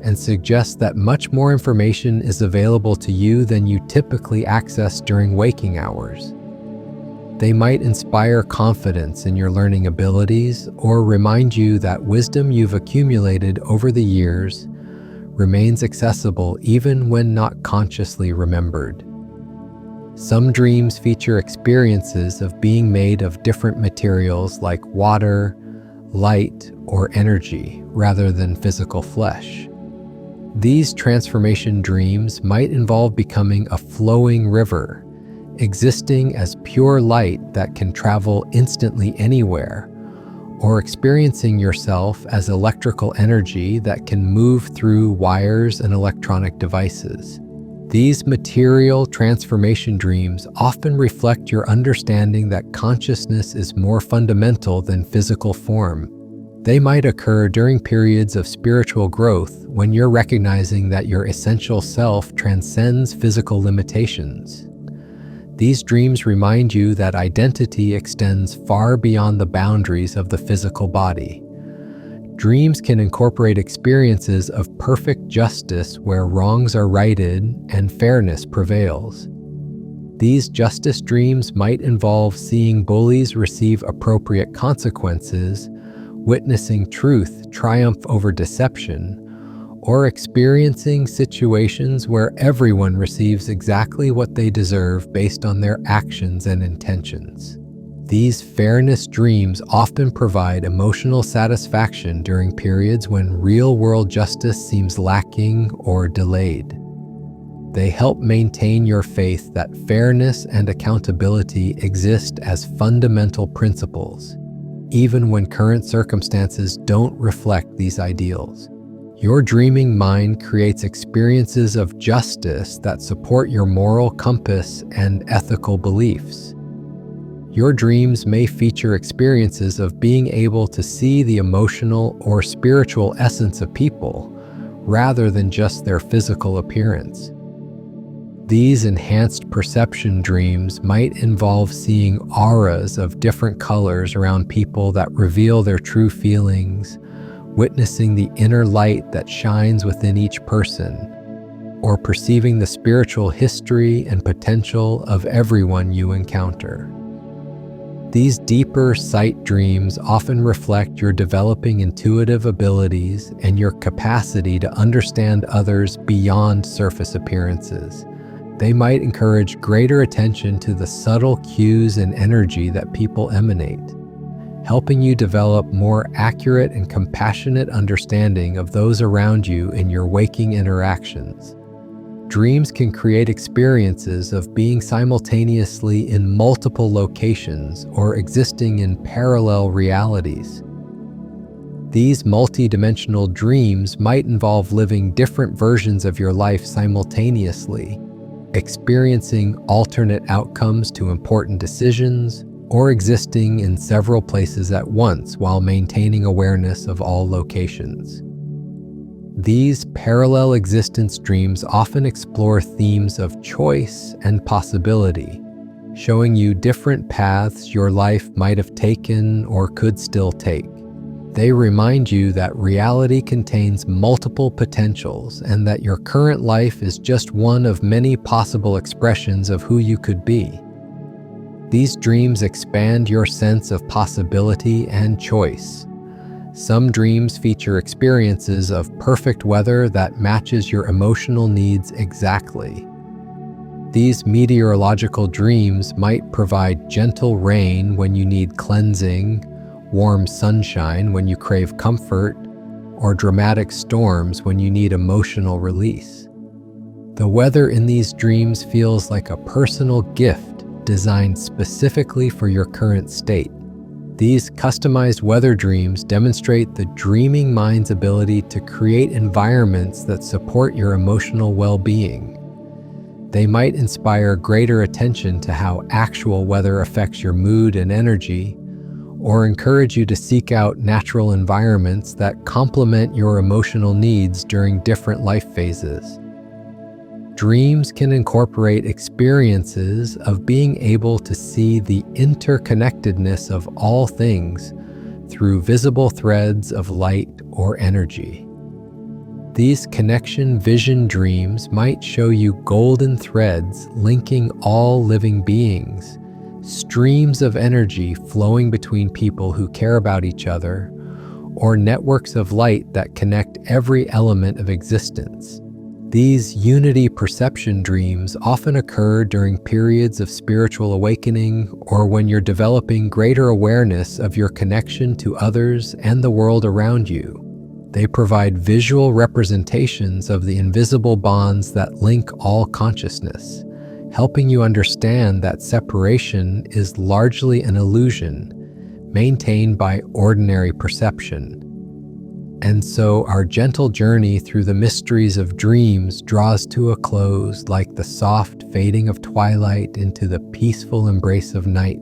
and suggest that much more information is available to you than you typically access during waking hours. They might inspire confidence in your learning abilities or remind you that wisdom you've accumulated over the years remains accessible even when not consciously remembered. Some dreams feature experiences of being made of different materials like water, light, or energy rather than physical flesh. These transformation dreams might involve becoming a flowing river, existing as pure light that can travel instantly anywhere, or experiencing yourself as electrical energy that can move through wires and electronic devices. These material transformation dreams often reflect your understanding that consciousness is more fundamental than physical form. They might occur during periods of spiritual growth when you're recognizing that your essential self transcends physical limitations. These dreams remind you that identity extends far beyond the boundaries of the physical body. Dreams can incorporate experiences of perfect justice where wrongs are righted and fairness prevails. These justice dreams might involve seeing bullies receive appropriate consequences, witnessing truth triumph over deception, or experiencing situations where everyone receives exactly what they deserve based on their actions and intentions. These fairness dreams often provide emotional satisfaction during periods when real-world justice seems lacking or delayed. They help maintain your faith that fairness and accountability exist as fundamental principles, even when current circumstances don't reflect these ideals. Your dreaming mind creates experiences of justice that support your moral compass and ethical beliefs. Your dreams may feature experiences of being able to see the emotional or spiritual essence of people, rather than just their physical appearance. These enhanced perception dreams might involve seeing auras of different colors around people that reveal their true feelings, witnessing the inner light that shines within each person, or perceiving the spiritual history and potential of everyone you encounter. These deeper sight dreams often reflect your developing intuitive abilities and your capacity to understand others beyond surface appearances. They might encourage greater attention to the subtle cues and energy that people emanate, helping you develop more accurate and compassionate understanding of those around you in your waking interactions. Dreams can create experiences of being simultaneously in multiple locations or existing in parallel realities. These multidimensional dreams might involve living different versions of your life simultaneously, experiencing alternate outcomes to important decisions, or existing in several places at once while maintaining awareness of all locations. These parallel existence dreams often explore themes of choice and possibility, showing you different paths your life might have taken or could still take. They remind you that reality contains multiple potentials and that your current life is just one of many possible expressions of who you could be. These dreams expand your sense of possibility and choice. Some dreams feature experiences of perfect weather that matches your emotional needs exactly. These meteorological dreams might provide gentle rain when you need cleansing, warm sunshine when you crave comfort, or dramatic storms when you need emotional release. The weather in these dreams feels like a personal gift designed specifically for your current state. These customized weather dreams demonstrate the dreaming mind's ability to create environments that support your emotional well-being. They might inspire greater attention to how actual weather affects your mood and energy, or encourage you to seek out natural environments that complement your emotional needs during different life phases. Dreams can incorporate experiences of being able to see the interconnectedness of all things through visible threads of light or energy. These connection vision dreams might show you golden threads linking all living beings, streams of energy flowing between people who care about each other, or networks of light that connect every element of existence. These unity perception dreams often occur during periods of spiritual awakening or when you're developing greater awareness of your connection to others and the world around you. They provide visual representations of the invisible bonds that link all consciousness, helping you understand that separation is largely an illusion maintained by ordinary perception. And so our gentle journey through the mysteries of dreams draws to a close like the soft fading of twilight into the peaceful embrace of night.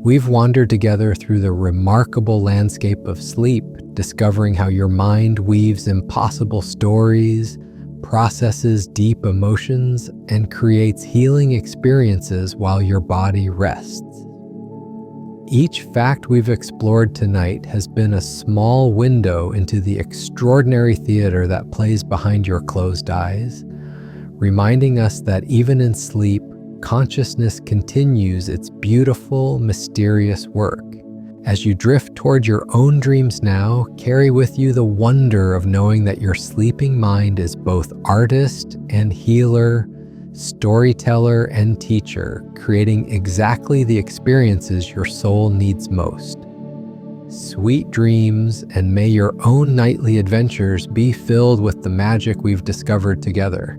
We've wandered together through the remarkable landscape of sleep, discovering how your mind weaves impossible stories, processes deep emotions, and creates healing experiences while your body rests. Each fact we've explored tonight has been a small window into the extraordinary theater that plays behind your closed eyes, reminding us that even in sleep, consciousness continues its beautiful, mysterious work. As you drift toward your own dreams now, carry with you the wonder of knowing that your sleeping mind is both artist and healer, storyteller and teacher, creating exactly the experiences your soul needs most. Sweet dreams, and may your own nightly adventures be filled with the magic we've discovered together.